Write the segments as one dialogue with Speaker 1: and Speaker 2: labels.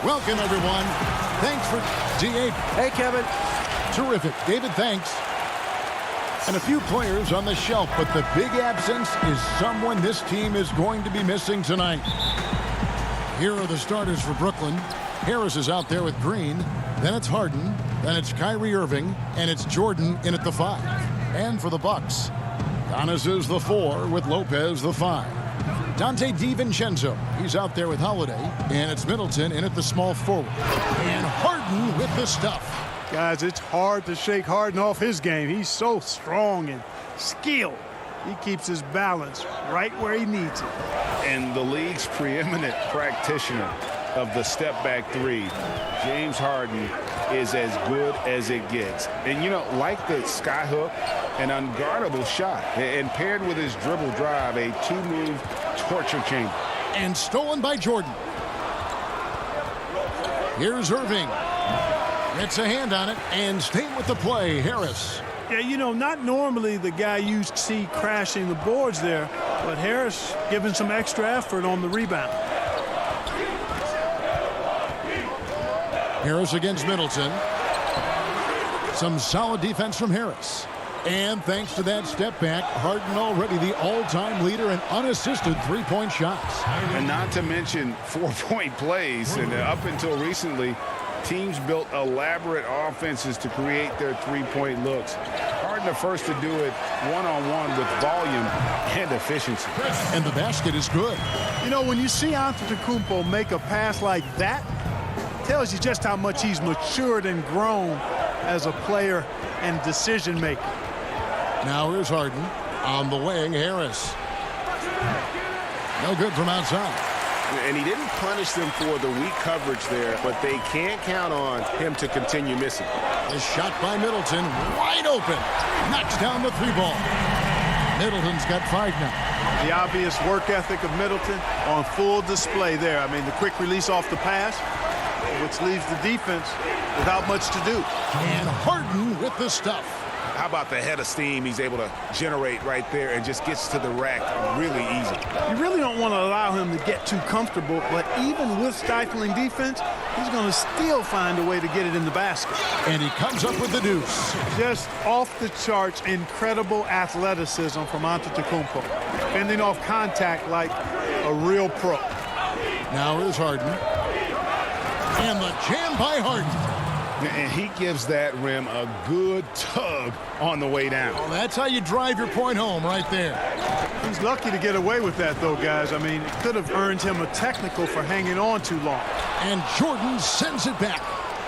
Speaker 1: Welcome, everyone. Thanks for D8.
Speaker 2: Hey, Kevin.
Speaker 1: Terrific. David, thanks. And a few players on the shelf, but the big absence is someone this team is going to be missing tonight. Here are the starters for Brooklyn. Harris is out there with Green. Then it's Harden. Then it's Kyrie Irving. And it's Jordan in at the 5. And for the Bucks, Giannis is the 4 with Lopez the 5. Dante DiVincenzo, he's out there with Holiday. And it's Middleton in at the small forward. And Harden with the stuff.
Speaker 3: Guys, it's hard to shake Harden off his game. He's so strong and skilled. He keeps his balance right where he needs it.
Speaker 4: And the league's preeminent practitioner of the step-back 3, James Harden, is as good as it gets. And, you know, like the skyhook, an unguardable shot. And paired with his dribble drive, a 2-move torture chamber.
Speaker 1: And stolen by Jordan. Here's Irving. Gets a hand on it, and staying with the play, Harris.
Speaker 3: Yeah, you know, not normally the guy you see crashing the boards there, but Harris giving some extra effort on the rebound.
Speaker 1: Harris against Middleton. Some solid defense from Harris. And thanks to that step back, Harden already the all-time leader in unassisted three-point shots.
Speaker 4: And not to mention 4-point plays. And up until recently, teams built elaborate offenses to create their three-point looks. Harden the first to do it one-on-one with volume and efficiency.
Speaker 1: And the basket is good.
Speaker 3: You know, when you see Antetokounmpo make a pass like that, it tells you just how much he's matured and grown as a player and decision maker.
Speaker 1: Now here's Harden on the wing. Harris. No good from outside.
Speaker 5: And he didn't punish them for the weak coverage there, but they can't count on him to continue missing.
Speaker 1: The shot by Middleton, wide open. Knocks down the 3-ball. Middleton's got 5 now.
Speaker 3: The obvious work ethic of Middleton on full display there. I mean, the quick release off the pass, which leaves the defense without much to do.
Speaker 1: And Harden with the stuff.
Speaker 5: How about the head of steam he's able to generate right there and just gets to the rack really easy.
Speaker 3: You really don't want to allow him to get too comfortable, but even with stifling defense, he's going to still find a way to get it in the basket.
Speaker 1: And he comes up with the deuce.
Speaker 3: Just off the charts, incredible athleticism from Antetokounmpo. Fending off contact like a real pro.
Speaker 1: Now here's Harden. And the jam by Harden.
Speaker 4: And he gives that rim a good tug on the way down.
Speaker 1: Well, that's how you drive your point home right there.
Speaker 3: He's lucky to get away with that, though, guys. I mean, it could have earned him a technical for hanging on too long.
Speaker 1: And Jordan sends it back.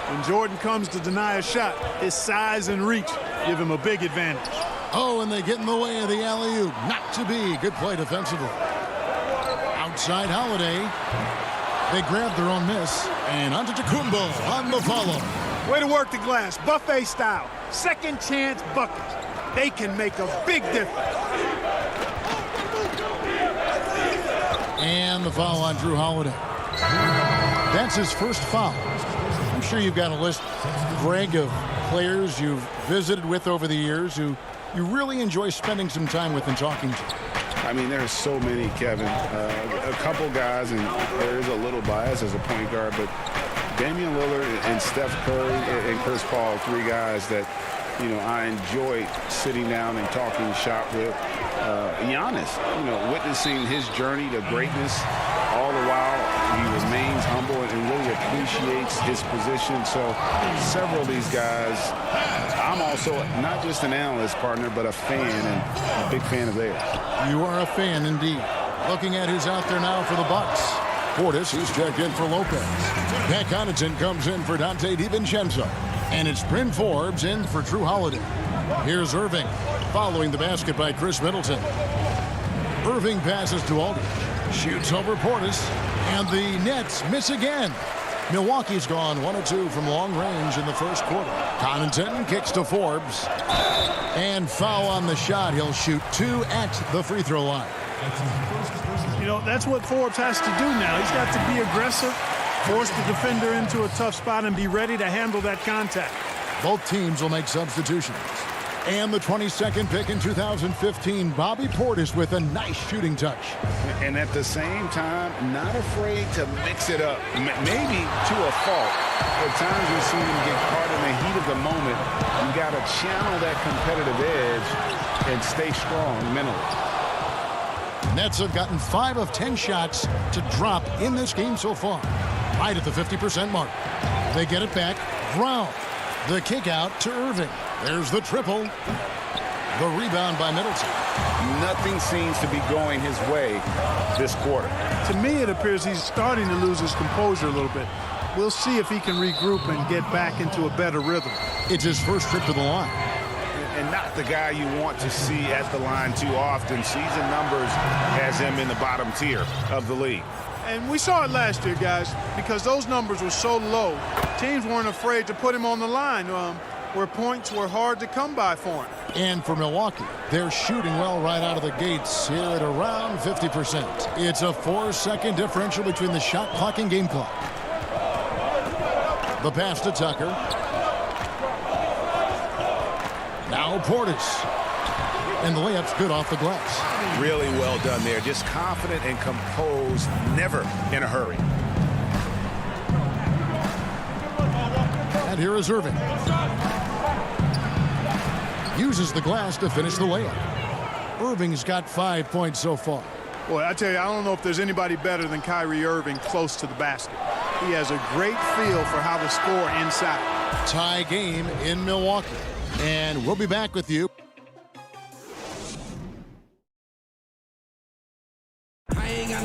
Speaker 3: When Jordan comes to deny a shot, his size and reach give him a big advantage.
Speaker 1: Oh, and they get in the way of the alley-oop. Not to be. Good play defensively. Outside Holiday. They grab their own miss. And Antetokounmpo on the follow.
Speaker 3: Way to work the glass, buffet style. Second chance buckets. They can make a big difference.
Speaker 1: And the foul on Drew Holiday. That's his first foul. I'm sure you've got a list, Greg, of players you've visited with over the years who you really enjoy spending some time with and talking to.
Speaker 4: I mean, there's so many, Kevin. A couple guys, and there is a little bias as a point guard, but Damian Lillard and Steph Curry and Chris Paul, 3 guys that, you know, I enjoy sitting down and talking shop with. Giannis, you know, witnessing his journey to greatness, all the while he remains humble and really appreciates his position. So several of these guys, I'm also not just an analyst partner, but a fan and a big fan of theirs.
Speaker 1: You are a fan indeed. Looking at who's out there now for the Bucks. Portis, who's checked in for Lopez. Pat Connaughton comes in for Dante DiVincenzo. And it's Bryn Forbes in for Drew Holiday. Here's Irving, following the basket by Chris Middleton. Irving passes to Aldridge. Shoots over Portis. And the Nets miss again. Milwaukee's gone 1 of 2 from long range in the first quarter. Connaughton kicks to Forbes. And foul on the shot. He'll shoot 2 at the free throw line.
Speaker 3: You know, that's what Forbes has to do now. He's got to be aggressive, force the defender into a tough spot, and be ready to handle that contact.
Speaker 1: Both teams will make substitutions. And the 22nd pick in 2015, Bobby Portis with a nice shooting touch.
Speaker 4: And at the same time, not afraid to mix it up. Maybe to a fault. At times we see him get caught in the heat of the moment. You got to channel that competitive edge and stay strong mentally.
Speaker 1: Nets have gotten 5 of 10 shots to drop in this game so far. Right at the 50% mark. They get it back. Brown. The kick out to Irving. There's the triple. The rebound by Middleton.
Speaker 4: Nothing seems to be going his way this quarter.
Speaker 3: To me, it appears he's starting to lose his composure a little bit. We'll see if he can regroup and get back into a better rhythm.
Speaker 1: It's his first trip to the line.
Speaker 4: And not the guy you want to see at the line too often. Season numbers has him in the bottom tier of the league.
Speaker 3: And we saw it last year, guys, because those numbers were so low. Teams weren't afraid to put him on the line where points were hard to come by for him.
Speaker 1: And for Milwaukee, they're shooting well right out of the gates here at around 50%. It's a 4-second differential between the shot clock and game clock. The pass to Tucker. Now Portis. And the layup's good off the glass.
Speaker 5: Really well done there. Just confident and composed, never in a hurry.
Speaker 1: And here is Irving. Uses the glass to finish the layup. Irving's got 5 points so far.
Speaker 3: Boy, I tell you, I don't know if there's anybody better than Kyrie Irving close to the basket. He has a great feel for how to score inside.
Speaker 1: Tie game in Milwaukee. And we'll be back with you.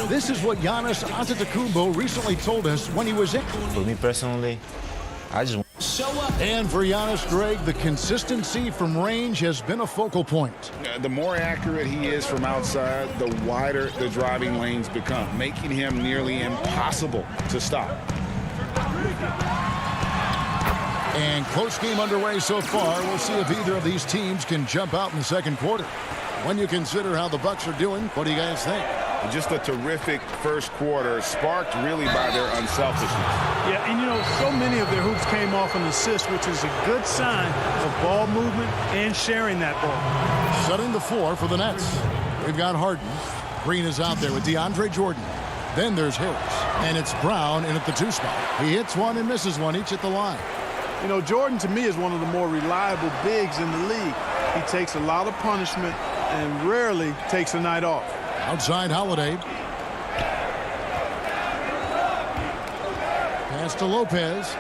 Speaker 1: This is what Giannis Antetokounmpo recently told us when he was in.
Speaker 2: For me personally, I just
Speaker 1: And for Giannis, Greg, the consistency from range has been a focal point.
Speaker 4: The more accurate he is from outside, the wider the driving lanes become, making him nearly impossible to stop.
Speaker 1: And close game underway so far. We'll see if either of these teams can jump out in the second quarter. When you consider how the Bucks are doing, what do you guys think?
Speaker 4: Just a terrific first quarter, sparked really by their unselfishness.
Speaker 3: Yeah, and you know, so many of their hoops came off an assist, which is a good sign of ball movement and sharing that ball.
Speaker 1: Setting the floor for the Nets. We've got Harden. Green is out there with DeAndre Jordan. Then there's Harris. And it's Brown in at the 2 spot. He hits one and misses one, each at the line.
Speaker 3: You know, Jordan, to me, is one of the more reliable bigs in the league. He takes a lot of punishment and rarely takes a night off.
Speaker 1: Outside Holiday. Pass to Lopez.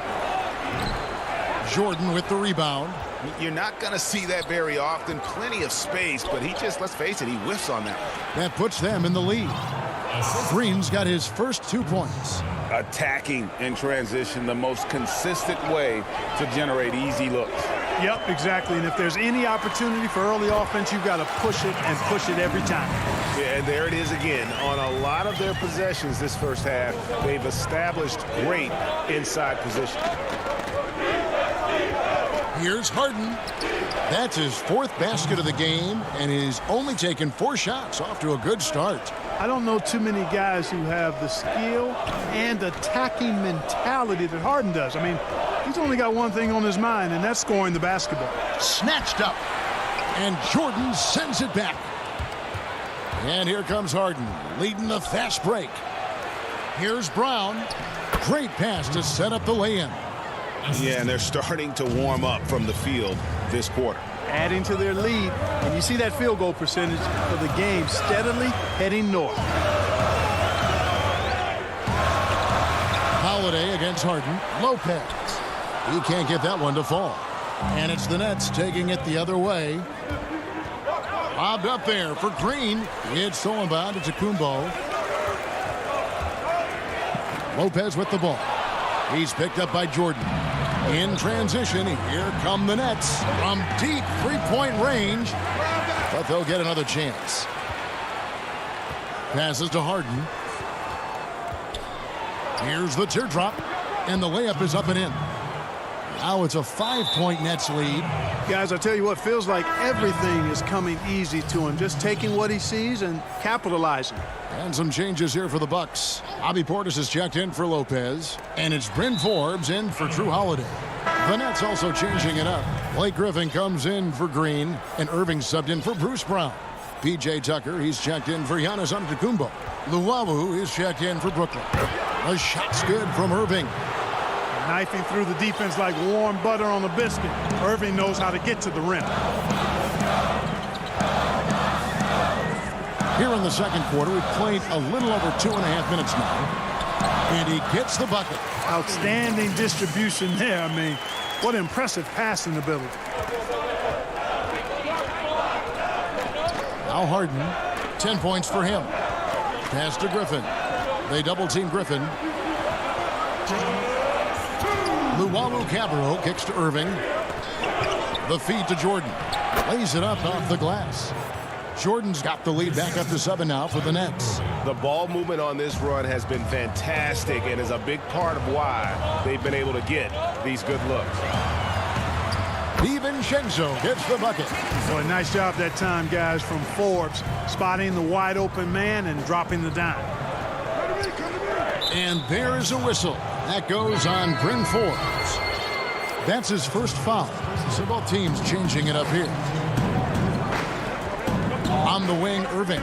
Speaker 1: Jordan with the rebound.
Speaker 5: You're not going to see that very often. Plenty of space, but he just, let's face it, he whiffs on that one.
Speaker 1: That puts them in the lead. Green's got his first 2 points.
Speaker 4: Attacking in transition, the most consistent way to generate easy looks.
Speaker 3: Yep, exactly. And if there's any opportunity for early offense, you've got to push it and push it every time.
Speaker 5: Yeah, and there it is again. On a lot of their possessions this first half, they've established great inside position.
Speaker 1: Here's Harden. That's his 4th basket of the game, and he's only taken 4 shots. Off to a good start.
Speaker 3: I don't know too many guys who have the skill and attacking mentality that Harden does. I mean, he's only got one thing on his mind, and that's scoring the basketball.
Speaker 1: Snatched up. And Jordan sends it back. And here comes Harden, leading the fast break. Here's Brown. Great pass to set up the lay-in.
Speaker 5: Yeah, and they're starting to warm up from the field this quarter.
Speaker 3: Adding to their lead, and you see that field goal percentage for the game steadily heading north.
Speaker 1: Holiday against Harden. Lopez. He can't get that one to fall. And it's the Nets taking it the other way. Lobbed up there for Green. It's stolen by Antetokounmpo. Lopez with the ball. He's picked up by Jordan. In transition, here come the Nets from deep three-point range. But they'll get another chance. Passes to Harden. Here's the teardrop. And the layup is up and in. Now it's a 5-point Nets lead.
Speaker 3: Guys, I tell you what, feels like everything is coming easy to him. Just taking what he sees and capitalizing.
Speaker 1: And some changes here for the Bucks. Bobby Portis is checked in for Lopez. And it's Bryn Forbes in for Drew Holiday. The Nets also changing it up. Blake Griffin comes in for Green, and Irving subbed in for Bruce Brown. P.J. Tucker, he's checked in for Giannis Antetokounmpo. Luwawu is checked in for Brooklyn. The shot's good from Irving.
Speaker 3: Knifing through the defense like warm butter on a biscuit. Irving knows how to get to the rim.
Speaker 1: Here in the second quarter, we've played a little over 2.5 minutes now. And he gets the bucket.
Speaker 3: Outstanding distribution there. I mean, what impressive passing ability.
Speaker 1: Now Harden, 10 points for him. Pass to Griffin. They double-team Griffin. Luwawu-Cabarrot kicks to Irving. The feed to Jordan. Lays it up off the glass. Jordan's got the lead back up to 7 now for the Nets.
Speaker 5: The ball movement on this run has been fantastic and is a big part of why they've been able to get these good looks.
Speaker 1: DiVincenzo gets the bucket.
Speaker 3: Boy, nice job that time, guys, from Forbes, spotting the wide open man and dropping the dime.
Speaker 1: And there's a whistle. That goes on Bryn Forbes. That's his first foul. So both teams changing it up here. On the wing, Irving.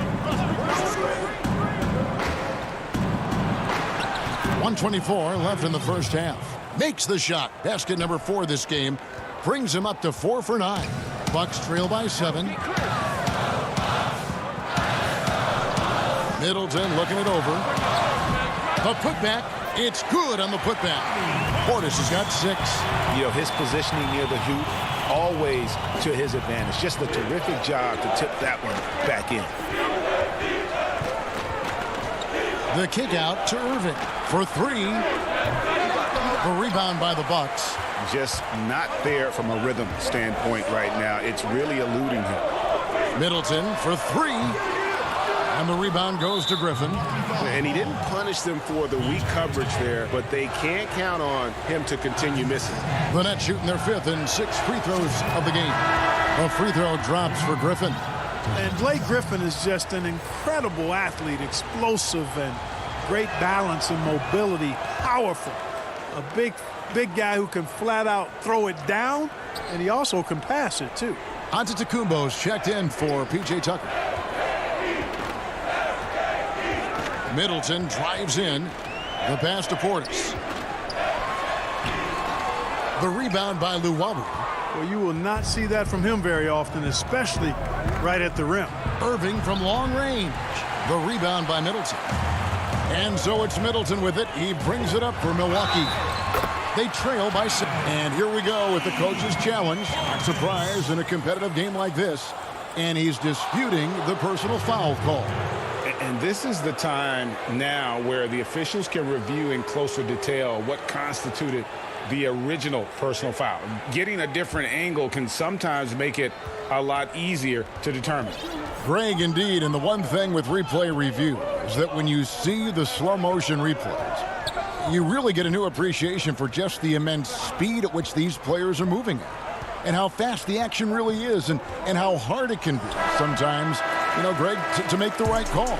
Speaker 1: 1:24 left in the first half. Makes the shot. Basket number 4 this game. Brings him up to 4 for 9. Bucks trail by 7. Middleton looking it over. The putback. It's good on the putback. Portis has got 6.
Speaker 5: You know, his positioning near the hoop, always to his advantage. Just a terrific job to tip that one back in.
Speaker 1: The kick out to Irving for 3. The rebound by the Bucks.
Speaker 4: Just not there from a rhythm standpoint right now. It's really eluding him.
Speaker 1: Middleton for 3. And the rebound goes to Griffin.
Speaker 4: And he didn't punish them for the weak coverage there, but they can't count on him to continue missing.
Speaker 1: The Nets shooting their 5th and 6th free throws of the game. A free throw drops for Griffin.
Speaker 3: And Blake Griffin is just an incredible athlete, explosive and great balance and mobility, powerful. A big guy who can flat out throw it down, and he also can pass it too.
Speaker 1: Antetokounmpo's checked in for P.J. Tucker. Middleton drives in. The pass to Portis. The rebound by Luwawu.
Speaker 3: Well, you will not see that from him very often, especially right at the rim.
Speaker 1: Irving from long range. The rebound by Middleton. And so it's Middleton with it. He brings it up for Milwaukee. They trail by 6. And here we go with the coach's challenge. Not surprised in a competitive game like this. And he's disputing the personal foul call.
Speaker 4: And this is the time now where the officials can review in closer detail what constituted the original personal foul. Getting a different angle can sometimes make it a lot easier to determine.
Speaker 1: Greg, indeed, and the one thing with replay review is that when you see the slow motion replays, you really get a new appreciation for just the immense speed at which these players are moving at, and how fast the action really is, and how hard it can be sometimes, you know, Greg, to make the right call.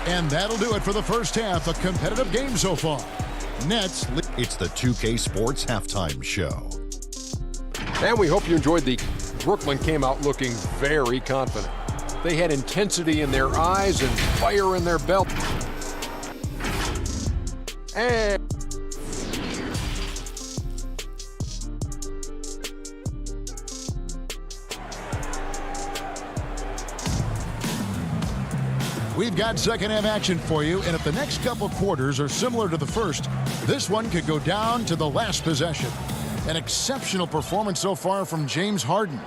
Speaker 1: And that'll do it for the first half. A competitive game so far. Nets.
Speaker 6: It's the 2K Sports Halftime Show.
Speaker 7: And we hope you enjoyed the Brooklyn came out looking very confident. They had intensity in their eyes and fire in their belt. And
Speaker 1: we've got second half action for you, and if the next couple quarters are similar to the first, this one could go down to the last possession. An exceptional performance so far from James Harden.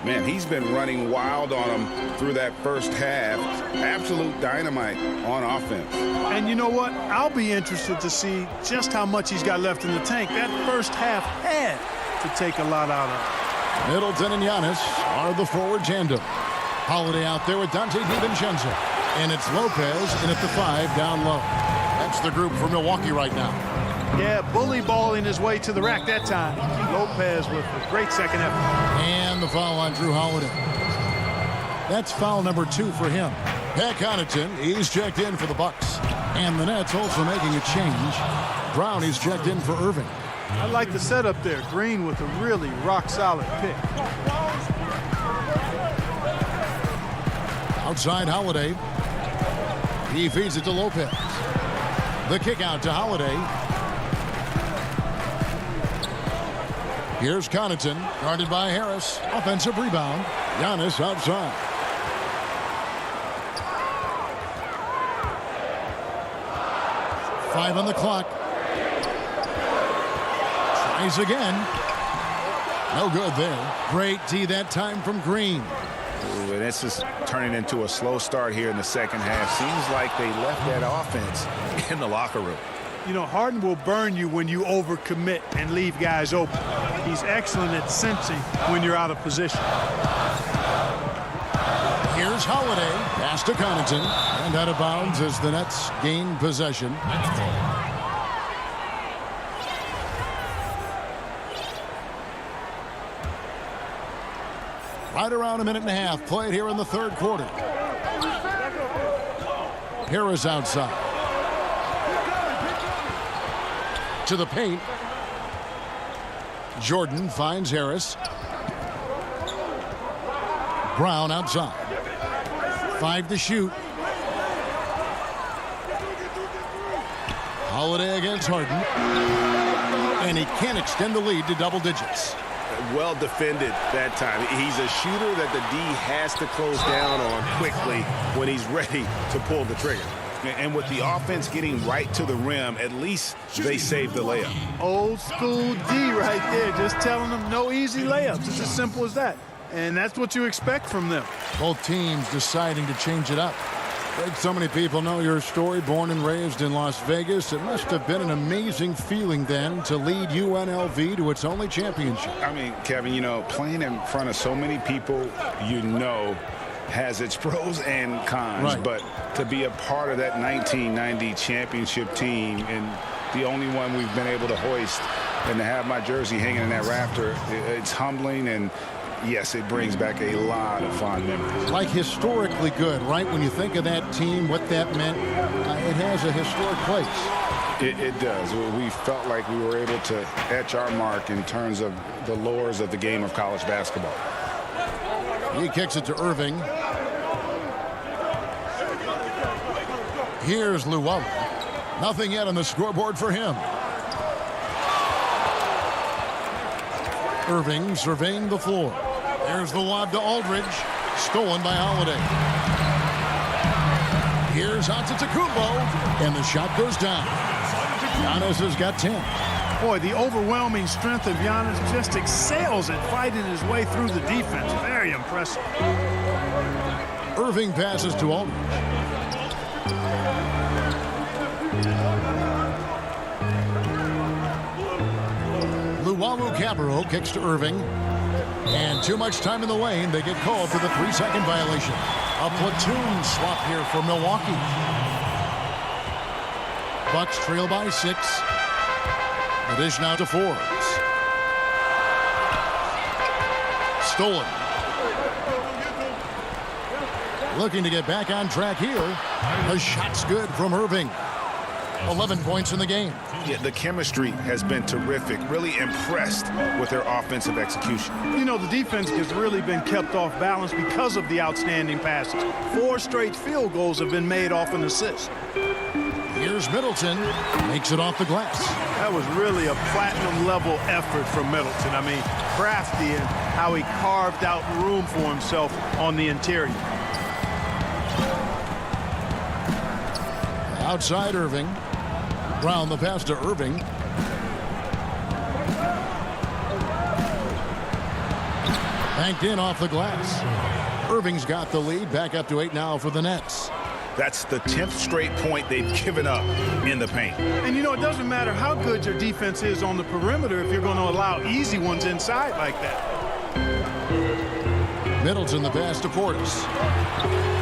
Speaker 4: Man, he's been running wild on them through that first half. Absolute dynamite on offense.
Speaker 3: And you know what? I'll be interested to see just how much he's got left in the tank. That first half had to take a lot out of it.
Speaker 1: Middleton and Giannis are the forward tandem. Holiday out there with Dante DiVincenzo. And it's Lopez in at the 5 down low. That's the group for Milwaukee right now.
Speaker 3: Yeah, bully balling his way to the rack that time. Lopez with a great second effort.
Speaker 1: And the foul on Drew Holiday. That's foul number 2 for him. Pat Connaughton, he's checked in for the Bucks. And the Nets also making a change. Brown, he's checked in for Irving.
Speaker 3: I like the setup there. Green with a really rock-solid pick.
Speaker 1: Outside Holiday. He feeds it to Lopez. The kick out to Holiday. Here's Connaughton, guarded by Harris. Offensive rebound. Giannis outside. Five on the clock. Tries again. No good there. Great D that time from Green.
Speaker 5: Ooh, and this is turning into a slow start here in the second half. Seems like they left that offense in the locker room.
Speaker 3: You know, Harden will burn you when you overcommit and leave guys open. He's excellent at sensing when you're out of position.
Speaker 1: Here's Holiday. Pass to Connaughton. And out of bounds as the Nets gain possession. Right around a minute and a half played here in the third quarter. Harris outside. To the paint. Jordan finds Harris. Brown outside. 5 to shoot. Holiday against Harden. And he can't extend the lead to double digits.
Speaker 5: Well defended that time. He's a shooter that the D has to close down on quickly when he's ready to pull the trigger. And with the offense getting right to the rim, at least they saved the layup.
Speaker 3: Old school D right there, just telling them no easy layups. It's as simple as that. And that's what you expect from them.
Speaker 1: Both teams deciding to change it up. Like so many people know your story, born and raised in Las Vegas. It must have been an amazing feeling then to lead UNLV to its only championship.
Speaker 4: I mean, Kevin, you know, playing in front of so many people, you know, has its pros and cons.
Speaker 1: Right.
Speaker 4: But to be a part of that 1990 championship team and the only one we've been able to hoist and to have my jersey hanging in that rafter, it's humbling, and yes, it brings back a lot of fond memories.
Speaker 1: Like historically good, right? When you think of that team, what that meant, it has a historic place.
Speaker 4: It does. We felt like we were able to etch our mark in terms of the lores of the game of college basketball.
Speaker 1: He kicks it to Irving. Here's Luwawu. Nothing yet on the scoreboard for him. Irving surveying the floor. There's the lob to Aldridge. Stolen by Holiday. Here's Antetokounmpo. And the shot goes down. Giannis has got 10.
Speaker 3: Boy, the overwhelming strength of Giannis just excels at fighting his way through the defense. Very impressive.
Speaker 1: Irving passes to Aldridge. Luwawu-Cabarrot kicks to Irving. And too much time in the lane. They get called for the 3-second violation. A platoon swap here for Milwaukee. Bucks trail by 6. The dish now to Forbes. Stolen. Looking to get back on track here. The shot's good from Irving. 11 points in the game.
Speaker 5: Yeah, the chemistry has been terrific. Really impressed with their offensive execution.
Speaker 3: You know, the defense has really been kept off balance because of the outstanding passes. 4 straight field goals have been made off an assist.
Speaker 1: Here's Middleton. Makes it off the glass.
Speaker 3: That was really a platinum-level effort from Middleton. I mean, crafty in how he carved out room for himself on the interior.
Speaker 1: Outside Irving. Brown the pass to Irving. Banked in off the glass. Irving's got the lead. Back up to 8 now for the Nets.
Speaker 5: That's the 10th straight point they've given up in the paint.
Speaker 3: And, you know, it doesn't matter how good your defense is on the perimeter if you're going to allow easy ones inside like that.
Speaker 1: Middleton the pass to Portis.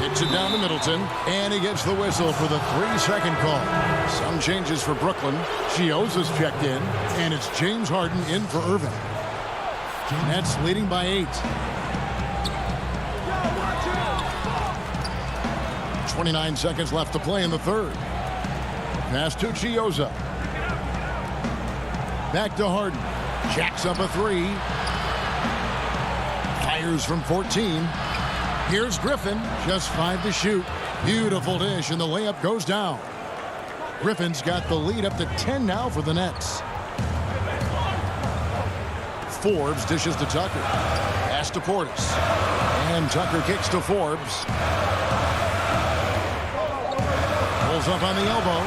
Speaker 1: Hits it down to Middleton, and he gets the whistle for the 3-second call. Some changes for Brooklyn. Chioza's checked in, and it's James Harden in for Irving. Nets leading by 8. 29 seconds left to play in the third. Pass to Chioza. Back to Harden. Jacks up a three. Fires from 14. Here's Griffin. Just 5 to shoot. Beautiful dish, and the layup goes down. Griffin's got the lead up to 10 now for the Nets. Forbes dishes to Tucker. Pass to Portis. And Tucker kicks to Forbes. Pulls up on the elbow.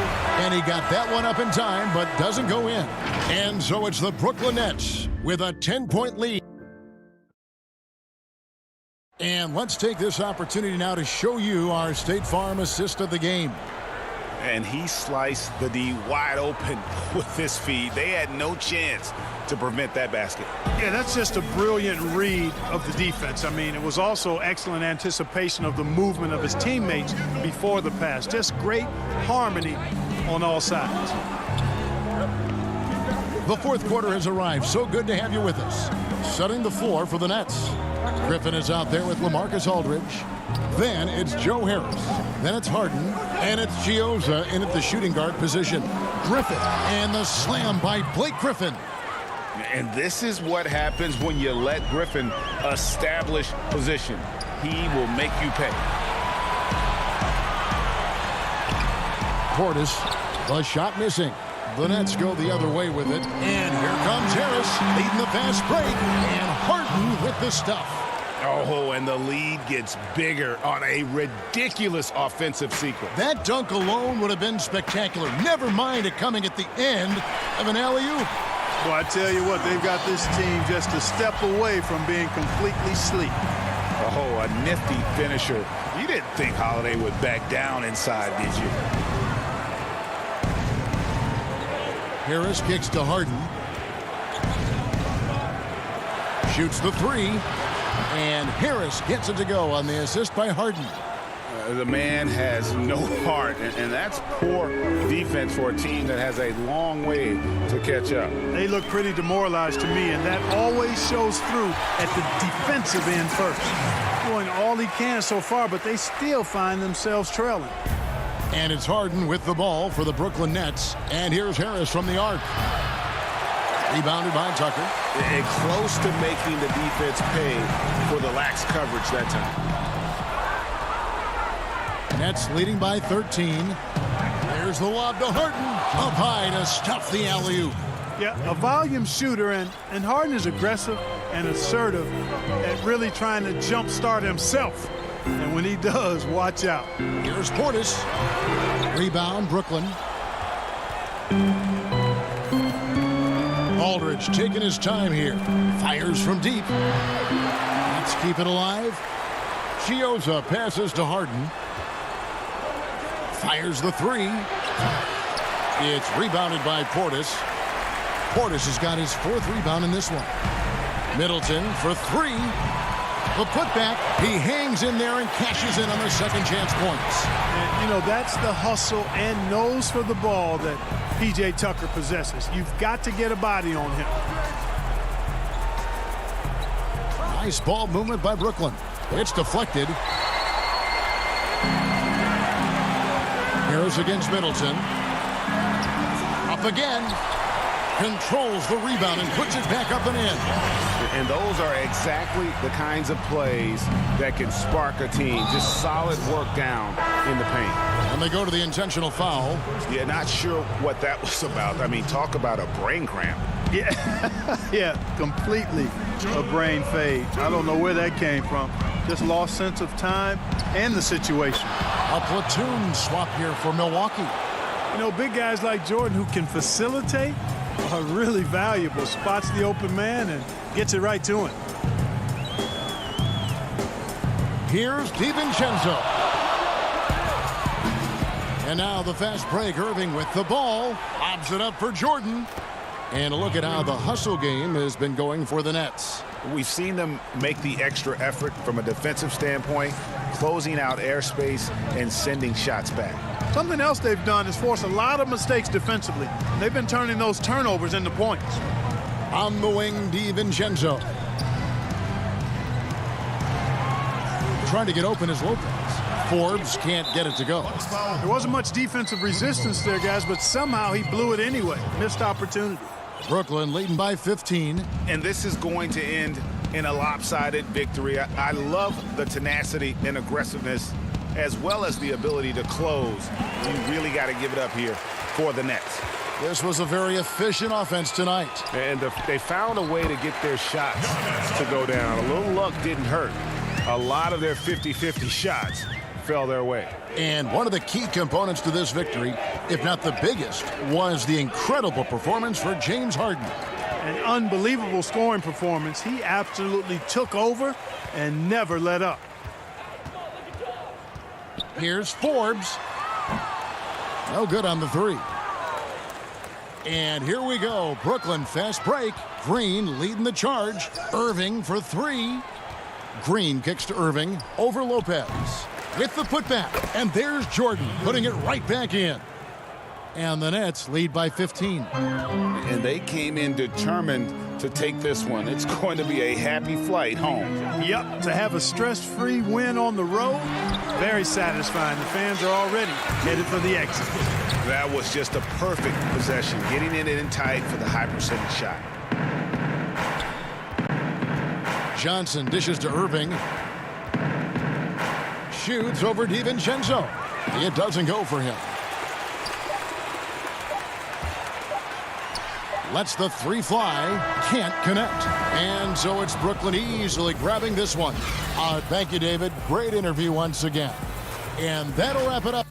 Speaker 1: And he got that one up in time, but doesn't go in. And so it's the Brooklyn Nets with a 10-point lead. And let's take this opportunity now to show you our State Farm assist of the game.
Speaker 5: And he sliced the D wide open with this feed. They had no chance to prevent that basket.
Speaker 3: Yeah, that's just a brilliant read of the defense. I mean, it was also excellent anticipation of the movement of his teammates before the pass. Just great harmony on all sides.
Speaker 1: The fourth quarter has arrived. So good to have you with us. Setting the floor for the Nets. Griffin is out there with LaMarcus Aldridge. Then it's Joe Harris. Then it's Harden. And it's Chiozza in at the shooting guard position. Griffin and the slam by Blake Griffin.
Speaker 5: And this is what happens when you let Griffin establish position. He will make you pay.
Speaker 1: Portis, the shot missing. The Nets go the other way with it. And here comes Harris leading the fast break. And Harden with the stuff.
Speaker 5: Oh, and the lead gets bigger on a ridiculous offensive sequence.
Speaker 1: That dunk alone would have been spectacular. Never mind it coming at the end of an alley-oop.
Speaker 3: Well, I tell you what, they've got this team just a step away from being completely asleep.
Speaker 5: Oh, a nifty finisher. You didn't think Holiday would back down inside, did you?
Speaker 1: Harris kicks to Harden. Shoots the three. And Harris gets it to go on the assist by Harden.
Speaker 5: The man has no heart, and that's poor defense for a team that has a long way to catch up.
Speaker 3: They look pretty demoralized to me, and that always shows through at the defensive end first. Doing all he can so far, but they still find themselves trailing.
Speaker 1: And it's Harden with the ball for the Brooklyn Nets. And here's Harris from the arc. Rebounded by Tucker.
Speaker 5: And close to making the defense pay for the lax coverage that time.
Speaker 1: Nets leading by 13. There's the lob to Harden. Up high to stuff the alley-oop.
Speaker 3: Yeah, a volume shooter, and Harden is aggressive and assertive at really trying to jumpstart himself. And when he does, watch out.
Speaker 1: Here's Portis. Rebound, Brooklyn. Aldridge taking his time here. Fires from deep. Let's keep it alive. Chiozza passes to Harden. Fires the three. It's rebounded by Portis. Portis has got his fourth rebound in this one. Middleton for three. The putback. He hangs in there and cashes in on their second chance points.
Speaker 3: And, you know, that's the hustle and nose for the ball that P.J. Tucker possesses. You've got to get a body on him.
Speaker 1: Nice ball movement by Brooklyn. It's deflected. Harris against Middleton. Up again. Controls the rebound and puts it back up and in.
Speaker 5: And those are exactly the kinds of plays that can spark a team. Just solid work down in the paint.
Speaker 1: And they go to the intentional foul.
Speaker 5: Yeah, not sure what that was about. I mean, talk about a brain cramp.
Speaker 3: Yeah, completely a brain fade. I don't know where that came from. Just lost sense of time and the situation.
Speaker 1: A platoon swap here for Milwaukee.
Speaker 3: You know, big guys like Jordan who can facilitate are really valuable. Spots the open man and gets it right to him.
Speaker 1: Here's DiVincenzo. And now the fast break. Irving with the ball. Lobs it up for Jordan. And a look at how the hustle game has been going for the Nets.
Speaker 5: We've seen them make the extra effort from a defensive standpoint, closing out airspace and sending shots back.
Speaker 3: Something else they've done is force a lot of mistakes defensively. They've been turning those turnovers into points.
Speaker 1: On the wing, DiVincenzo. Trying to get open is Lopez. Forbes can't get it to go.
Speaker 3: There wasn't much defensive resistance there, guys, but somehow he blew it anyway. Missed opportunity.
Speaker 1: Brooklyn leading by 15.
Speaker 5: And this is going to end in a lopsided victory. I love the tenacity and aggressiveness as well as the ability to close. You really got to give it up here for the Nets.
Speaker 1: This was a very efficient offense tonight.
Speaker 5: And they found a way to get their shots to go down. A little luck didn't hurt. A lot of their 50-50 shots fell their way.
Speaker 1: And one of the key components to this victory, if not the biggest, was the incredible performance for James Harden.
Speaker 3: An unbelievable scoring performance. He absolutely took over and never let up.
Speaker 1: Here's Forbes. No good on the three. And here we go. Brooklyn fast break. Green leading the charge. Irving for three. Green kicks to Irving over Lopez with the putback. And there's Jordan putting it right back in. And the Nets lead by 15.
Speaker 4: And they came in determined to take this one. It's going to be a happy flight home.
Speaker 3: Yep, to have a stress-free win on the road, very satisfying. The fans are already headed for the exit.
Speaker 5: That was just a perfect possession, getting it in tight for the high percentage shot.
Speaker 1: Johnson dishes to Irving. Shoots over DiVincenzo. It doesn't go for him. Lets the three fly. Can't connect. And so it's Brooklyn easily grabbing this one. Thank you, David. Great interview once again. And that'll wrap it up.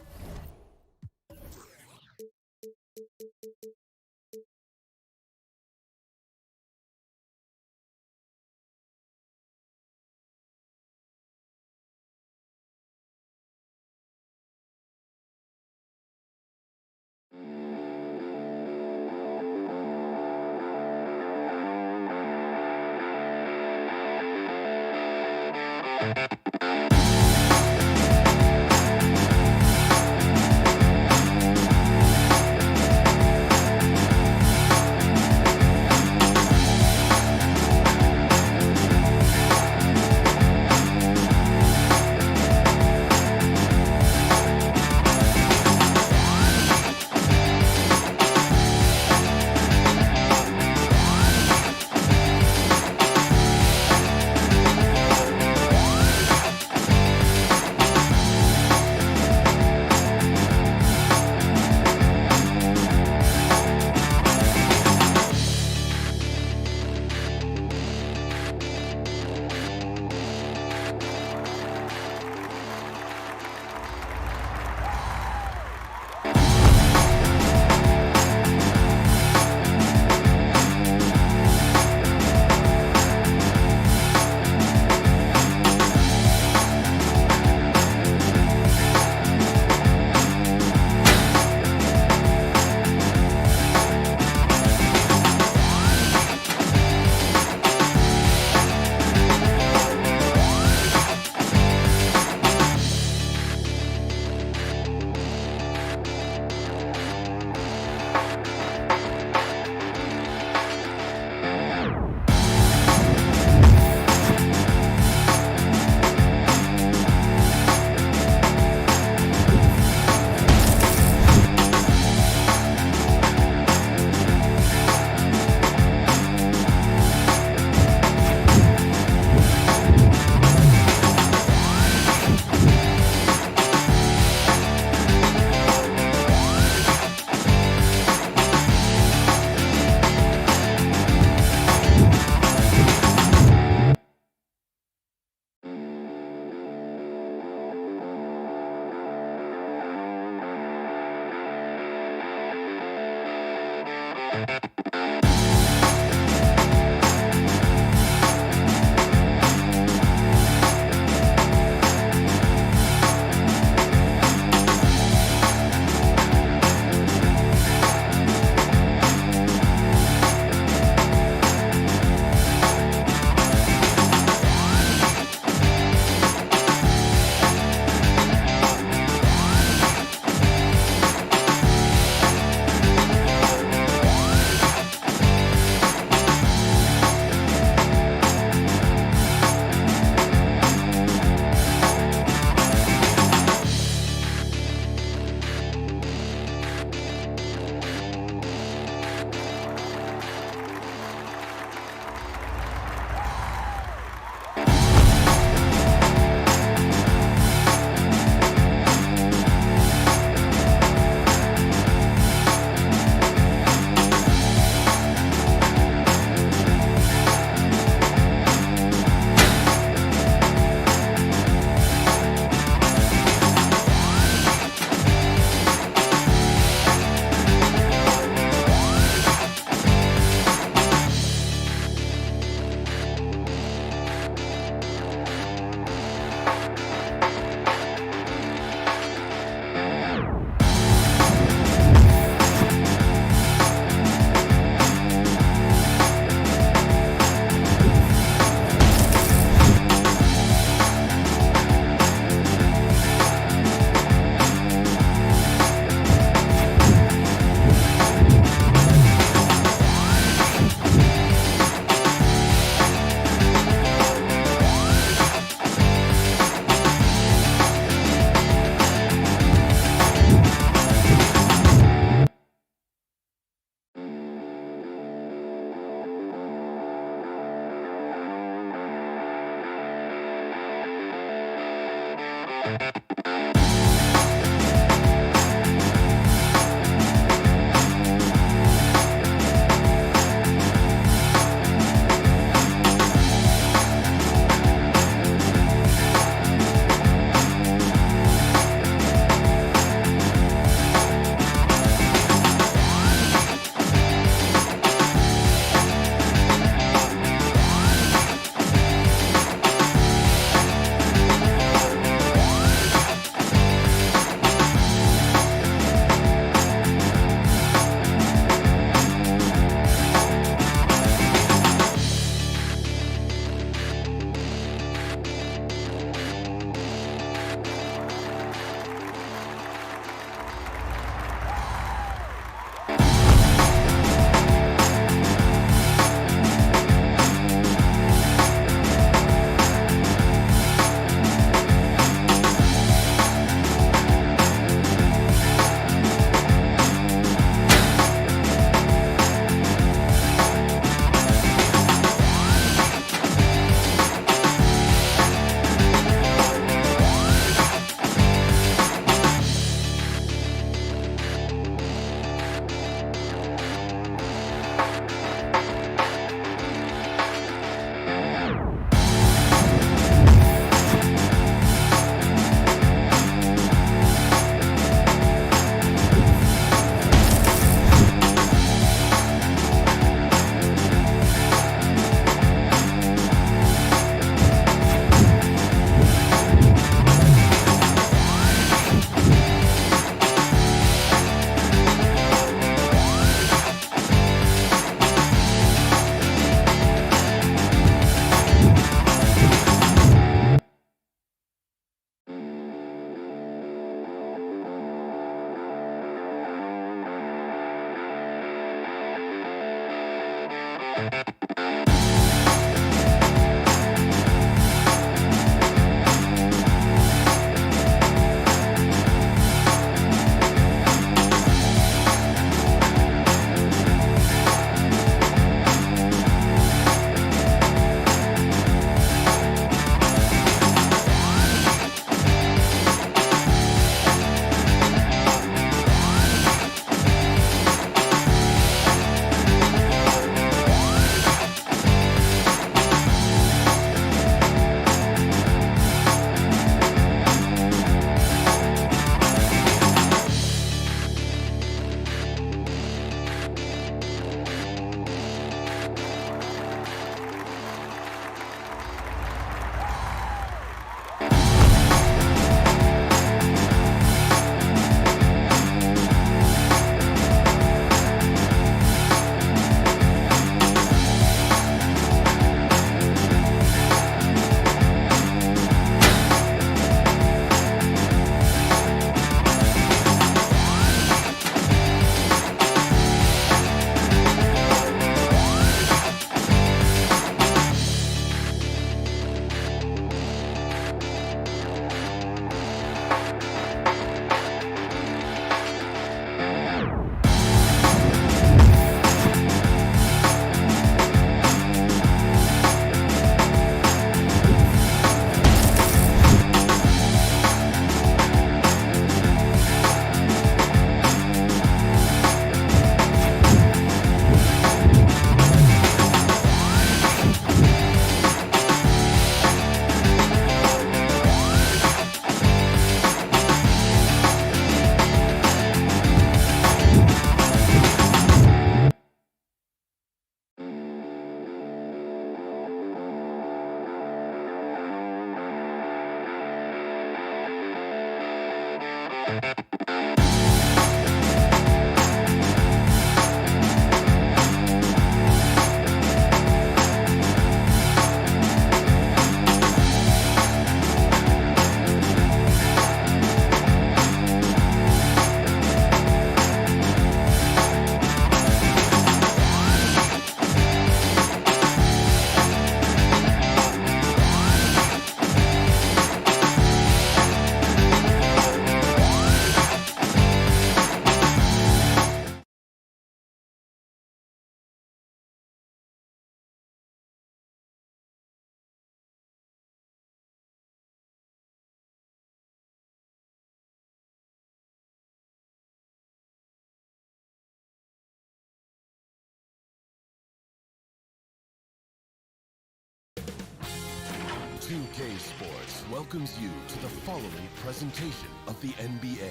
Speaker 8: 2K Sports welcomes you to the following presentation of the NBA.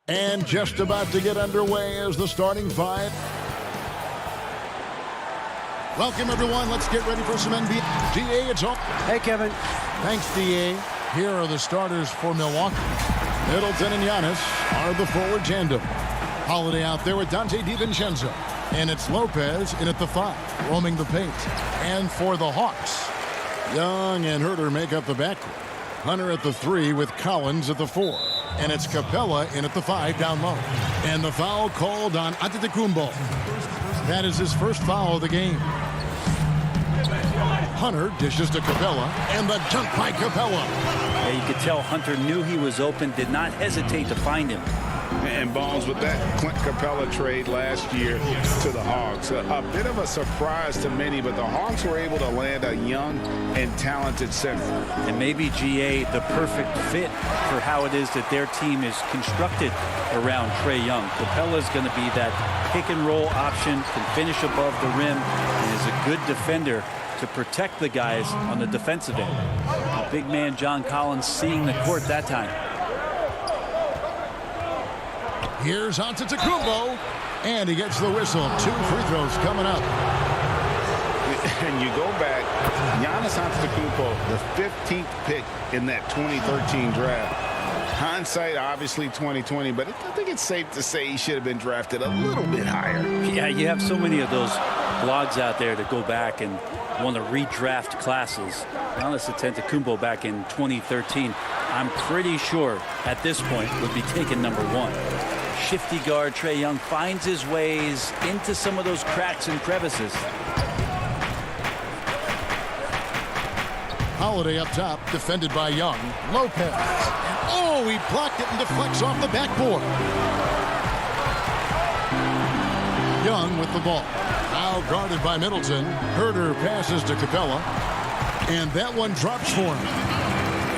Speaker 1: And just about to get underway as the starting five. Welcome, everyone. Let's get ready for some NBA. DA, it's on.
Speaker 9: Hey, Kevin.
Speaker 1: Thanks, DA. Here are the starters for Milwaukee. Middleton and Giannis are the forward tandem. Holiday out there with Dante DiVincenzo. And it's Lopez in at the 5, roaming the paint. And for the Hawks, Young and Herter make up the backcourt. Hunter at the 3 with Collins at the 4. And it's Capella in at the 5 down low. And the foul called on Antetokounmpo. That is his first foul of the game. Hunter dishes to Capella, and the dunk by Capella.
Speaker 9: Yeah, you could tell Hunter knew he was open, did not hesitate to find him.
Speaker 4: And Bones, with that Clint Capella trade last year to the Hawks, a bit of a surprise to many, but the Hawks were able to land a young and talented center.
Speaker 9: And maybe GA the perfect fit for how it is that their team is constructed around Trae Young. Capella's going to be that pick and roll option, can finish above the rim, and is a good defender to protect the guys on the defensive end. The big man John Collins seeing the court that time.
Speaker 1: Here's Antetokounmpo, and he gets the whistle. 2 free throws coming up.
Speaker 4: And you go back, Giannis Antetokounmpo, the 15th pick in that 2013 draft. Hindsight, obviously 2020, but I think it's safe to say he should have been drafted a little bit higher.
Speaker 9: Yeah, you have so many of those blogs out there that go back and want to redraft classes. Giannis Antetokounmpo back in 2013, I'm pretty sure at this point would be taken #1. shifty guard Trae Young finds his ways into some of those cracks and crevices.
Speaker 1: Holiday up top, defended by Young. Lopez. And oh, he blocked it and deflects off the backboard. Young with the ball. Now guarded by Middleton. Herder passes to Capella. And that one drops for him.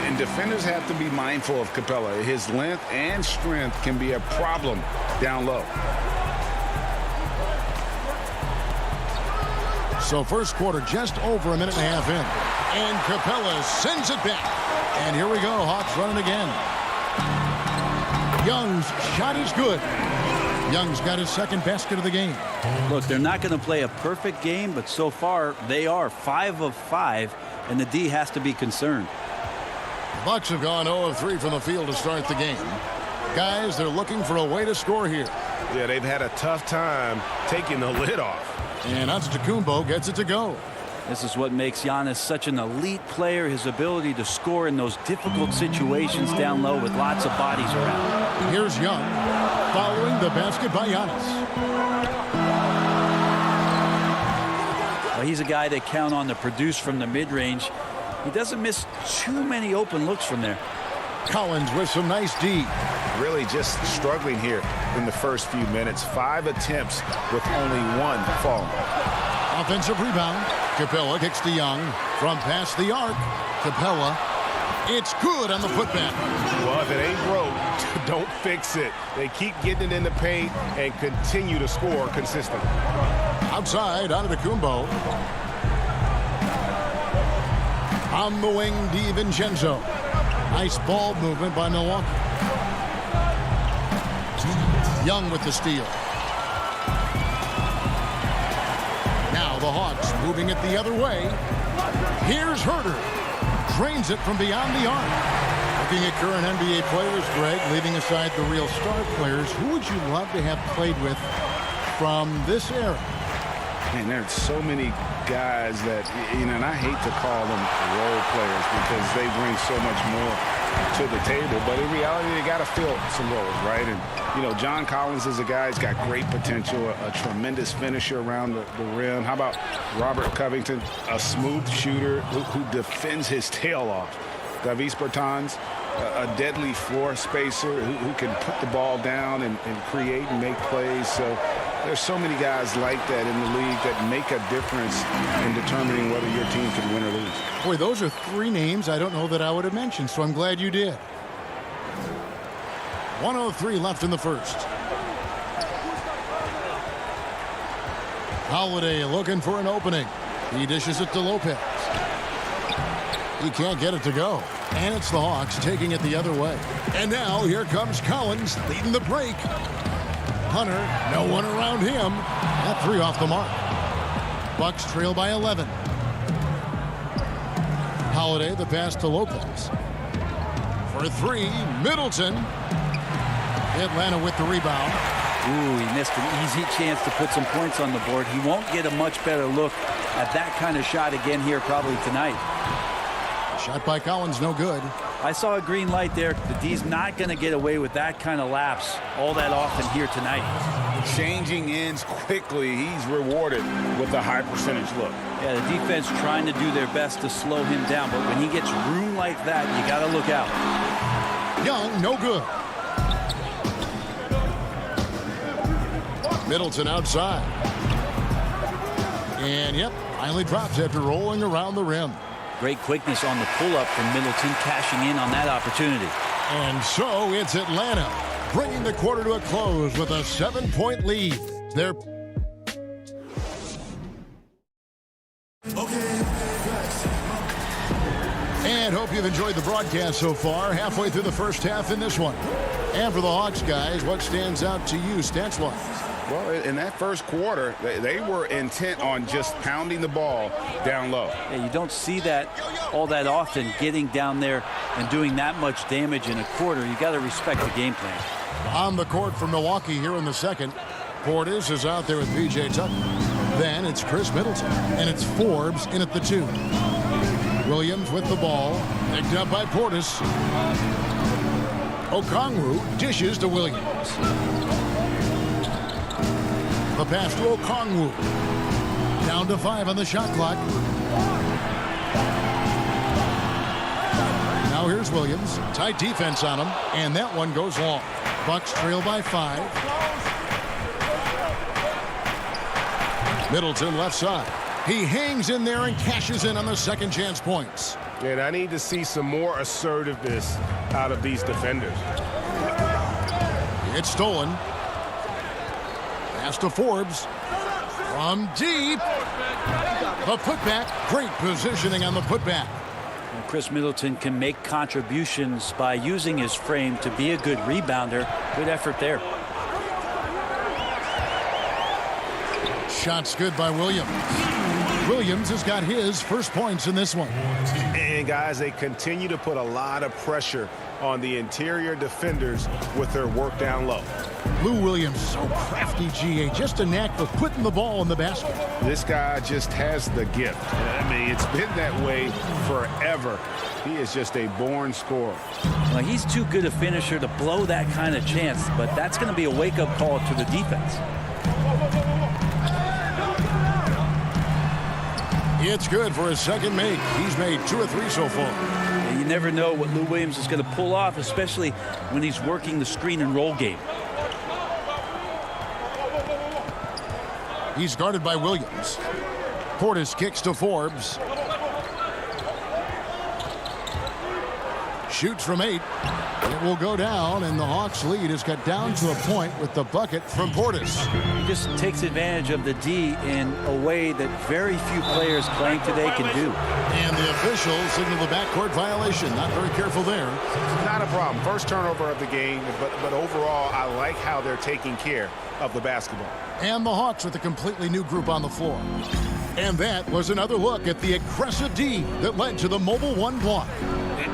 Speaker 4: And defenders have to be mindful of Capella. His length and strength can be a problem down low.
Speaker 1: So first quarter just over a minute and a half in. And Capella sends it back. And here we go. Hawks running again. Young's shot is good. Young's got his second basket of the game.
Speaker 9: Look, they're not going to play a perfect game, but so far they are 5 of 5, and the D has to be concerned.
Speaker 1: The Bucks have gone 0 of 3 from the field to start the game. Guys, they're looking for a way to score here.
Speaker 5: Yeah, they've had a tough time taking the lid off.
Speaker 1: And Antetokounmpo gets it to go.
Speaker 9: This is what makes Giannis such an elite player, his ability to score in those difficult situations down low with lots of bodies around.
Speaker 1: Here's Young following the basket by Giannis.
Speaker 9: Well, he's a guy they count on to produce from the mid-range. He doesn't miss too many open looks from there.
Speaker 1: Collins with some nice D.
Speaker 5: Really just struggling here in the first few minutes. 5 attempts with only 1 falling.
Speaker 1: Offensive rebound. Capella kicks to Young from past the arc. Capella. It's good on the putback.
Speaker 5: Well, if it ain't broke, don't fix it. They keep getting it in the paint and continue to score consistently.
Speaker 1: Outside, Antetokounmpo. On the wing, DiVincenzo. Nice ball movement by Milwaukee. Young with the steal. Now the Hawks moving it the other way. Here's Herder. Drains it from beyond the arc. Looking at current NBA players, Greg, leaving aside the real star players, who would you love to have played with from this era?
Speaker 4: Man, there's so many guys that, you know, and I hate to call them role players because they bring so much more to the table. But in reality, they got to fill some roles, right? And, you know, John Collins is a guy who's got great potential, a tremendous finisher around the rim. How about Robert Covington, a smooth shooter who defends his tail off? Davis Bertans, a deadly floor spacer who can put the ball down and create and make plays. So there's so many guys like that in the league that make a difference in determining whether your team can win or lose.
Speaker 1: Boy, those are 3 names I don't know that I would have mentioned, so I'm glad you did. 1:03 left in the first. Holiday looking for an opening. He dishes it to Lopez. He can't get it to go. And it's the Hawks taking it the other way. And now here comes Collins leading the break. Hunter, no one around him. That 3 off the mark. Bucks trail by 11. Holiday, the pass to Lopez. For 3, Middleton. Atlanta with the rebound.
Speaker 9: Ooh, he missed an easy chance to put some points on the board. He won't get a much better look at that kind of shot again here probably tonight.
Speaker 1: Shot by Collins, no good.
Speaker 9: I saw a green light there. The D's not going to get away with that kind of lapse all that often here tonight.
Speaker 5: Changing ends quickly. He's rewarded with a high percentage look.
Speaker 9: Yeah, the defense trying to do their best to slow him down, but when he gets room like that, you got to look out.
Speaker 1: Young, no good. Middleton outside. And, yep, finally drops after rolling around the rim.
Speaker 9: Great quickness on the pull-up from Middleton, cashing in on that opportunity.
Speaker 1: And so it's Atlanta, bringing the quarter to a close with a 7-point lead. They're and hope you've enjoyed the broadcast so far. Halfway through the first half in this one. And for the Hawks, guys, what stands out to you stats-wise?
Speaker 4: Well, in that first quarter, they were intent on just pounding the ball down low.
Speaker 9: Yeah, you don't see that all that often, getting down there and doing that much damage in a quarter. You got to respect the game plan.
Speaker 1: On the court for Milwaukee here in the second. Portis is out there with P.J. Tucker. Then it's Chris Middleton, and it's Forbes in at the 2. Williams with the ball, picked up by Portis. Okongwu dishes to Williams. The pass to Okongwu. Down to 5 on the shot clock. Now here's Williams. Tight defense on him, and that one goes long. Bucks trail by 5. Middleton left side. He hangs in there and cashes in on the second chance points.
Speaker 5: And I need to see some more assertiveness out of these defenders.
Speaker 1: It's stolen. Pass to Forbes. From deep. The putback. Great positioning on the putback.
Speaker 9: And Chris Middleton can make contributions by using his frame to be a good rebounder. Good effort there.
Speaker 1: Shot's good by Williams. Williams has got his first points in this one.
Speaker 5: And guys, they continue to put a lot of pressure on the interior defenders with their work down low.
Speaker 1: Lou Williams, so crafty, GA. Just a knack for putting the ball in the basket.
Speaker 5: This guy just has the gift. I mean, it's been that way forever. He is just a born scorer.
Speaker 9: Well, he's too good a finisher to blow that kind of chance, but that's going to be a wake-up call to the defense.
Speaker 1: It's good for his second make. He's made 2 or 3 so far.
Speaker 9: And you never know what Lou Williams is going to pull off, especially when he's working the screen and roll game.
Speaker 1: He's guarded by Williams. Portis kicks to Forbes. Shoots from 8. It will go down, and the Hawks' lead is cut down to a point with the bucket from Portis.
Speaker 9: He just takes advantage of the D in a way that very few players playing today can do.
Speaker 1: And the officials signal the backcourt violation. Not very careful there.
Speaker 5: Not a problem. First turnover of the game, but overall, I like how they're taking care of the basketball.
Speaker 1: And the Hawks with a completely new group on the floor. And that was another look at the aggressive D that led to the Mobile One block.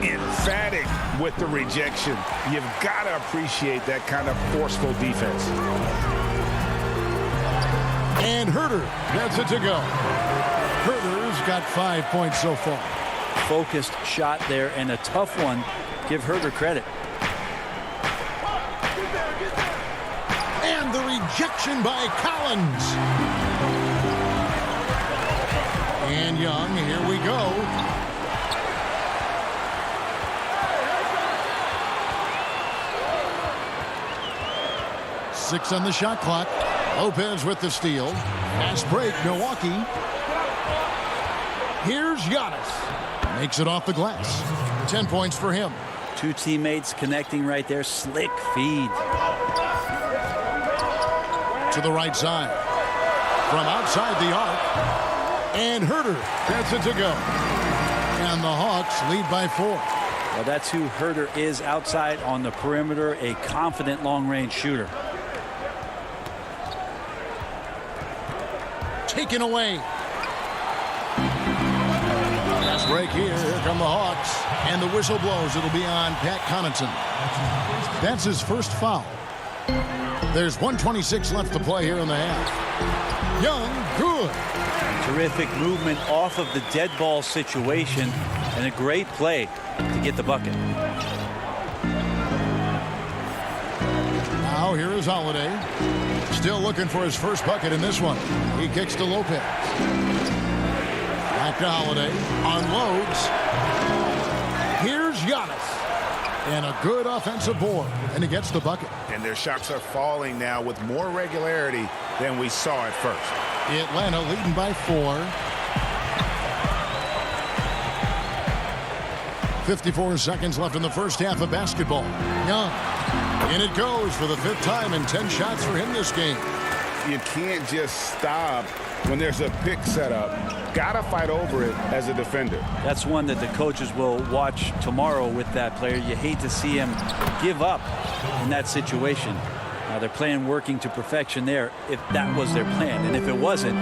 Speaker 5: Emphatic with the rejection. You've got to appreciate that kind of forceful defense.
Speaker 1: And Herter gets it to go. Herter's got 5 points so far.
Speaker 9: Focused shot there and a tough one. Give Herter credit.
Speaker 1: And the rejection by Collins. And Young, here we go. Six on the shot clock. Lopez with the steal. Fast break, Milwaukee. Here's Giannis. Makes it off the glass. 10 points for him.
Speaker 9: 2 teammates connecting right there. Slick feed.
Speaker 1: To the right side. From outside the arc. And Herter gets it to go. And the Hawks lead by 4.
Speaker 9: Well, that's who Herter is outside on the perimeter. A confident long-range shooter.
Speaker 1: Taken away. Fast break here. Here come the Hawks. And the whistle blows. It'll be on Pat Connaughton. That's his first foul. There's 1:26 left to play here in the half. Young, good.
Speaker 9: Terrific movement off of the dead ball situation. And a great play to get the bucket.
Speaker 1: Now here is Holiday. Still looking for his first bucket in this one. He kicks to Lopez. Back to Holiday. Unloads. Here's Giannis. And a good offensive board. And he gets the bucket.
Speaker 5: And their shots are falling now with more regularity than we saw at first.
Speaker 1: Atlanta leading by 4. 54 seconds left in the first half of basketball. Young. And it goes for the 5th time, and 10 shots for him this game.
Speaker 5: You can't just stop when there's a pick set up. Gotta fight over it as a defender.
Speaker 9: That's one that the coaches will watch tomorrow with that player. You hate to see him give up in that situation. They're playing working to perfection there if that was their plan. And if it wasn't,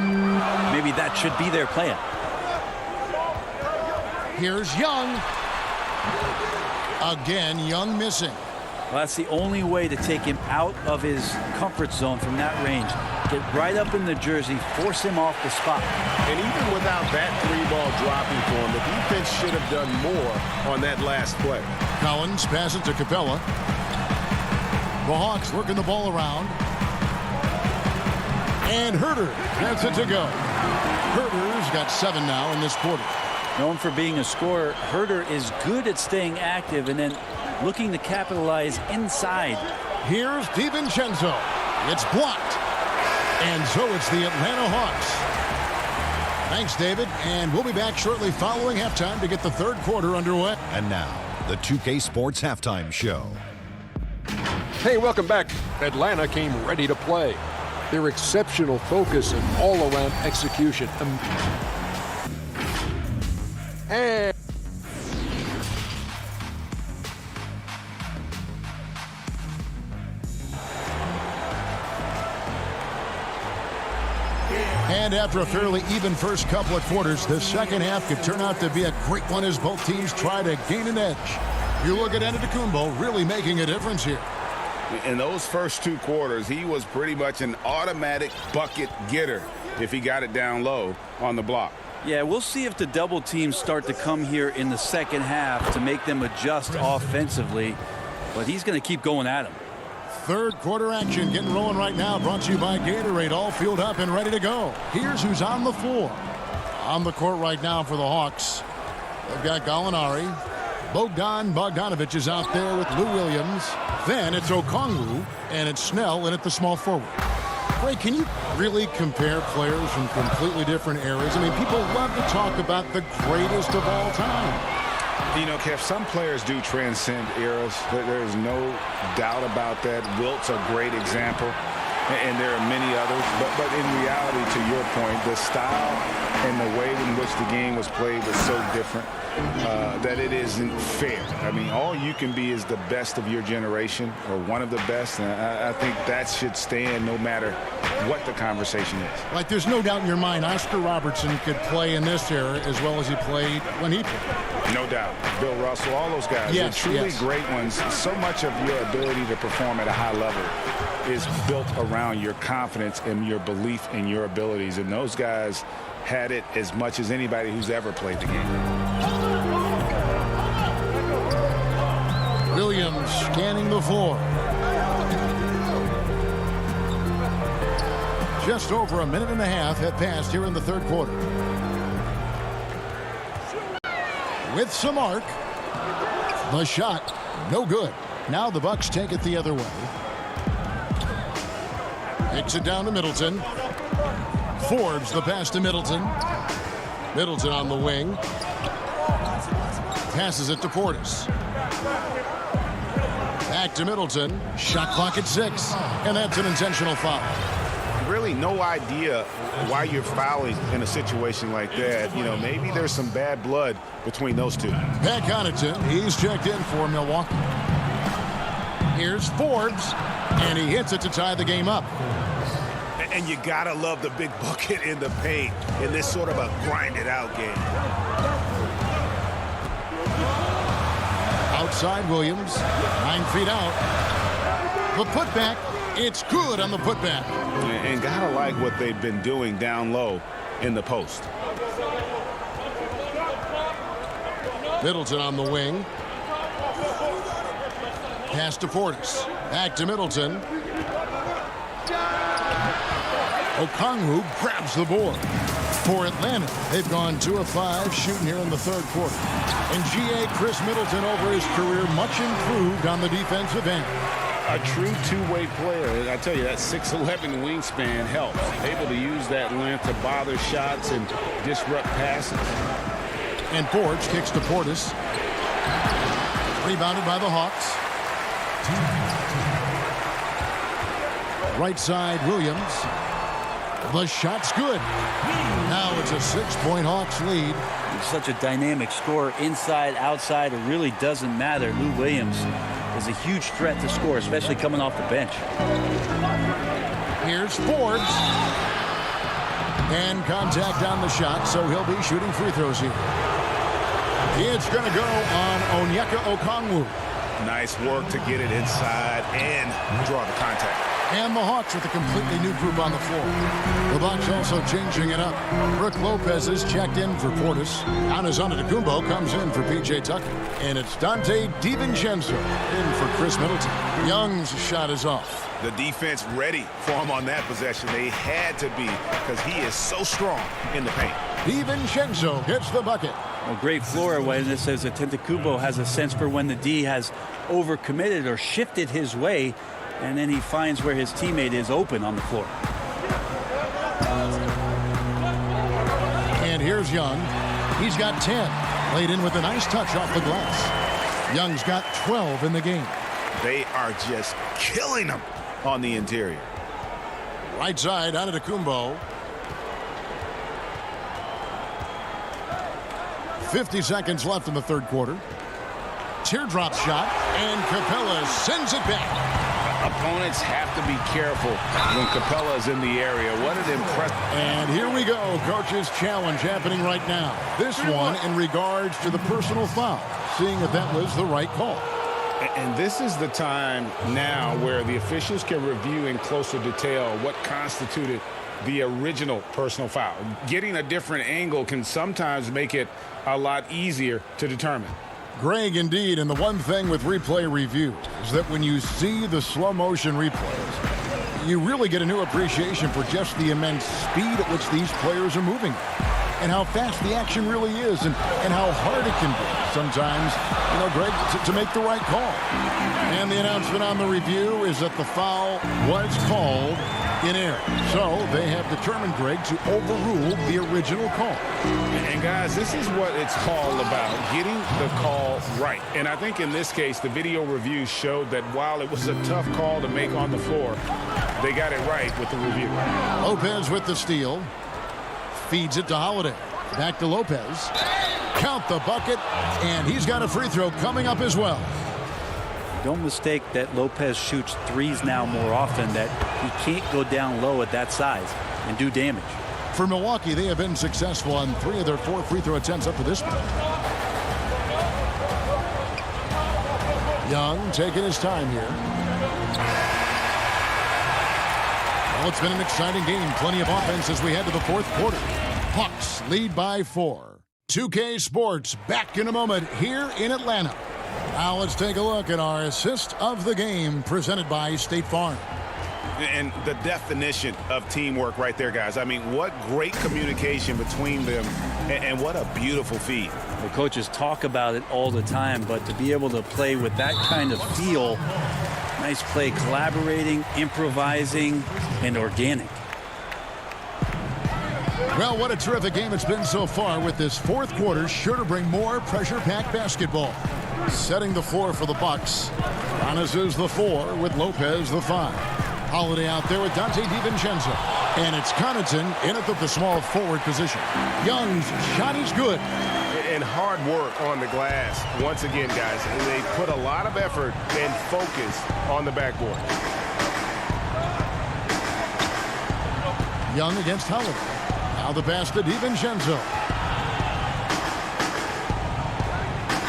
Speaker 9: maybe that should be their plan.
Speaker 1: Here's Young. Again, Young missing.
Speaker 9: Well, that's the only way to take him out of his comfort zone from that range. Get right up in the jersey, force him off the spot.
Speaker 5: And even without that 3-ball dropping for him, the defense should have done more on that last play.
Speaker 1: Collins passes to Capella. The Hawks working the ball around. And Herter gets it to go. Herter's got 7 now in this quarter.
Speaker 9: Known for being a scorer, Herter is good at staying active and then looking to capitalize inside.
Speaker 1: Here's DiVincenzo. It's blocked. And so it's the Atlanta Hawks. Thanks, David. And we'll be back shortly following halftime to get the third quarter underway.
Speaker 6: And now, the 2K Sports Halftime Show.
Speaker 7: Hey, welcome back. Atlanta came ready to play. Their exceptional focus and all-around execution.
Speaker 1: And after a fairly even first couple of quarters, the second half could turn out to be a great one as both teams try to gain an edge. You look at Antetokounmpo really making a difference here.
Speaker 5: In those first 2 quarters, he was pretty much an automatic bucket getter if he got it down low on the block.
Speaker 9: Yeah, we'll see if the double teams start to come here in the second half to make them adjust offensively. But he's going to keep going at him.
Speaker 1: Third quarter action getting rolling right now. Brought to you by Gatorade. All fueled up and ready to go. Here's who's on the floor. On the court right now for the Hawks. They've got Gallinari. Bogdan Bogdanovic is out there with Lou Williams. Then it's Okongwu, and it's Snell in at the small forward. Ray, can you really compare players from completely different eras? I mean, people love to talk about the greatest of all time.
Speaker 4: You know, Kev, some players do transcend eras. There is no doubt about that. Wilt's a great example, and there are many others. But in reality, to your point, the style and the way in which the game was played was so different that it isn't fair. I mean, all you can be is the best of your generation or one of the best, and I think that should stand no matter what the conversation is.
Speaker 1: Like, there's no doubt in your mind Oscar Robertson could play in this era as well as he played when he played.
Speaker 4: No doubt. Bill Russell, all those guys.
Speaker 1: Yes,
Speaker 4: They're truly
Speaker 1: yes.
Speaker 4: great ones. So much of your ability to perform at a high level is built around your confidence and your belief in your abilities. And those guys had it as much as anybody who's ever played the game.
Speaker 1: Williams scanning the floor. Just over a minute and a half have passed here in the third quarter. With some arc. The shot, no good. Now the Bucks take it the other way. Kicks it down to Middleton. Forbes the pass to Middleton. Middleton on the wing. Passes it to Portis. Back to Middleton. Shot clock at 6. And that's an intentional foul.
Speaker 5: Really no idea why you're fouling in a situation like that. You know, maybe there's some bad blood between those two.
Speaker 1: Pat Connaughton, he's checked in for Milwaukee. Here's Forbes, and he hits it to tie the game up.
Speaker 5: And you gotta love the big bucket in the paint in this sort of a grinded-out game.
Speaker 1: Outside Williams, 9 feet out. The putback, it's good on the putback.
Speaker 5: And gotta like what they've been doing down low in the post.
Speaker 1: Middleton on the wing. Pass to Portis. Back to Middleton. Okongwu grabs the board. For Atlanta, they've gone 2 of 5 shooting here in the third quarter. And GA Chris Middleton over his career much improved on the defensive end.
Speaker 4: A true two-way player. I tell you, that 6'11" wingspan helps. Able to use that length to bother shots and disrupt passes.
Speaker 1: And Forbes kicks to Portis. Rebounded by the Hawks. Right side, Williams. The shot's good. Now it's a 6-point Hawks lead.
Speaker 9: He's such a dynamic scorer, inside, outside. It really doesn't matter. Lou Williams is a huge threat to score, especially coming off the bench.
Speaker 1: Here's Forbes. And contact on the shot, so he'll be shooting free throws here. It's going to go on Onyeka Okongwu.
Speaker 5: Nice work to get it inside and draw the contact.
Speaker 1: And the Hawks with a completely new group on the floor. The Bucks also changing it up. Brook Lopez is checked in for Portis. Giannis Antetokounmpo comes in for P.J. Tucker. And it's Dante DiVincenzo in for Chris Middleton. Young's shot is off.
Speaker 5: The defense ready for him on that possession. They had to be because he is so strong in the paint.
Speaker 1: DiVincenzo gets the bucket.
Speaker 9: Well, great floor awareness as Antetokounmpo has a sense for when the D has overcommitted or shifted his way, and then he finds where his teammate is open on the floor.
Speaker 1: And here's Young. He's got 10. Laid in with a nice touch off the glass. Young's got 12 in the game.
Speaker 5: They are just killing him on the interior.
Speaker 1: Right side, Antetokounmpo. 50 seconds left in the third quarter. Teardrop shot, and Capella sends it back.
Speaker 5: Opponents have to be careful when Capella is in the area. What an impressive.
Speaker 1: And here we go. Coach's challenge happening right now. This one in regards to the personal foul. Seeing if that was the right call.
Speaker 4: And this is the time now where the officials can review in closer detail what constituted the original personal foul. Getting a different angle can sometimes make it a lot easier to determine.
Speaker 1: Greg, indeed, and the one thing with replay review is that when you see the slow motion replays, you really get a new appreciation for just the immense speed at which these players are moving and how fast the action really is and how hard it can be sometimes, you know, Greg, to make the right call. And the announcement on the review is that the foul was called in error. So they have determined, Greg, to overrule the original call.
Speaker 4: And guys, this is what it's all about, getting the call right. And I think in this case, the video review showed that while it was a tough call to make on the floor, they got it right with the review.
Speaker 1: Lopez with the steal. Feeds it to Holiday. Back to Lopez. Count the bucket, and he's got a free throw coming up as well.
Speaker 9: Don't mistake that Lopez shoots threes now more often, that he can't go down low at that size and do damage.
Speaker 1: For Milwaukee, they have been successful on 3 of their 4 free throw attempts up to this point. Young taking his time here. Well, it's been an exciting game. Plenty of offense as we head to the fourth quarter. Hawks lead by 4. 2K Sports back in a moment here in Atlanta. Now let's take a look at our assist of the game presented by State Farm.
Speaker 5: And the definition of teamwork right there, guys. I mean, what great communication between them, and what a beautiful feed.
Speaker 9: The coaches talk about it all the time, but to be able to play with that kind of feel, nice play, collaborating, improvising, and organic.
Speaker 1: Well, what a terrific game it's been so far, with this fourth quarter sure to bring more pressure-packed basketball. Setting the floor for the Bucks. Giannis is the 4 with Lopez the 5. Holiday out there with Dante DiVincenzo. And it's Connaughton in at the small forward position. Young's shot is good.
Speaker 5: And hard work on the glass. Once again, guys, they put a lot of effort and focus on the backboard.
Speaker 1: Young against Holiday. Now the pass to DiVincenzo.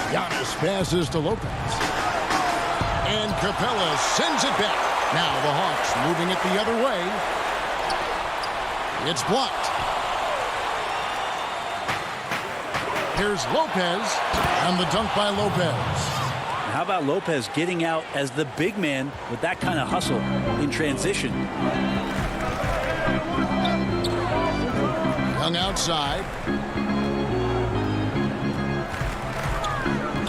Speaker 1: Giannis passes to Lopez. And Capella sends it back. Now the Hawks moving it the other way. It's blocked. Here's Lopez, and the dunk by Lopez.
Speaker 9: How about Lopez getting out as the big man with that kind of hustle in transition?
Speaker 1: Young outside.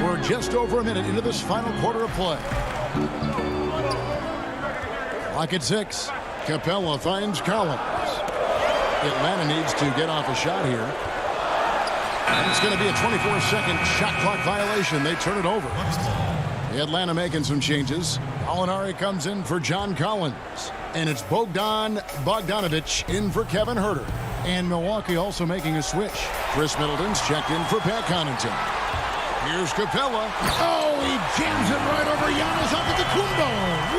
Speaker 1: We're just over a minute into this final quarter of play. Clock at 6. Capella finds Collins. Atlanta needs to get off a shot here. And it's going to be a 24-second shot clock violation. They turn it over. Atlanta making some changes. Gallinari comes in for John Collins. And it's Bogdan Bogdanovic in for Kevin Huerter. And Milwaukee also making a switch. Chris Middleton's checked in for Pat Connaughton. Here's Capella. Oh, he jams it right over Giannis Antetokounmpo.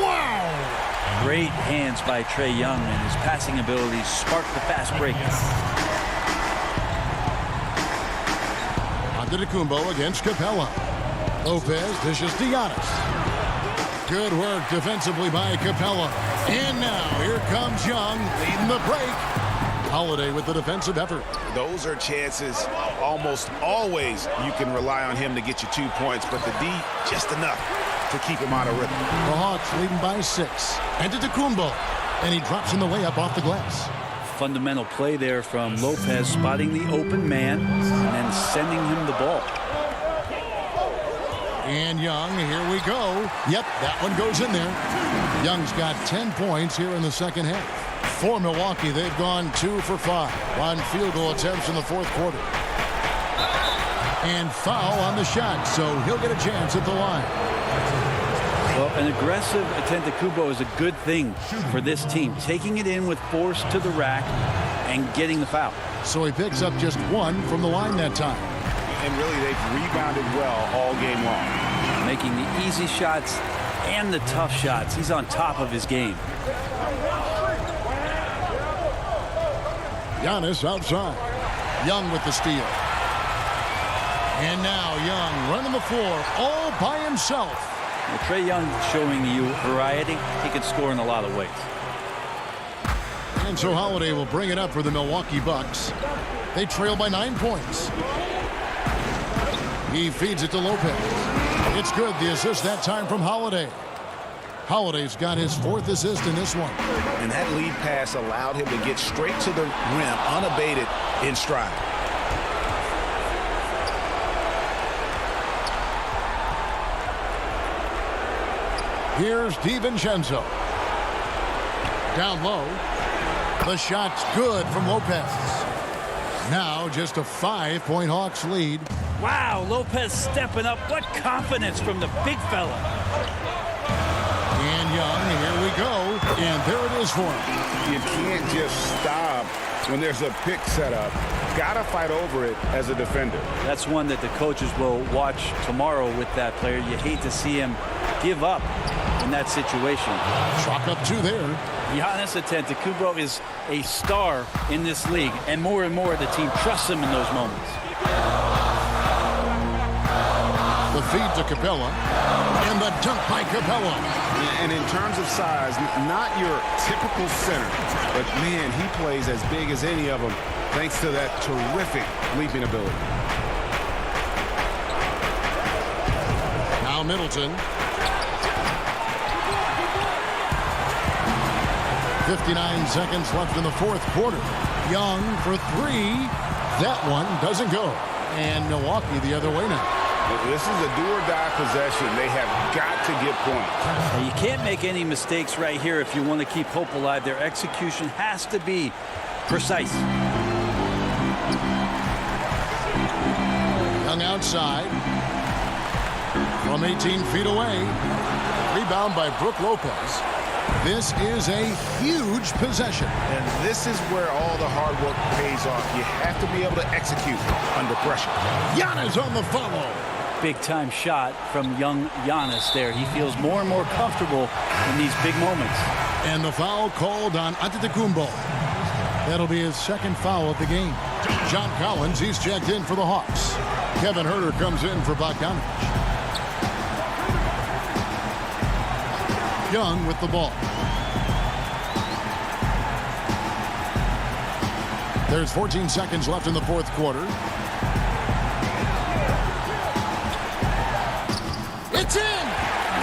Speaker 1: Wow!
Speaker 9: Great hands by Trae Young, and his passing abilities spark the fast break.
Speaker 1: Antetokounmpo against Capella. Lopez dishes to Giannis. Good work defensively by Capella. And now here comes Young leading the break. Holiday with the defensive effort.
Speaker 5: Those are chances almost always you can rely on him to get you 2 points, but the D just enough to keep him out of rhythm.
Speaker 1: The Hawks leading by 6. And to Tacumbo. And he drops in the layup off the glass.
Speaker 9: Fundamental play there from Lopez, spotting the open man and then sending him the ball.
Speaker 1: And Young, here we go. Yep, that one goes in there. Young's got 10 points here in the second half. For Milwaukee, they've gone 2 for 5 on field goal attempts in the fourth quarter. And foul on the shot, so he'll get a chance at the line.
Speaker 9: Well, an aggressive Antetokounmpo is a good thing for this team. Taking it in with force to the rack and getting the foul.
Speaker 1: So he picks up just 1 from the line that time.
Speaker 5: And really, they've rebounded well all game long.
Speaker 9: Making the easy shots and the tough shots. He's on top of his game.
Speaker 1: Giannis outside. Young with the steal. And now Young running the floor all by himself.
Speaker 9: Well, Trae Young showing you variety. He can score in a lot of ways.
Speaker 1: And so Holiday will bring it up for the Milwaukee Bucks. They trail by 9 points. He feeds it to Lopez. It's good. The assist that time from Holiday. Holiday's got his 4th assist in this one.
Speaker 5: And that lead pass allowed him to get straight to the rim unabated in stride.
Speaker 1: Here's DiVincenzo. Down low. The shot's good from Lopez. Now just a 5-point Hawks lead.
Speaker 9: Wow, Lopez stepping up. What confidence from the big fella.
Speaker 1: And Young, here we go. And there it is for him.
Speaker 4: You can't just stop when there's a pick set up. Gotta fight over it as a defender.
Speaker 9: That's one that the coaches will watch tomorrow with that player. You hate to see him give up in that situation.
Speaker 1: Chalk up 2 there.
Speaker 9: Giannis Antetokounmpo is a star in this league, and more the team trusts him in those moments.
Speaker 1: The feed to Capella, and the dunk by Capella.
Speaker 5: And in terms of size, not your typical center, but man, he plays as big as any of them thanks to that terrific leaping ability.
Speaker 1: Now Middleton. 59 seconds left in the fourth quarter. Young for 3. That one doesn't go. And Milwaukee the other way now.
Speaker 4: This is a do-or-die possession. They have got to get points.
Speaker 9: You can't make any mistakes right here if you want to keep hope alive. Their execution has to be precise.
Speaker 1: Young outside. From 18 feet away. Rebound by Brook Lopez. This is a huge possession.
Speaker 5: And this is where all the hard work pays off. You have to be able to execute under pressure.
Speaker 1: Giannis on the follow.
Speaker 9: Big-time shot from young Giannis there. He feels more and more comfortable in these big moments.
Speaker 1: And the foul called on Antetokounmpo. That'll be his 2nd foul of the game. John Collins, he's checked in for the Hawks. Kevin Huerter comes in for Bogdanovich. Young with the ball. There's 14 seconds left in the fourth quarter. It's in!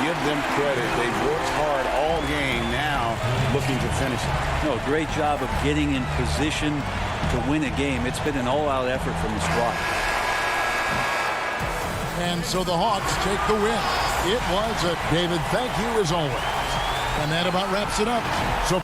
Speaker 4: Give them credit. They've worked hard all game, now looking to finish it.
Speaker 9: No, great job of getting in position to win a game. It's been an all-out effort from the squad.
Speaker 1: And so the Hawks take the win. It was a David, thank you as always. And that about wraps it up. So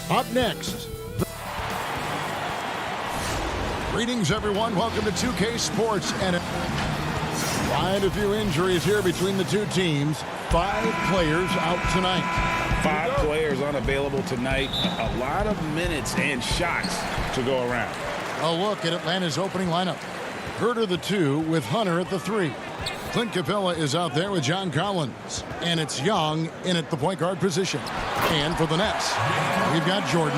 Speaker 1: Up next. Greetings, everyone. Welcome to 2K Sports. And quite a few injuries here between the two teams. 5 players out tonight.
Speaker 5: 5 players unavailable tonight. A lot of minutes and shots to go around.
Speaker 1: A look at Atlanta's opening lineup. Herter the 2 with Hunter at the 3. Clint Capella is out there with John Collins. And it's Young in at the point guard position. And for the Nets, we've got Jordan.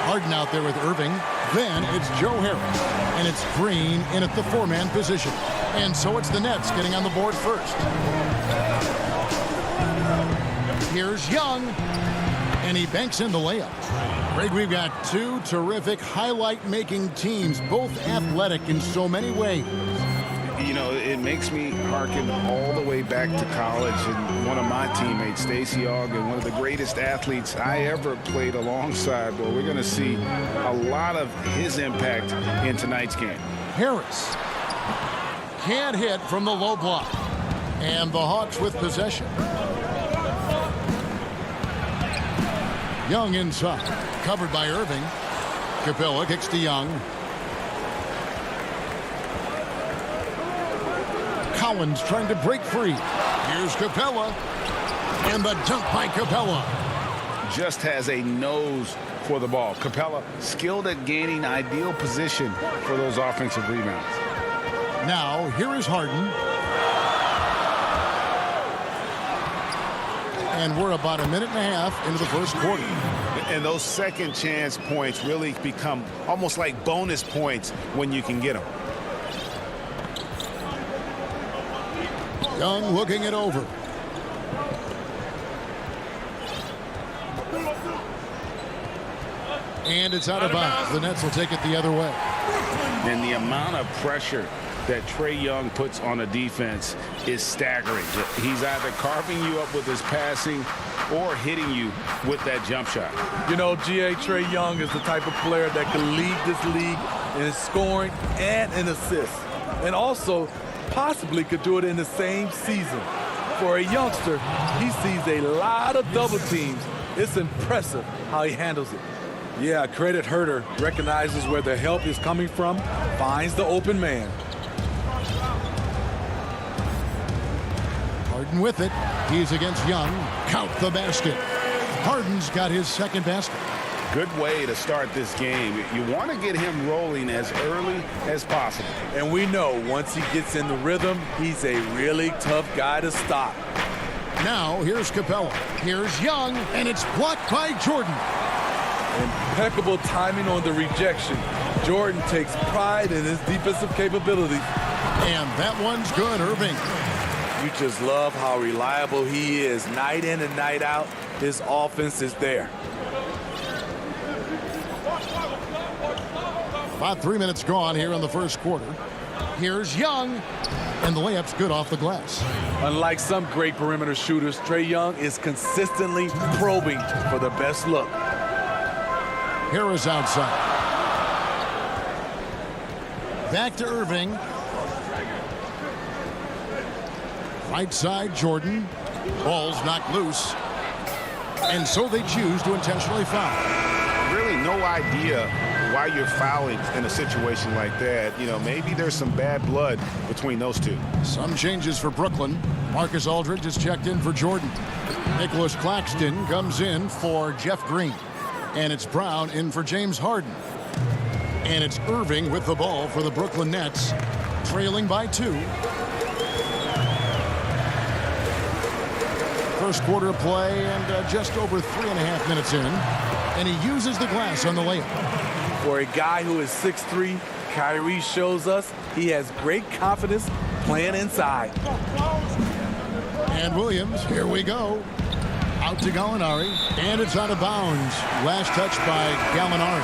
Speaker 1: Harden out there with Irving. Then it's Joe Harris. And it's Green in at the 4-man position. And so it's the Nets getting on the board first. Here's Young. And he banks in the layup. Greg, we've got 2 terrific highlight-making teams, both athletic in so many ways.
Speaker 4: You know, it makes me hearken all the way back to college, and one of my teammates, Stacey Ogden, one of the greatest athletes I ever played alongside. Well, we're going to see a lot of his impact in tonight's game.
Speaker 1: Harris can't hit from the low block, and the Hawks with possession. Young inside, covered by Irving. Capella kicks to Young. Collins trying to break free. Here's Capella. And the dunk by Capella.
Speaker 4: Just has a nose for the ball. Capella skilled at gaining ideal position for those offensive rebounds.
Speaker 1: Now, here is Harden. And we're about a minute and a half into the first quarter.
Speaker 5: And those second chance points really become almost like bonus points when you can get them.
Speaker 1: Young looking it over. And it's out of bounds. The Nets will take it the other way.
Speaker 4: And the amount of pressure that Trae Young puts on a defense is staggering. He's either carving you up with his passing or hitting you with that jump shot.
Speaker 10: You know, Trae Young is the type of player that can lead this league in scoring and in assists. And also possibly could do it in the same season. For a youngster, he sees a lot of double teams. It's impressive how he handles it. Yeah, credit Herter. Recognizes where the help is coming from, finds the open man.
Speaker 1: Harden with it. He's against Young. Count the basket. Harden's got his second basket.
Speaker 4: Good way to start this game. You want to get him rolling as early as possible.
Speaker 10: And we know once he gets in the rhythm, he's a really tough guy to stop.
Speaker 1: Now, here's Capella. Here's Young, and it's blocked by Jordan.
Speaker 10: Impeccable timing on the rejection. Jordan takes pride in his defensive capabilities.
Speaker 1: And that one's good, Irving.
Speaker 10: You just love how reliable he is. Night in and night out, his offense is there.
Speaker 1: About 3 minutes gone here in the first quarter. Here's Young, and the layup's good off the glass.
Speaker 10: Unlike some great perimeter shooters, Trae Young is consistently probing for the best look.
Speaker 1: Harris outside. Back to Irving. Right side, Jordan. Ball's knocked loose. And so they choose to intentionally foul.
Speaker 5: no idea why you're fouling in a situation like that. You know, maybe there's some bad blood between those two.
Speaker 1: Some changes for Brooklyn. Marcus Aldridge is checked in for Jordan. Nicholas Claxton comes in for Jeff Green. And it's Brown in for James Harden. And it's Irving with the ball for the Brooklyn Nets, trailing by 2. First quarter of play and just over 3.5 minutes in. And he uses the glass on the layup.
Speaker 10: For a guy who is 6'3", Kyrie shows us he has great confidence playing inside.
Speaker 1: And Williams, here we go. Out to Gallinari, and it's out of bounds. Last touch by Gallinari.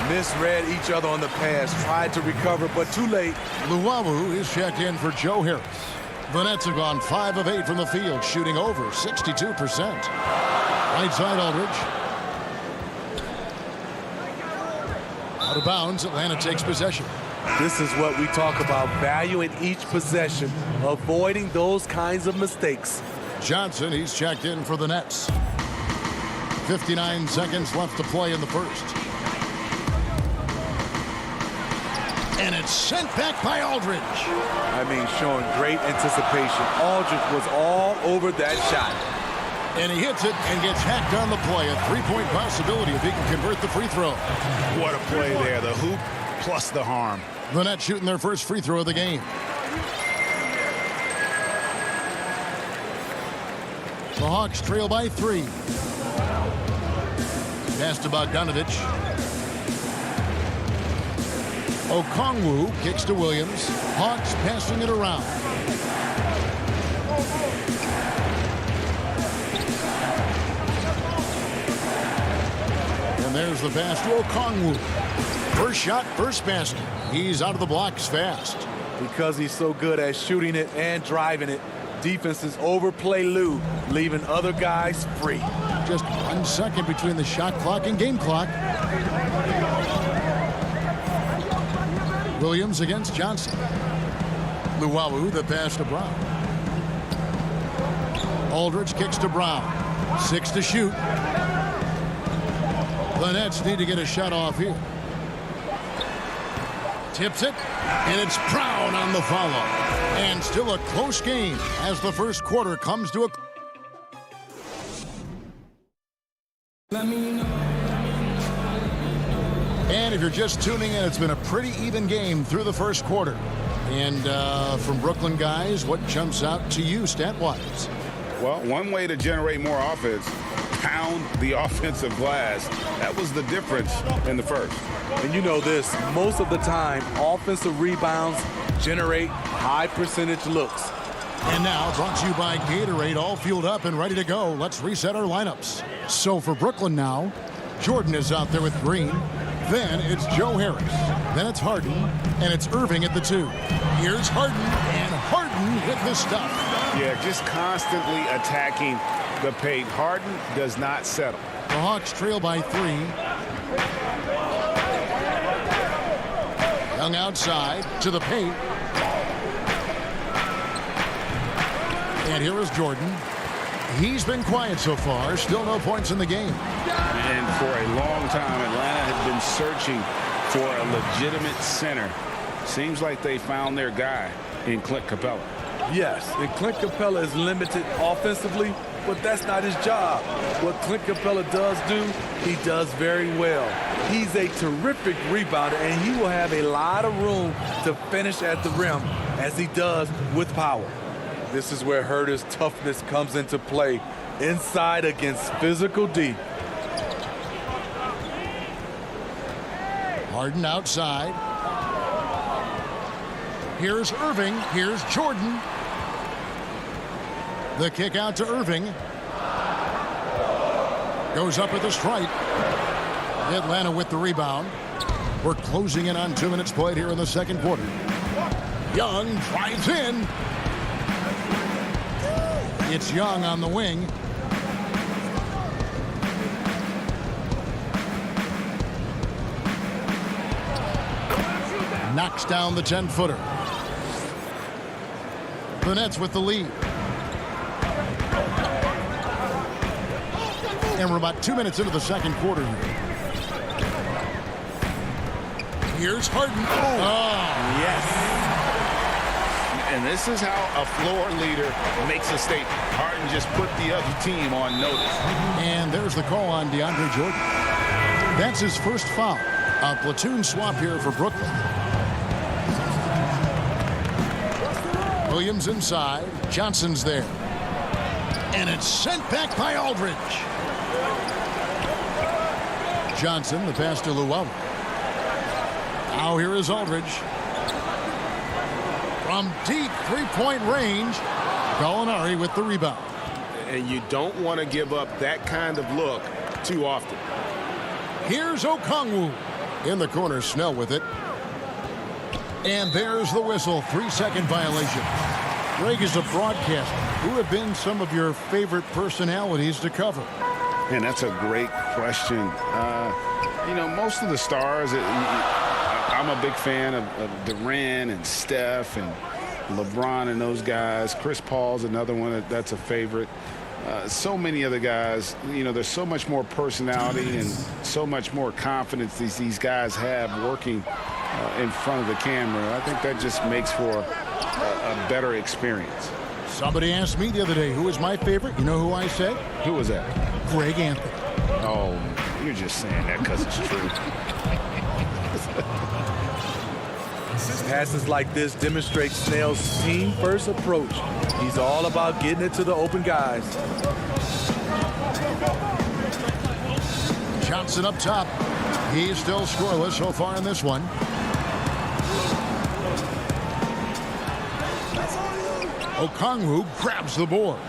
Speaker 10: Misread each other on the pass, tried to recover, but too late.
Speaker 1: Luwawu is checked in for Joe Harris. The Nets have gone 5 of 8 from the field, shooting over 62%. Right side Aldridge. Out of bounds, Atlanta takes possession.
Speaker 10: This is what we talk about, value in each possession, avoiding those kinds of mistakes.
Speaker 1: Johnson, he's checked in for the Nets. 59 seconds left to play in the first. And it's sent back by Aldridge.
Speaker 10: I mean, showing great anticipation. Aldridge was all over that shot.
Speaker 1: And he hits it and gets hacked on the play. A 3-point possibility if he can convert the free throw.
Speaker 5: What a play there. The hoop plus the harm.
Speaker 1: The Nets shooting their first free throw of the game. The Hawks trail by 3. Pass to Bogdanovich. Okongwu kicks to Williams. Hawks passing it around. And there's the pass to Okongwu. First shot, first basket. He's out of the blocks fast.
Speaker 10: Because he's so good at shooting it and driving it, defenses overplay Lou, leaving other guys free.
Speaker 1: Just 1 second between the shot clock and game clock. Williams against Johnson. Luwawu, the pass to Brown. Aldridge kicks to Brown. 6 to shoot. The Nets need to get a shot off here. Tips it, and it's Brown on the follow. And still a close game as the first quarter comes to a... And if you're just tuning in, it's been a pretty even game through the first quarter. And from Brooklyn guys, what jumps out to you stat-wise?
Speaker 4: Well, one way to generate more offense, pound the offensive glass. That was the difference in the first.
Speaker 10: And you know this, most of the time, offensive rebounds generate high percentage looks.
Speaker 1: And now, brought to you by Gatorade, all fueled up and ready to go. Let's reset our lineups. So for Brooklyn now, Jordan is out there with Green. Then it's Joe Harris. Then it's Harden. And it's Irving at the 2. Here's Harden. And Harden hit the stuff.
Speaker 4: Yeah, just constantly attacking the paint. Harden does not settle.
Speaker 1: The Hawks trail by 3. Young outside to the paint. And here is Jordan. He's been quiet so far. Still no points in the game.
Speaker 4: And for a long time, Atlanta has been searching for a legitimate center. Seems like they found their guy in Clint Capella.
Speaker 10: Yes, and Clint Capella is limited offensively, but that's not his job. What Clint Capella does do, he does very well. He's a terrific rebounder, and he will have a lot of room to finish at the rim, as he does with power. This is where Herter's toughness comes into play, inside against physical D.
Speaker 1: Harden outside. Here's Irving. Here's Jordan. The kick out to Irving. Goes up with a strike. Atlanta with the rebound. We're closing in on 2 minutes played here in the second quarter. Young drives in. It's Young on the wing. Knocks down the 10-footer. The Nets with the lead. And we're about 2 minutes into the second quarter here. Here's Harden.
Speaker 5: Yes. And this is how a floor leader makes a statement. Harden just put the other team on notice.
Speaker 1: And there's the call on DeAndre Jordan. That's his first foul. A platoon swap here for Brooklyn. Williams inside. Johnson's there. And it's sent back by Aldridge. Johnson, the pass to Llewellyn. Now here is Aldridge. From deep three-point range, Gallinari with the rebound.
Speaker 5: And you don't want to give up that kind of look too often.
Speaker 1: Here's Okongwu. In the corner, Snell with it. And there's the whistle. 3-second violation. Greg, is a broadcaster, who have been some of your favorite personalities to cover?
Speaker 4: And that's a great question. You know, most of the stars, I'm a big fan of Durant and Steph and LeBron and those guys. Chris Paul's another one that's a favorite. So many other guys, you know, there's so much more personality and so much more confidence these guys have working in front of the camera. I think that just makes for a better experience.
Speaker 1: Somebody asked me the other day who was my favorite. You know who I said?
Speaker 4: Who was that?
Speaker 1: Greg Anthony.
Speaker 4: Oh, you're just saying that because it's true.
Speaker 10: Passes like this demonstrate Snell's team-first approach. He's all about getting it to the open guys.
Speaker 1: Johnson up top. He's still scoreless so far in this one. Okongwu grabs the board.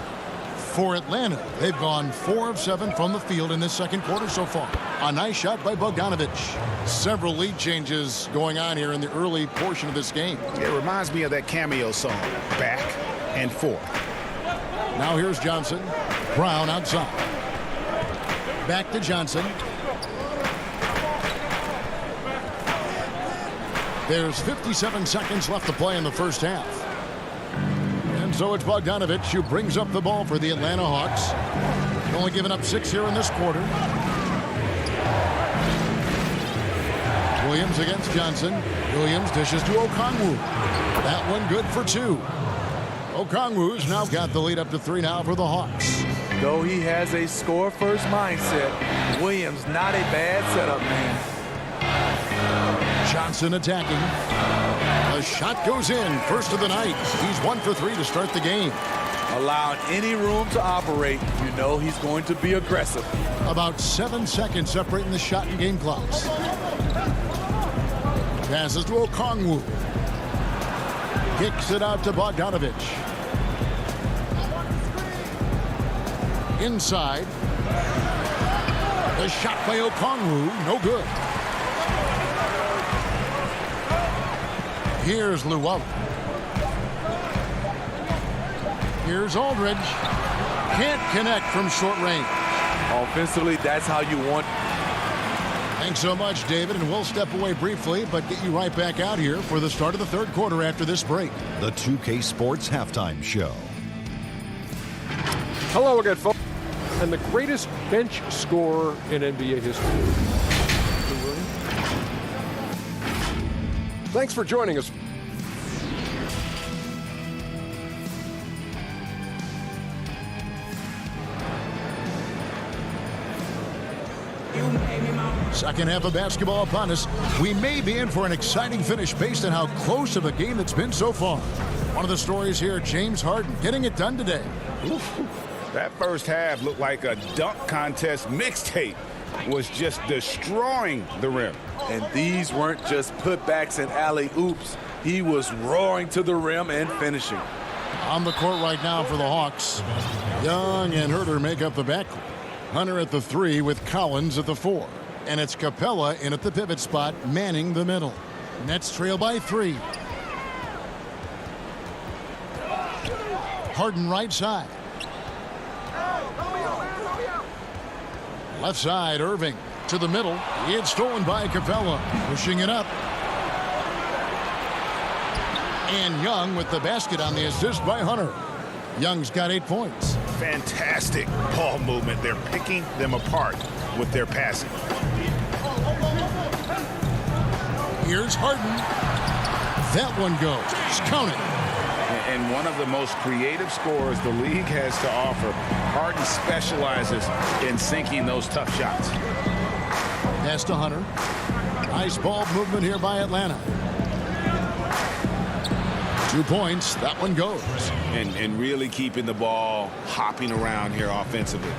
Speaker 1: For Atlanta, they've gone 4 of 7 from the field in this second quarter so far. A nice shot by Bogdanović. Several lead changes going on here in the early portion of this game.
Speaker 5: It reminds me of that cameo song, Back and Forth.
Speaker 1: Now here's Johnson. Brown outside. Back to Johnson. There's 57 seconds left to play in the first half. And so it's Bogdanović who brings up the ball for the Atlanta Hawks. Only given up 6 here in this quarter. Williams against Johnson. Williams dishes to Okongwu. That one good for 2. Okongwu's now got the lead up to 3 now for the Hawks.
Speaker 10: Though he has a score-first mindset, Williams not a bad setup man.
Speaker 1: Johnson attacking. The shot goes in. First of the night. He's 1 for 3 to start the game.
Speaker 10: Allowing any room to operate, you know he's going to be aggressive.
Speaker 1: About 7 seconds separating the shot and game clocks. Passes to Okongwu. Kicks it out to Bogdanović. Inside. The shot by Okongwu. No good. Here's Llewellyn. Here's Aldridge. Can't connect from short range.
Speaker 10: Offensively, that's how you want.
Speaker 1: Thanks so much, David, and we'll step away briefly, but get you right back out here for the start of the third quarter after this break.
Speaker 6: The 2K Sports Halftime Show.
Speaker 7: Hello again, folks. And the greatest bench scorer in NBA history. Thanks for joining us.
Speaker 1: Second half of basketball upon us. We may be in for an exciting finish based on how close of a game it's been so far. One of the stories here, James Harden getting it done today.
Speaker 5: That first half looked like a dunk contest mixtape. Was just destroying the rim.
Speaker 10: And these weren't just putbacks and alley-oops. He was roaring to the rim and finishing.
Speaker 1: On the court right now for the Hawks. Young and Herter make up the backcourt. Hunter at the 3 with Collins at the 4. And it's Capella in at the pivot spot, manning the middle. Nets trail by 3. Harden right side. Left side, Irving to the middle. It's stolen by Capella, pushing it up. And Young with the basket on the assist by Hunter. Young's got 8 points.
Speaker 5: Fantastic ball movement. They're picking them apart with their passing.
Speaker 1: Here's Harden. That one goes. Count it.
Speaker 4: And one of the most creative scorers the league has to offer. Harden specializes in sinking those tough shots.
Speaker 1: Pass to Hunter. Nice ball movement here by Atlanta. 2 points. That one goes.
Speaker 5: And really keeping the ball hopping around here offensively.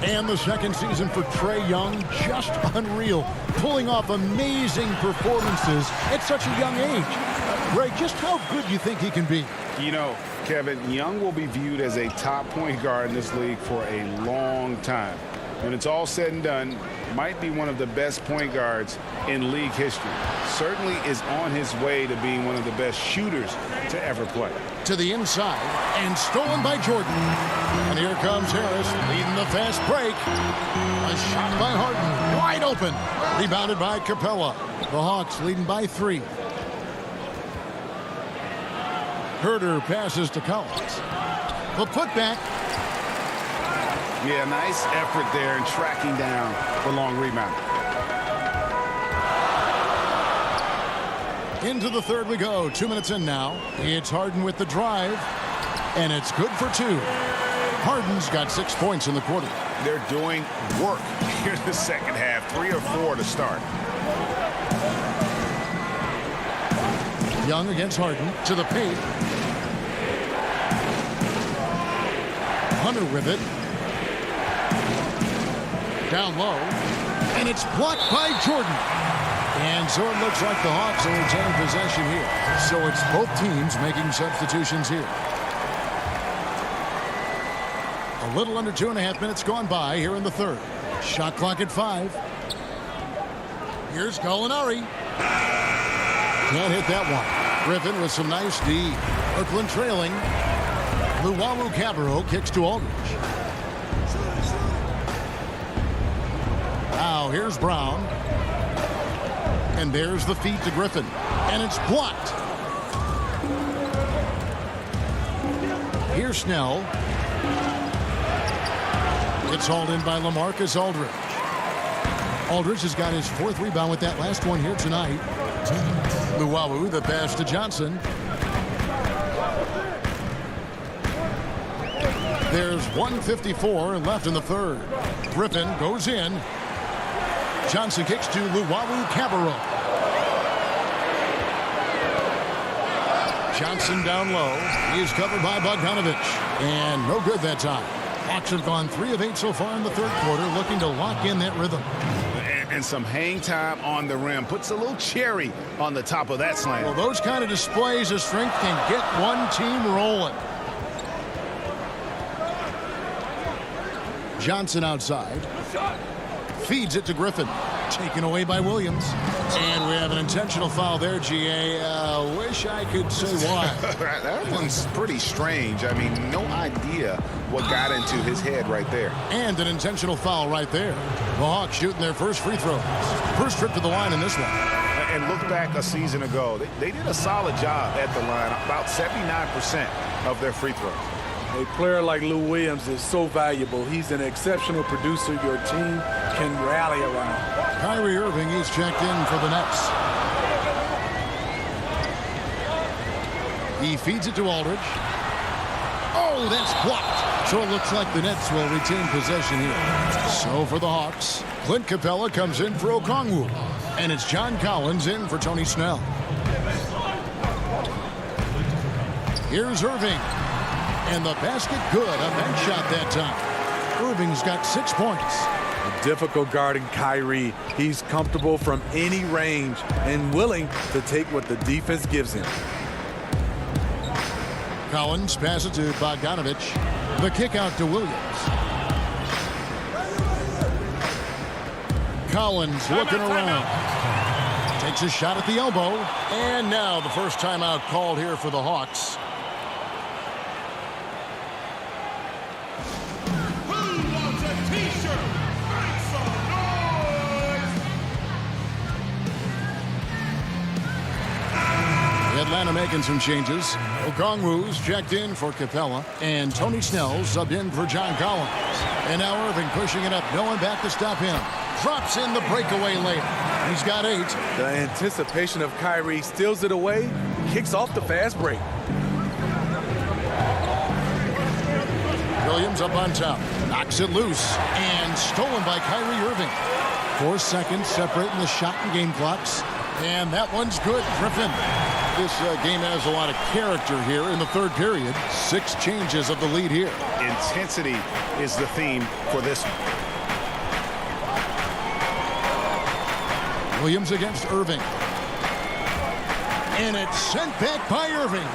Speaker 1: And the second season for Trae Young, just unreal. Pulling off amazing performances at such a young age. Greg, just how good do you think he can be?
Speaker 4: You know, Kevin, Young will be viewed as a top point guard in this league for a long time. When it's all said and done, might be one of the best point guards in league history. Certainly is on his way to being one of the best shooters to ever play.
Speaker 1: To the inside, and stolen by Jordan. And here comes Harris, leading the fast break. A shot by Harden, wide open. Rebounded by Capella. The Hawks leading by 3. Herter passes to Collins. The putback.
Speaker 4: Yeah, nice effort there in tracking down the long rebound.
Speaker 1: Into the third we go. 2 minutes in now. It's Harden with the drive. And it's good for 2. Harden's got 6 points in the quarter.
Speaker 5: They're doing work here in the second half. 3 or 4 to start.
Speaker 1: Young against Harden. To the paint. Hunter with it. Down low. And it's blocked by Jordan. And so it looks like the Hawks will retain possession here. So it's both teams making substitutions here. A little under 2.5 minutes gone by here in the third. Shot clock at 5. Here's Gallinari. Can't hit that one. Griffin with some nice D. Brooklyn trailing. Luwawu-Cabarrot kicks to Aldridge. Now here's Brown. And there's the feed to Griffin. And it's blocked. Here's Snell. It's hauled in by LaMarcus Aldridge. Aldridge has got his 4th rebound with that last one here tonight. Luwawu, the pass to Johnson. There's 1:54 left in the third. Griffin goes in. Johnson kicks to Luwawu-Cabarrot. Johnson down low. He is covered by Bogdanovich. And no good that time. Hawks have gone 3 of 8 so far in the third quarter, looking to lock in that rhythm.
Speaker 5: And some hang time on the rim. Puts a little cherry on the top of that slam.
Speaker 1: Well, those kind of displays of strength can get one team rolling. Johnson outside. Feeds it to Griffin. Taken away by Williams. And we have an intentional foul there, GA. Wish I could say why.
Speaker 5: That one's pretty strange. I mean, no idea what got into his head right there.
Speaker 1: And an intentional foul right there. The Hawks shooting their first free throws. First trip to the line in this one.
Speaker 5: And look back a season ago. They did a solid job at the line. About 79% of their free throws.
Speaker 10: A player like Lou Williams is so valuable. He's an exceptional producer your team can rally around.
Speaker 1: Kyrie Irving, he's checked in for the Nets. He feeds it to Aldridge. Oh, that's blocked. So it looks like the Nets will retain possession here. So for the Hawks, Clint Capella comes in for Okongwu. And it's John Collins in for Tony Snell. Here's Irving. And the basket good. A bank shot that time. Irving's got 6 points.
Speaker 10: A difficult guarding Kyrie. He's comfortable from any range and willing to take what the defense gives him.
Speaker 1: Collins passes to Bogdanovich. The kick out to Williams. Collins looking around. Takes a shot at the elbow. And now the first timeout called here for the Hawks. Carolina making some changes. Okongwu's checked in for Capella, and Tony Snell's subbed in for John Collins. And now Irving pushing it up. No one back to stop him. Drops in the breakaway layup. He's got 8.
Speaker 10: The anticipation of Kyrie steals it away, kicks off the fast break.
Speaker 1: Williams up on top. Knocks it loose. And stolen by Kyrie Irving. 4 seconds separating the shot and game clocks. And that one's good. Griffin. This game has a lot of character here in the third period. 6 changes of the lead here.
Speaker 5: Intensity is the theme for this one.
Speaker 1: Williams against Irving. And it's sent back by Irving.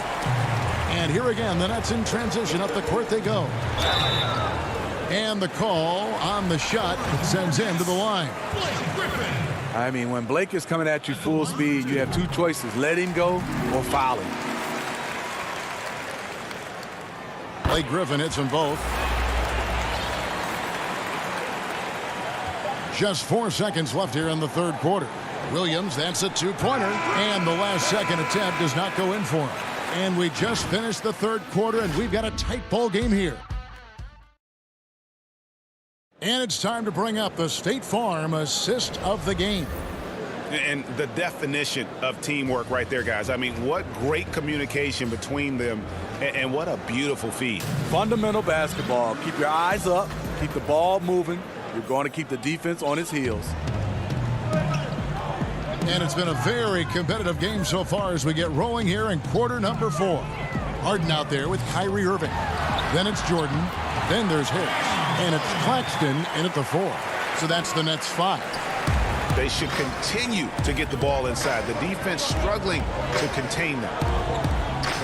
Speaker 1: And here again, the Nets in transition. Up the court they go. And the call on the shot sends him to the line.
Speaker 10: I mean, when Blake is coming at you full speed, you have 2 choices. Let him go or foul him.
Speaker 1: Blake Griffin hits them both. Just 4 seconds left here in the third quarter. Williams, that's a 2-pointer. And the last second attempt does not go in for him. And we just finished the third quarter, and we've got a tight ball game here. And it's time to bring up the State Farm assist of the game.
Speaker 5: And the definition of teamwork right there, guys. I mean, what great communication between them, and what a beautiful feed.
Speaker 10: Fundamental basketball. Keep your eyes up. Keep the ball moving. You're going to keep the defense on its heels.
Speaker 1: And it's been a very competitive game so far as we get rolling here in quarter number 4. Harden out there with Kyrie Irving. Then it's Jordan. Then there's Harris. And it's Claxton in at the 4. So that's the Nets 5.
Speaker 5: They should continue to get the ball inside. The defense struggling to contain them.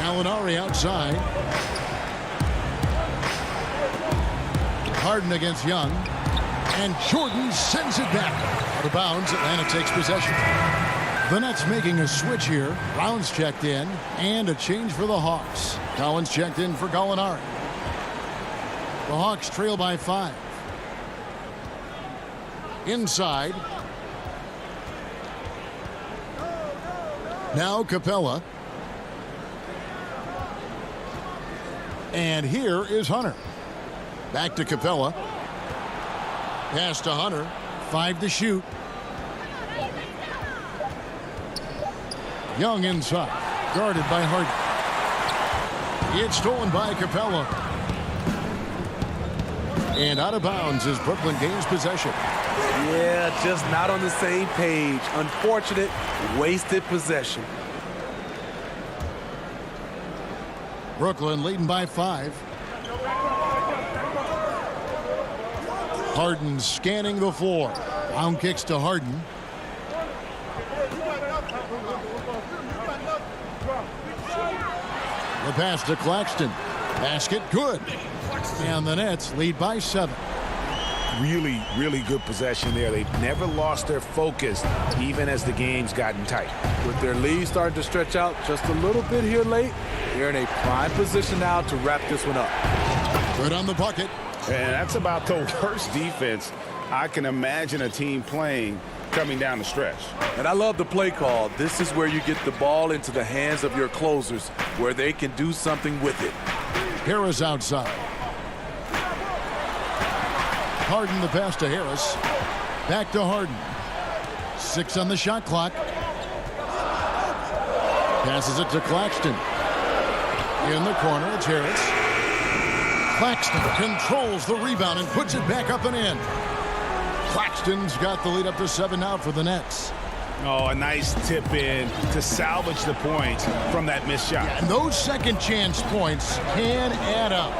Speaker 1: Gallinari outside. Harden against Young. And Jordan sends it back. Out of bounds, Atlanta takes possession. The Nets making a switch here. Brown's checked in. And a change for the Hawks. Collins checked in for Gallinari. The Hawks trail by 5. Inside. Now Capella. And here is Hunter. Back to Capella. Pass to Hunter. 5 to shoot. Young inside. Guarded by Harden. It's stolen by Capella. And out of bounds as Brooklyn gains possession.
Speaker 10: Yeah, just not on the same page. Unfortunate, wasted possession.
Speaker 1: Brooklyn leading by 5. Harden scanning the floor. Brown kicks to Harden. The pass to Claxton. Basket good. And the Nets lead by 7.
Speaker 5: Really, really good possession there. They've never lost their focus, even as the game's gotten tight.
Speaker 10: With their lead starting to stretch out just a little bit here late, they're in a prime position now to wrap this one up.
Speaker 1: Good on the bucket.
Speaker 5: And that's about the worst defense I can imagine a team playing coming down the stretch.
Speaker 10: And I love the play call. This is where you get the ball into the hands of your closers, where they can do something with it.
Speaker 1: Harris outside. Harden the pass to Harris. Back to Harden. 6 on the shot clock. Passes it to Claxton. In the corner, it's Harris. Claxton controls the rebound and puts it back up and in. Claxton's got the lead up to 7 now for the Nets.
Speaker 5: Oh, a nice tip in to salvage the points from that missed shot.
Speaker 1: Yeah, and those second chance points can add up.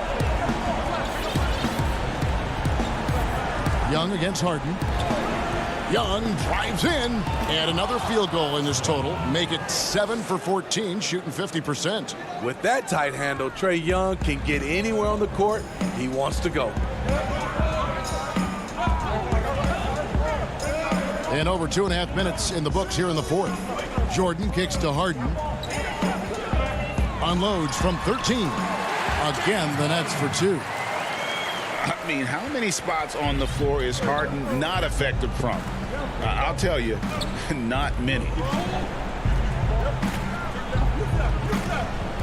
Speaker 1: Young against Harden. Young drives in. And another field goal in this total. Make it 7 for 14, shooting 50%.
Speaker 10: With that tight handle, Trae Young can get anywhere on the court he wants to go.
Speaker 1: And over 2.5 minutes in the books here in the fourth. Jordan kicks to Harden. Unloads from 13. Again, the Nets for 2.
Speaker 5: I mean, how many spots on the floor is Harden not effective from? I'll tell you, not many.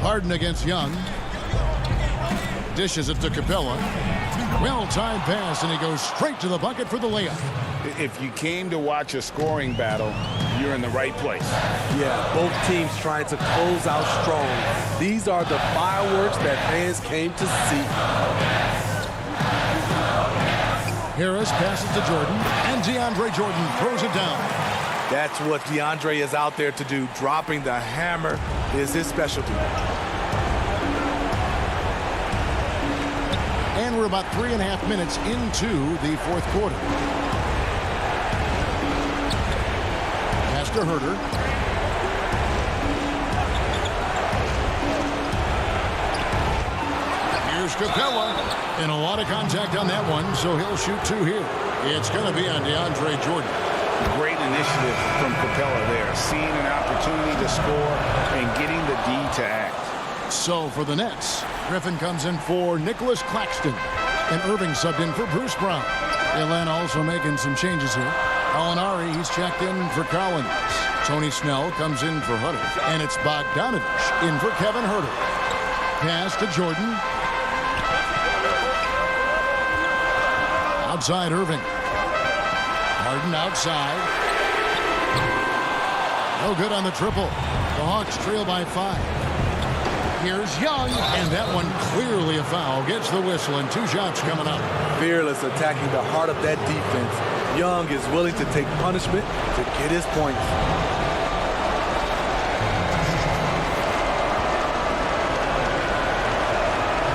Speaker 1: Harden against Young. Dishes it to Capella. Well-timed pass, and he goes straight to the bucket for the layup.
Speaker 5: If you came to watch a scoring battle, you're in the right place.
Speaker 10: Yeah, both teams trying to close out strong. These are the fireworks that fans came to see.
Speaker 1: Harris passes to Jordan, and DeAndre Jordan throws it down.
Speaker 10: That's what DeAndre is out there to do. Dropping the hammer is his specialty.
Speaker 1: And we're about 3.5 minutes into the fourth quarter. Pass to Herter. Here's Capella. And a lot of contact on that one, so he'll shoot 2 here. It's going to be on DeAndre Jordan.
Speaker 5: Great initiative from Capella there. Seeing an opportunity to score and getting the D to act.
Speaker 1: So for the Nets, Griffin comes in for Nicholas Claxton. And Irving subbed in for Bruce Brown. Atlanta also making some changes here. Alinari, he's checked in for Collins. Tony Snell comes in for Hutter. And it's Bogdanovich in for Kevin Herter. Pass to Jordan. Outside Irving. Harden outside. No good on the triple. The Hawks trail by 5. Here's Young, and that one clearly a foul. Gets the whistle, and 2 shots coming up.
Speaker 10: Fearless attacking the heart of that defense. Young is willing to take punishment to get his points.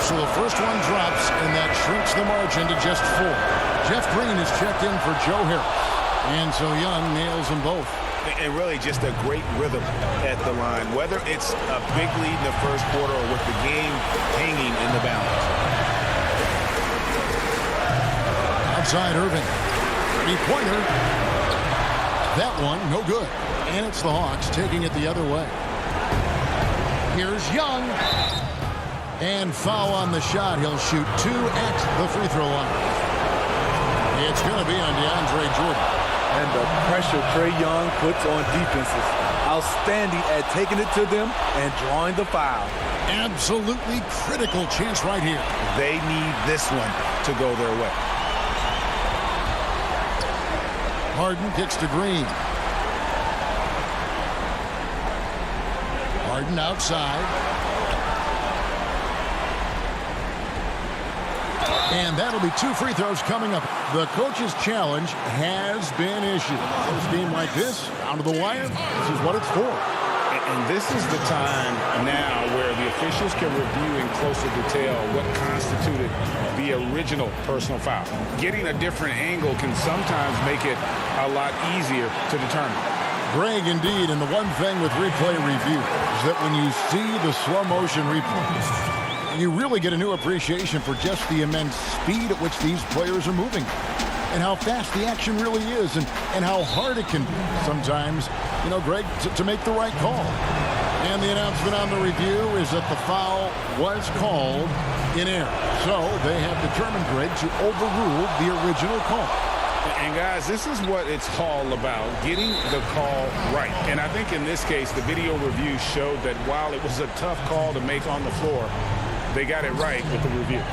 Speaker 1: So the first one drops, and that shrinks the margin to just 4. Jeff Green is checked in for Joe Harris. And so Young nails them both.
Speaker 5: And really just a great rhythm at the line, whether it's a big lead in the first quarter or with the game hanging in the balance.
Speaker 1: Outside Irving. 3-pointer. That one, no good. And it's the Hawks taking it the other way. Here's Young. And foul on the shot. He'll shoot 2 at the free throw line. It's going to be on DeAndre Jordan.
Speaker 10: And the pressure Trae Young puts on defenses. Outstanding at taking it to them and drawing the foul.
Speaker 1: Absolutely critical chance right here.
Speaker 5: They need this one to go their way.
Speaker 1: Harden kicks to Green. Harden outside. And that'll be 2 free throws coming up. The coach's challenge has been issued. A game like this, down to the wire, this is what it's for.
Speaker 5: And this is the time now where the officials can review in closer detail what constituted the original personal foul. Getting a different angle can sometimes make it a lot easier to determine.
Speaker 1: Greg, indeed, and the one thing with replay review is that when you see the slow motion replay, you really get a new appreciation for just the immense speed at which these players are moving and how fast the action really is and how hard it can be sometimes, you know, Greg, to make the right call. And the announcement on the review is that the foul was called in error. So they have determined, Greg, to overrule the original call.
Speaker 5: And guys, this is what it's all about, getting the call right. And I think in this case, the video review showed that while it was a tough call to make on the floor, they got it right with the review.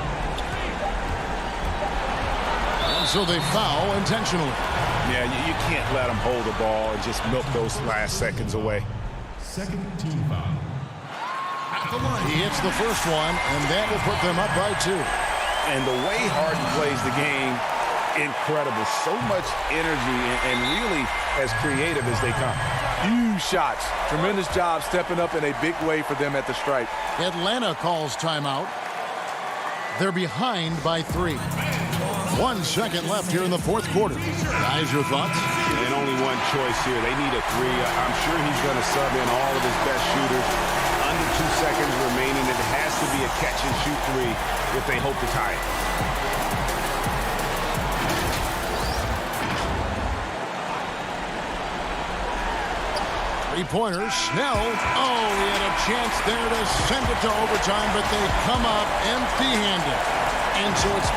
Speaker 1: And so they foul intentionally.
Speaker 5: Yeah, you can't let them hold the ball and just milk those last seconds away.
Speaker 8: Second team foul.
Speaker 1: He hits the first one, and that will put them up by 2.
Speaker 5: And the way Harden plays the game, incredible. So much energy and really as creative as they come.
Speaker 10: Huge shots. Tremendous job stepping up in a big way for them at the stripe.
Speaker 1: Atlanta calls timeout. They're behind by 3. 1 second left here in the fourth quarter. Guys, your thoughts?
Speaker 5: And only one choice here. They need a 3. I'm sure he's going to sub in all of his best shooters. Under 2 seconds remaining. It has to be a catch-and-shoot 3 if they hope to tie it.
Speaker 1: Three-pointer, Snell. Oh, he had a chance there to send it to overtime, but they come up empty-handed. And so it's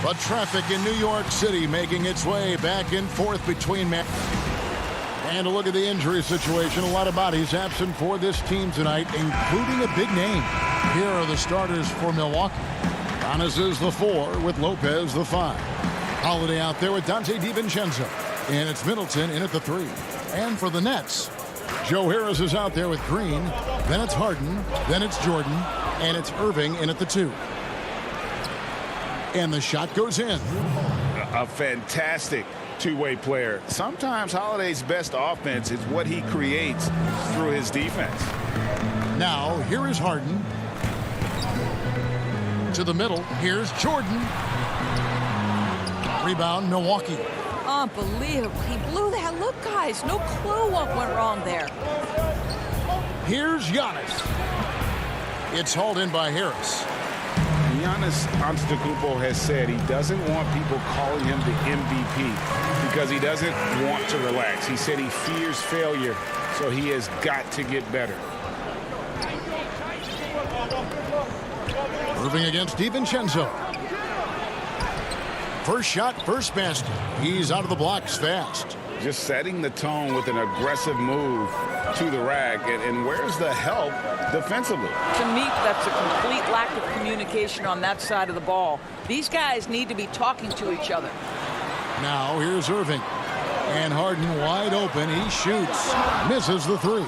Speaker 1: But traffic in New York City making its way back and forth between men. And a look at the injury situation. A lot of bodies absent for this team tonight, including a big name. Here are the starters for Milwaukee. Giannis is the 4 with Lopez the 5. Holiday out there with Dante DiVincenzo. And it's Middleton in at the 3. And for the Nets, Joe Harris is out there with Green. Then it's Harden. Then it's Jordan. And it's Irving in at the 2. And the shot goes in.
Speaker 5: A fantastic two-way player. Sometimes Holiday's best offense is what he creates through his defense.
Speaker 1: Now, here is Harden. To the middle. Here's Jordan. Rebound, Milwaukee.
Speaker 11: Unbelievable. He blew that. Look, guys, no clue what went wrong there.
Speaker 1: Here's Giannis. It's hauled in by Harris.
Speaker 5: Giannis Antetokounmpo has said he doesn't want people calling him the MVP because he doesn't want to relax. He said he fears failure, so he has got to get better.
Speaker 1: Irving against DiVincenzo. First shot, first basket. He's out of the blocks fast.
Speaker 5: Just setting the tone with an aggressive move to the rack. And where's the help defensively?
Speaker 11: To me, that's a complete lack of communication on that side of the ball. These guys need to be talking to each other.
Speaker 1: Now here's Irving. And Harden wide open. He shoots. Misses the 3.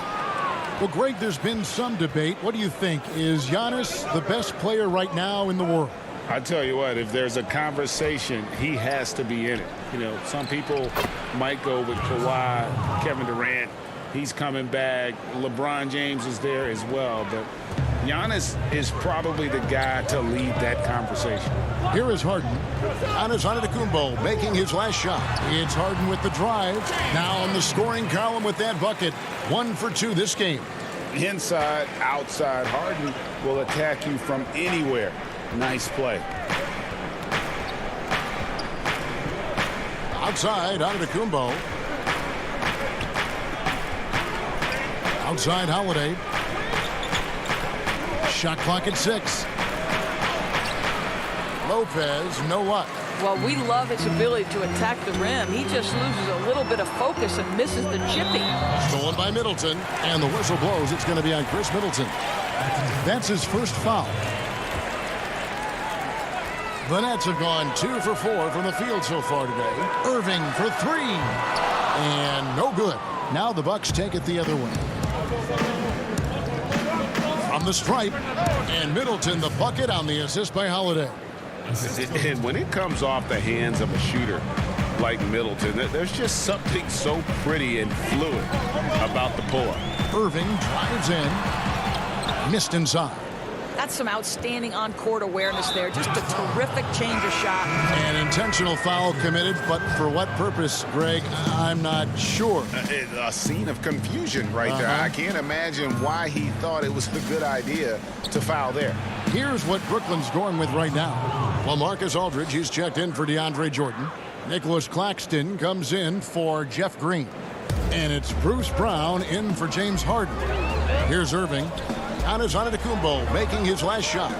Speaker 1: Well, Greg, there's been some debate. What do you think? Is Giannis the best player right now in the world?
Speaker 5: I tell you what, if there's a conversation, he has to be in it. You know, some people might go with Kawhi, Kevin Durant. He's coming back. LeBron James is there as well. But Giannis is probably the guy to lead that conversation.
Speaker 1: Here is Harden. Giannis Antetokounmpo making his last shot. It's Harden with the drive. Now on the scoring column with that bucket. 1 for 2 this game.
Speaker 5: Inside, outside, Harden will attack you from anywhere. Nice play.
Speaker 1: Outside, Antetokounmpo. Outside, Holiday. Shot clock at 6. Lopez, no luck.
Speaker 11: Well, we love his ability to attack the rim. He just loses a little bit of focus and misses the chipping.
Speaker 1: Stolen by Middleton, and the whistle blows. It's going to be on Chris Middleton. That's his first foul. The Nets have gone 2 for 4 from the field so far today. Irving for 3. And no good. Now the Bucks take it the other way. From the stripe. And Middleton the bucket on the assist by Holiday.
Speaker 5: And when it comes off the hands of a shooter like Middleton, there's just something so pretty and fluid about the pull-up.
Speaker 1: Irving drives in. Missed inside.
Speaker 11: That's some outstanding on-court awareness there. Just a terrific change of shot.
Speaker 1: An intentional foul committed, but for what purpose, Greg? I'm not sure.
Speaker 5: A scene of confusion right there. I can't imagine why he thought it was a good idea to foul there.
Speaker 1: Here's what Brooklyn's going with right now. Well, Marcus Aldridge, he's checked in for DeAndre Jordan. Nicholas Claxton comes in for Jeff Green. And it's Bruce Brown in for James Harden. Here's Irving. Giannis Antetokounmpo making his last shot.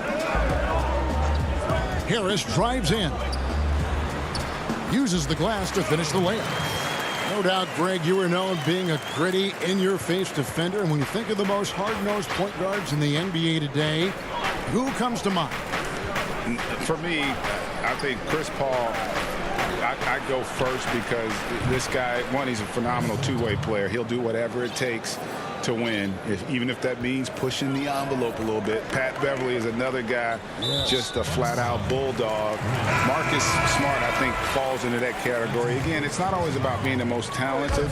Speaker 1: Harris drives in. Uses the glass to finish the layup. No doubt, Greg, you are known being a gritty, in-your-face defender. And when you think of the most hard-nosed point guards in the NBA today, who comes to mind?
Speaker 4: For me, I think Chris Paul. I go first because this guy, one, he's a phenomenal two-way player. He'll do whatever it takes to win, even if that means pushing the envelope a little bit. Pat Beverly is another guy, just a flat-out bulldog. Marcus Smart, I think, falls into that category. Again, it's not always about being the most talented,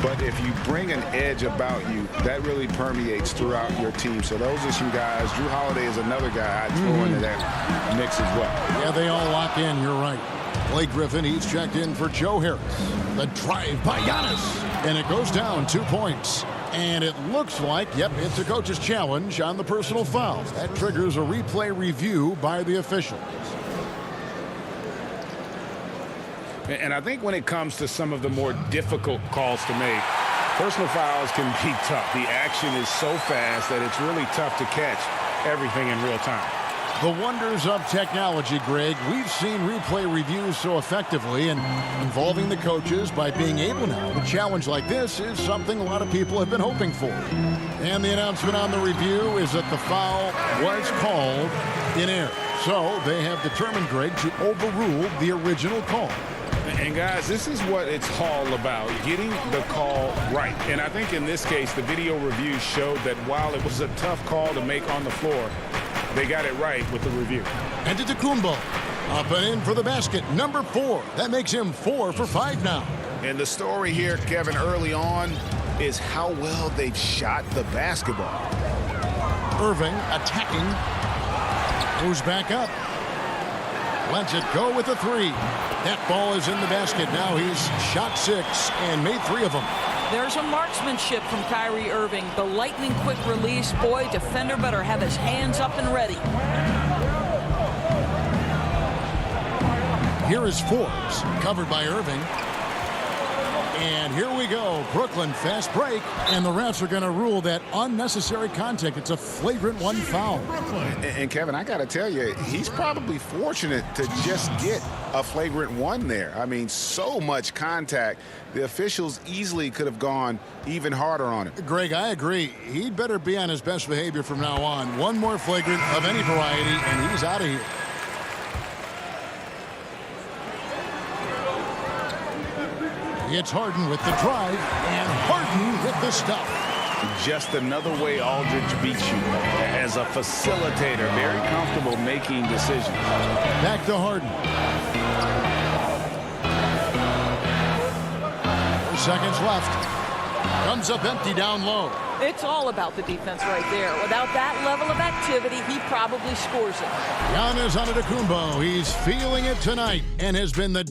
Speaker 4: but if you bring an edge about you, that really permeates throughout your team. So those are some guys. Drew Holiday is another guy I'd throw into that mix as well.
Speaker 1: Yeah, they all lock in. You're right. Blake Griffin, he's checked in for Joe Harris. The drive by Giannis. And it goes down 2 points. And it looks like, yep, it's a coach's challenge on the personal foul. That triggers a replay review by the officials.
Speaker 5: And I think when it comes to some of the more difficult calls to make, personal fouls can be tough. The action is so fast that it's really tough to catch everything in real time.
Speaker 1: The wonders of technology, Greg. We've seen replay reviews so effectively, and involving the coaches by being able now to challenge like this is something a lot of people have been hoping for. And the announcement on the review is that the foul was called in error. So they have determined, Greg, to overrule the original call.
Speaker 5: And guys, this is what it's all about, getting the call right. And I think in this case, the video review showed that while it was a tough call to make on the floor, they got it right with the review.
Speaker 1: And Antetokounmpo up and in for the basket, number 4. That makes him 4 for 5 now.
Speaker 5: And the story here, Kevin, early on is how well they've shot the basketball.
Speaker 1: Irving attacking. Moves back up. Lets it go with a 3. That ball is in the basket. Now he's shot 6 and made 3 of them.
Speaker 11: There's a marksmanship from Kyrie Irving. The lightning quick release. Boy, defender better have his hands up and ready.
Speaker 1: Here is Forbes, covered by Irving. And here we go. Brooklyn fast break. And the refs are going to rule that unnecessary contact. It's a flagrant 1 foul.
Speaker 4: And Kevin, I got to tell you, he's probably fortunate to just get a flagrant 1 there. I mean, so much contact. The officials easily could have gone even harder on it.
Speaker 1: Greg, I agree. He'd better be on his best behavior from now on. One more flagrant of any variety, and he's out of here. It's Harden with the drive, and Harden with the stuff.
Speaker 5: Just another way Aldridge beats you. As a facilitator, very comfortable making decisions.
Speaker 1: Back to Harden. 4 seconds left. Comes up empty down low.
Speaker 11: It's all about the defense right there. Without that level of activity, he probably scores it.
Speaker 1: Giannis Antetokounmpo. He's feeling it tonight and has been the...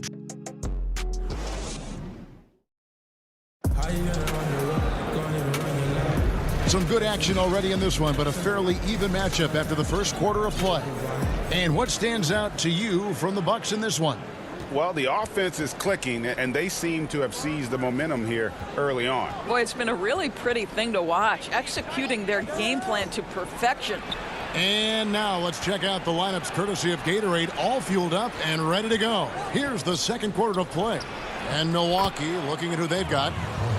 Speaker 1: Some good action already in this one, but a fairly even matchup after the first quarter of play. And what stands out to you from the Bucks in this one?
Speaker 5: Well, the offense is clicking, and they seem to have seized the momentum here early on.
Speaker 11: Boy, it's been a really pretty thing to watch, executing their game plan to perfection.
Speaker 1: And now let's check out the lineups courtesy of Gatorade, all fueled up and ready to go. Here's the second quarter of play. And Milwaukee, looking at who they've got.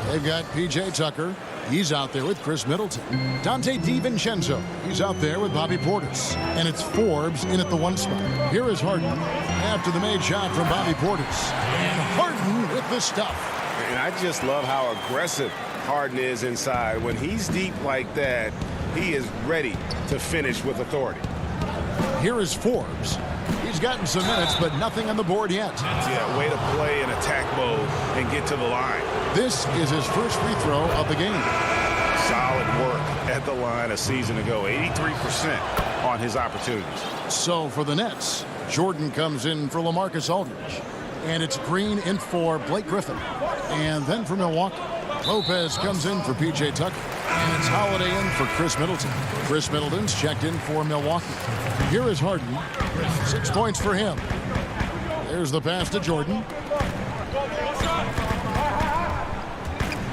Speaker 1: They've got P.J. Tucker. He's out there with Chris Middleton. Dante DiVincenzo. He's out there with Bobby Portis. And it's Forbes in at the 1 spot. Here is Harden after the made shot from Bobby Portis. And Harden with the stuff.
Speaker 5: And I just love how aggressive Harden is inside. When he's deep like that, he is ready to finish with authority.
Speaker 1: Here is Forbes. He's gotten some minutes, but nothing on the board yet.
Speaker 5: Yeah, way to play in attack mode and get to the line.
Speaker 1: This is his first free throw of the game.
Speaker 5: Solid work at the line a season ago. 83% on his opportunities.
Speaker 1: So for the Nets, Jordan comes in for LaMarcus Aldridge. And it's Green in for Blake Griffin. And then for Milwaukee, Lopez comes in for P.J. Tucker. And it's Holiday in for Chris Middleton. Chris Middleton's checked in for Milwaukee. Here is Harden. 6 points for him. There's the pass to Jordan.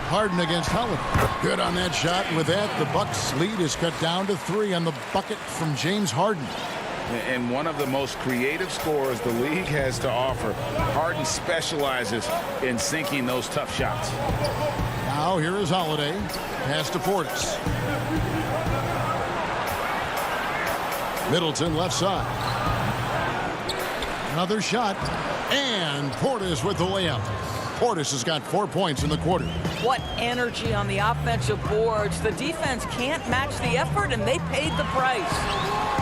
Speaker 1: Harden against Holiday. Good on that shot. And with that, the Bucks' lead is cut down to 3 on the bucket from James Harden.
Speaker 5: And one of the most creative scorers the league has to offer. Harden specializes in sinking those tough shots.
Speaker 1: Now here is Holiday. Pass to Portis. Middleton left side. Another shot. And Portis with the layup. Portis has got 4 points in the quarter.
Speaker 11: What energy on the offensive boards. The defense can't match the effort, and they paid the price.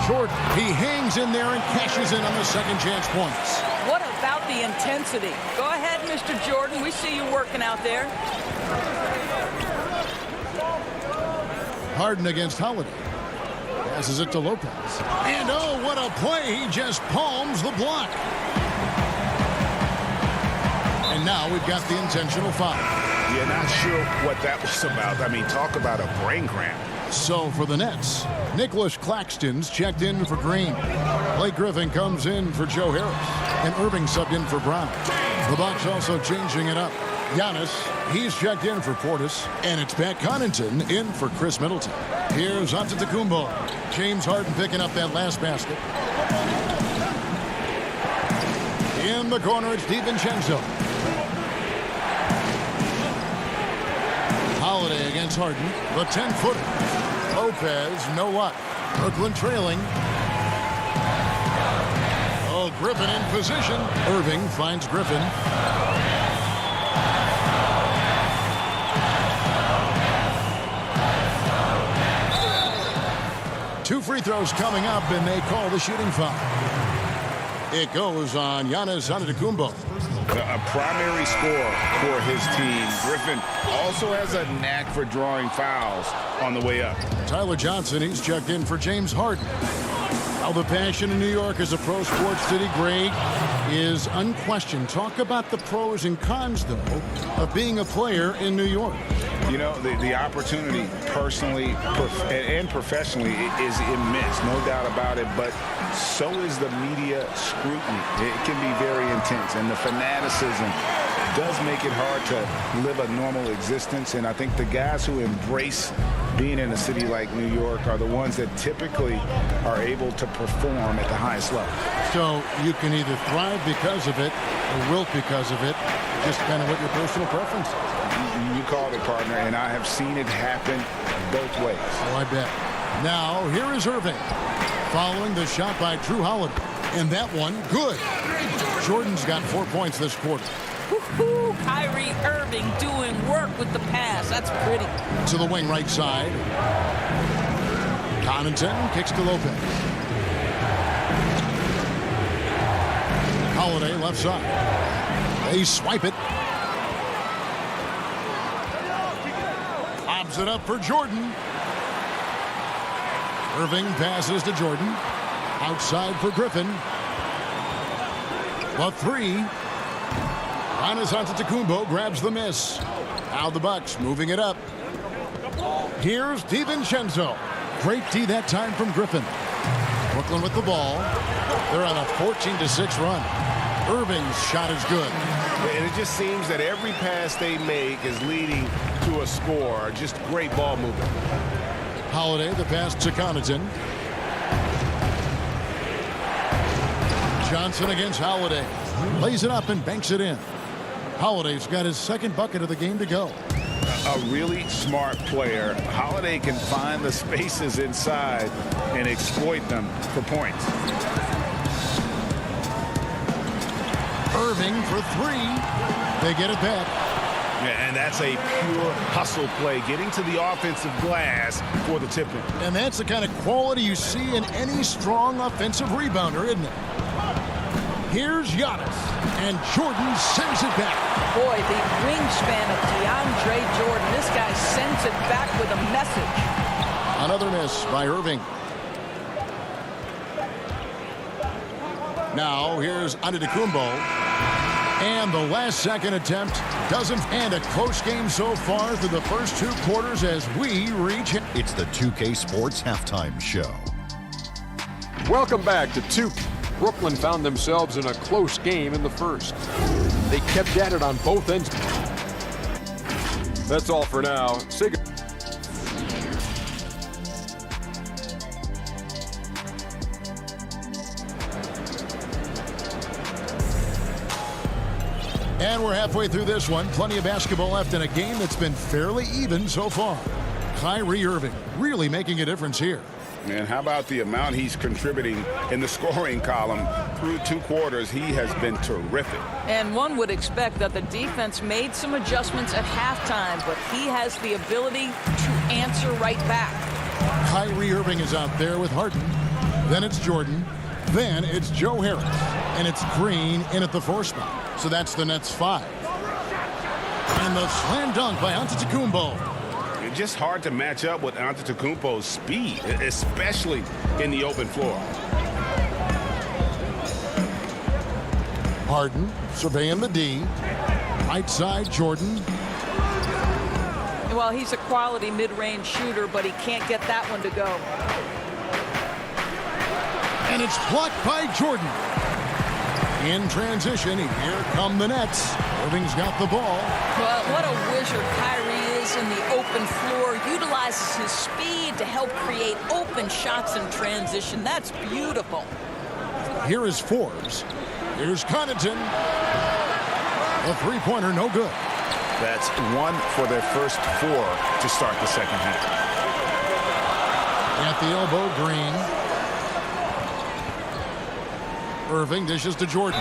Speaker 1: Short. He hangs in there and cashes in on the second chance points.
Speaker 11: What about the intensity? Go ahead, Mr. Jordan. We see you working out there.
Speaker 1: Harden against Holiday. Passes it to Lopez. And oh, what a play. He just palms the block. And now we've got the intentional foul.
Speaker 5: Yeah, not sure what that was about. I mean, talk about a brain cramp.
Speaker 1: So for the Nets, Nicholas Claxton's checked in for Green. Blake Griffin comes in for Joe Harris. And Irving subbed in for Brown. The Bucks also changing it up. Giannis, he's checked in for Portis, and it's Pat Connaughton in for Chris Middleton. Here's Antetokounmpo. James Harden picking up that last basket. In the corner, it's DiVincenzo. Holiday against Harden. The 10-footer. Lopez, no luck. Brooklyn trailing. Oh, Griffin in position. Irving finds Griffin. Two free throws coming up, and they call the shooting foul. It goes on Giannis Antetokounmpo.
Speaker 4: A primary scorer for his team. Griffin also has a knack for drawing fouls on the way up.
Speaker 1: Tyler Johnson, he's checked in for James Harden. How the passion in New York as a pro sports city, Greg, is unquestioned. Talk about the pros and cons, though, of being a player in New York.
Speaker 4: You know, the opportunity personally and professionally is immense, no doubt about it, but so is the media scrutiny. It can be very intense, and the fanaticism does make it hard to live a normal existence, and I think the guys who embrace being in a city like New York are the ones that typically are able to perform at the highest level.
Speaker 1: So you can either thrive because of it or wilt because of it, just kind of what your personal preference is.
Speaker 4: You called it, partner, and I have seen it happen both ways.
Speaker 1: Oh, I bet. Now, here is Irving following the shot by Drew Holiday. And that one, good. Jordan's got 4 points this quarter.
Speaker 11: Woo-hoo, Kyrie Irving doing work with the pass. That's pretty.
Speaker 1: To the wing right side. Connaughton kicks to Lopez. Holiday left side. They swipe it. Lobs it up for Jordan. Irving passes to Jordan. Outside for Griffin. The three. Giannis Antetokounmpo grabs the miss. Now the Bucks moving it up. Here's DiVincenzo. Great D that time from Griffin. Brooklyn with the ball. They're on a 14-6 run. Irving's shot is good.
Speaker 5: And it just seems that every pass they make is leading to a score. Just great ball movement.
Speaker 1: Holiday, the pass to Connaughton. Johnson against Holiday. Lays it up and banks it in. Holiday's got his second bucket of the game to go.
Speaker 4: A really smart player. Holiday can find the spaces inside and exploit them for points.
Speaker 1: Irving for three. They get it back.
Speaker 5: Yeah, and that's a pure hustle play, getting to the offensive glass for the tip-in.
Speaker 1: And that's the kind of quality you see in any strong offensive rebounder, isn't it? Here's Giannis, and Jordan sends it back.
Speaker 11: Boy, the wingspan of DeAndre Jordan. This guy sends it back with a message.
Speaker 1: Another miss by Irving. Now here's Antetokounmpo. And the last second attempt doesn't end. A close game so far through the first two quarters as we reach.
Speaker 6: It's the 2K Sports Halftime Show.
Speaker 7: Welcome back to 2K. Brooklyn found themselves in a close game in the first. They kept at it on both ends. That's all for now. Say goodbye.
Speaker 1: And we're halfway through this one. Plenty of basketball left in a game that's been fairly even so far. Kyrie Irving really making a difference here.
Speaker 4: And how about the amount he's contributing in the scoring column through two quarters? He has been terrific.
Speaker 11: And one would expect that the defense made some adjustments at halftime, but he has the ability to answer right back.
Speaker 1: Kyrie Irving is out there with Harden. Then it's Jordan. Then it's Joe Harris. And it's Green in at the 4 spot. So that's the Nets 5. And the slam dunk by Antetokounmpo.
Speaker 5: It's just hard to match up with Antetokounmpo's speed, especially in the open floor.
Speaker 1: Harden surveying the D. Right side, Jordan.
Speaker 11: Well, he's a quality mid-range shooter, but he can't get that one to go.
Speaker 1: And it's blocked by Jordan. In transition, here come the Nets. Irving's got the ball.
Speaker 11: Well, what a wizard Kyrie is in the open floor. Utilizes his speed to help create open shots in transition. That's beautiful.
Speaker 1: Here is Forbes. Here's Connaughton. A three-pointer, no good.
Speaker 5: That's one for their first 4 to start the second half.
Speaker 1: At the elbow, Green. Irving dishes to Jordan.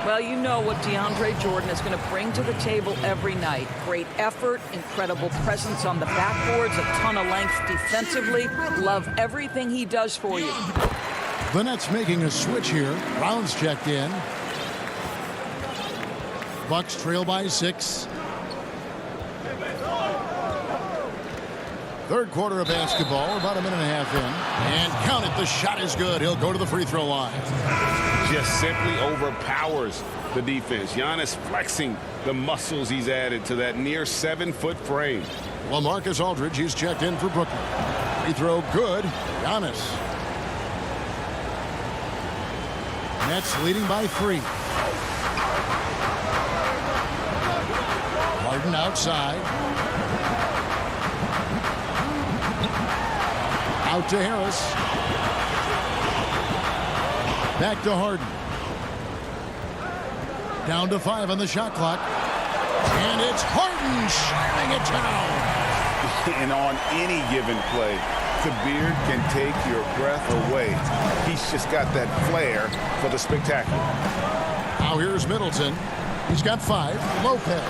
Speaker 11: Well, you know what DeAndre Jordan is going to bring to the table every night. Great effort, incredible presence on the backboards, a ton of length defensively. Love everything he does for you.
Speaker 1: The Nets making a switch here. Brown's checked in. Bucks trail by 6. Third quarter of basketball, about a minute and a half in. And count it, the shot is good. He'll go to the free throw line.
Speaker 5: Just simply overpowers the defense. Giannis flexing the muscles he's added to that near 7-foot frame.
Speaker 1: LaMarcus Aldridge, he's checked in for Brooklyn. Free throw good. Giannis. Nets leading by 3. Harden outside. Out to Harris. Back to Harden. Down to 5 on the shot clock. And it's Harden slamming it down.
Speaker 5: And on any given play, the beard can take your breath away. He's just got that flair for the spectacular.
Speaker 1: Now here's Middleton. He's got 5. Lopez.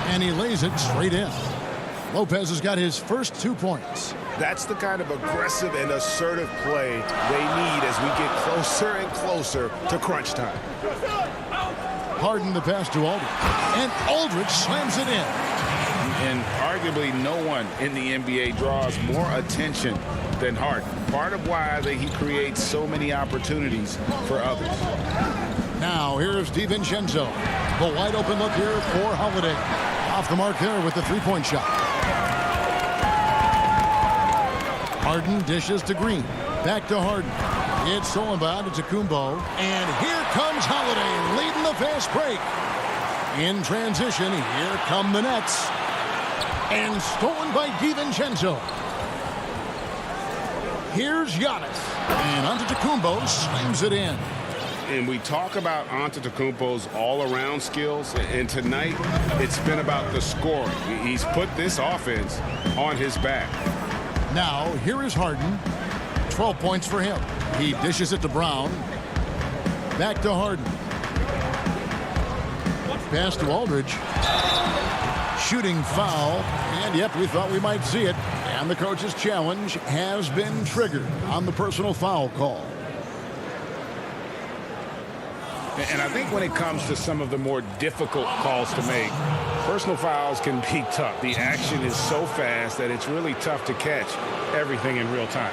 Speaker 1: And he lays it straight in. Lopez has got his first 2 points.
Speaker 5: That's the kind of aggressive and assertive play they need as we get closer and closer to crunch time.
Speaker 1: Harden the pass to Aldridge. And Aldridge slams it in.
Speaker 5: And arguably no one in the NBA draws more attention than Harden. Part of why he creates so many opportunities for others.
Speaker 1: Now here's DiVincenzo. The wide open look here for Holiday. Off the mark there with the three-point shot. Harden dishes to Green. Back to Harden. It's stolen by Antetokounmpo. And here comes Holiday leading the fast break. In transition, here come the Nets. And stolen by DiVincenzo. Here's Giannis. And Antetokounmpo slams it in.
Speaker 5: And we talk about Antetokounmpo's all-around skills, and tonight it's been about the scoring. He's put this offense on his back.
Speaker 1: Now, here is Harden. 12 points for him. He dishes it to Brown. Back to Harden. Pass to Aldridge. Shooting foul. And, yep, we thought we might see it. And the coach's challenge has been triggered on the personal foul call.
Speaker 5: And I think when it comes to some of the more difficult calls to make, personal fouls can be tough. The action is so fast that it's really tough to catch everything in real time.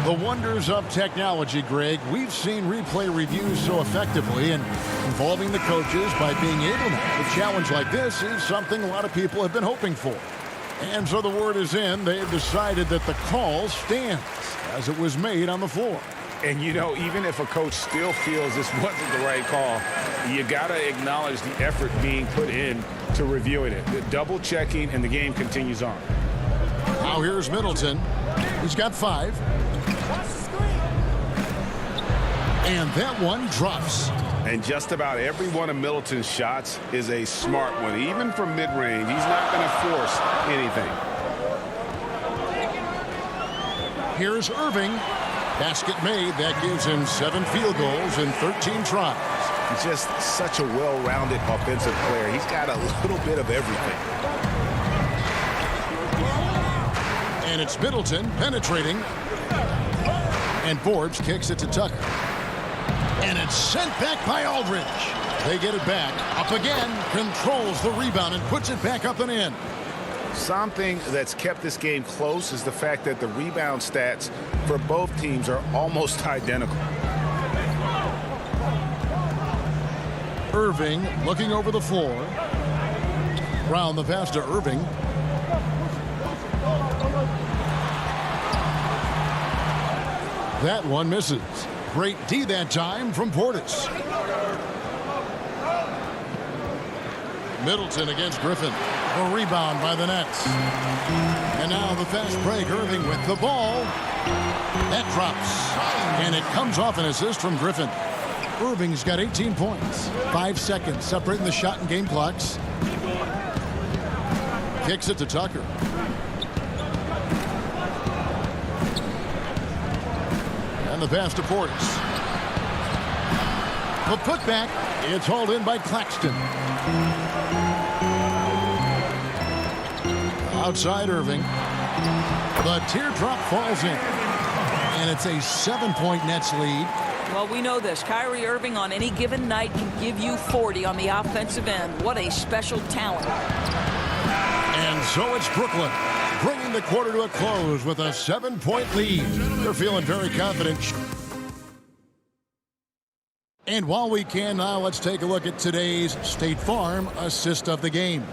Speaker 1: The wonders of technology, Greg. We've seen replay reviews so effectively, and involving the coaches by being able to have a challenge like this is something a lot of people have been hoping for. And so the word is in. They've decided that the call stands as it was made on the floor.
Speaker 5: And, you know, even if a coach still feels this wasn't the right call, you got to acknowledge the effort being put in to reviewing it. The double checking, and the game continues on.
Speaker 1: Now here's Middleton. He's got 5. And that one drops.
Speaker 5: And just about every one of Middleton's shots is a smart one. Even from mid-range, he's not going to force anything.
Speaker 1: Here's Irving. Basket made. That gives him 7 field goals in 13 tries.
Speaker 5: He's just such a well-rounded offensive player. He's got a little bit of everything.
Speaker 1: And it's Middleton penetrating. And Forbes kicks it to Tucker. And it's sent back by Aldridge. They get it back. Up again. Controls the rebound and puts it back up and in.
Speaker 5: Something that's kept this game close is the fact that the rebound stats for both teams are almost identical.
Speaker 1: Irving looking over the floor. Brown the pass to Irving. That one misses. Great D that time from Portis. Middleton against Griffin. A rebound by the Nets. And now the fast break. Irving with the ball. That drops. And it comes off an assist from Griffin. Irving's got 18 points. 5 seconds separating the shot and game clocks. Kicks it to Tucker. And the pass to Portis. The putback. It's hauled in by Claxton. Outside Irving. The teardrop falls in. And it's a 7-point Nets lead.
Speaker 11: Well, we know this. Kyrie Irving on any given night can give you 40 on the offensive end. What a special talent.
Speaker 1: And so it's Brooklyn, bringing the quarter to a close with a 7-point lead. They're feeling very confident. And while we can now, let's take a look at today's State Farm assist of the game.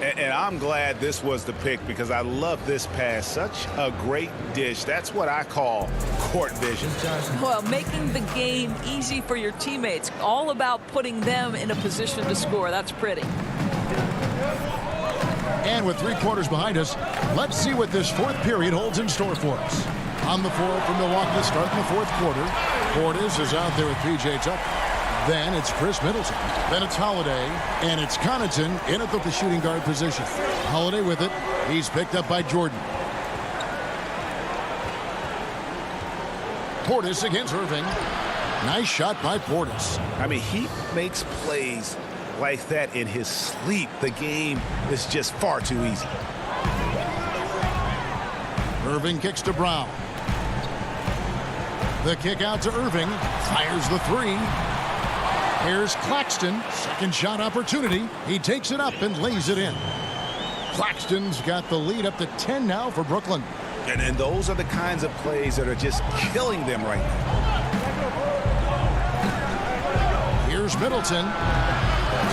Speaker 5: And I'm glad this was the pick because I love this pass. Such a great dish. That's what I call court vision.
Speaker 11: Well, making the game easy for your teammates. All about putting them in a position to score. That's pretty.
Speaker 1: And with 3 quarters behind us, let's see what this fourth period holds in store for us. On the floor for Milwaukee to start in the fourth quarter. Portis is out there with P.J. Tucker. Then it's Chris Middleton. Then it's Holiday. And it's Connaughton in at the shooting guard position. Holiday with it. He's picked up by Jordan. Portis against Irving. Nice shot by Portis.
Speaker 5: I mean, he makes plays like that in his sleep. The game is just far too easy.
Speaker 1: Irving kicks to Brown. The kick out to Irving. Fires the 3. Here's Claxton. Second shot opportunity. He takes it up and lays it in. Claxton's got the lead up to 10 now for Brooklyn.
Speaker 5: And those are the kinds of plays that are just killing them right now.
Speaker 1: Here's Middleton.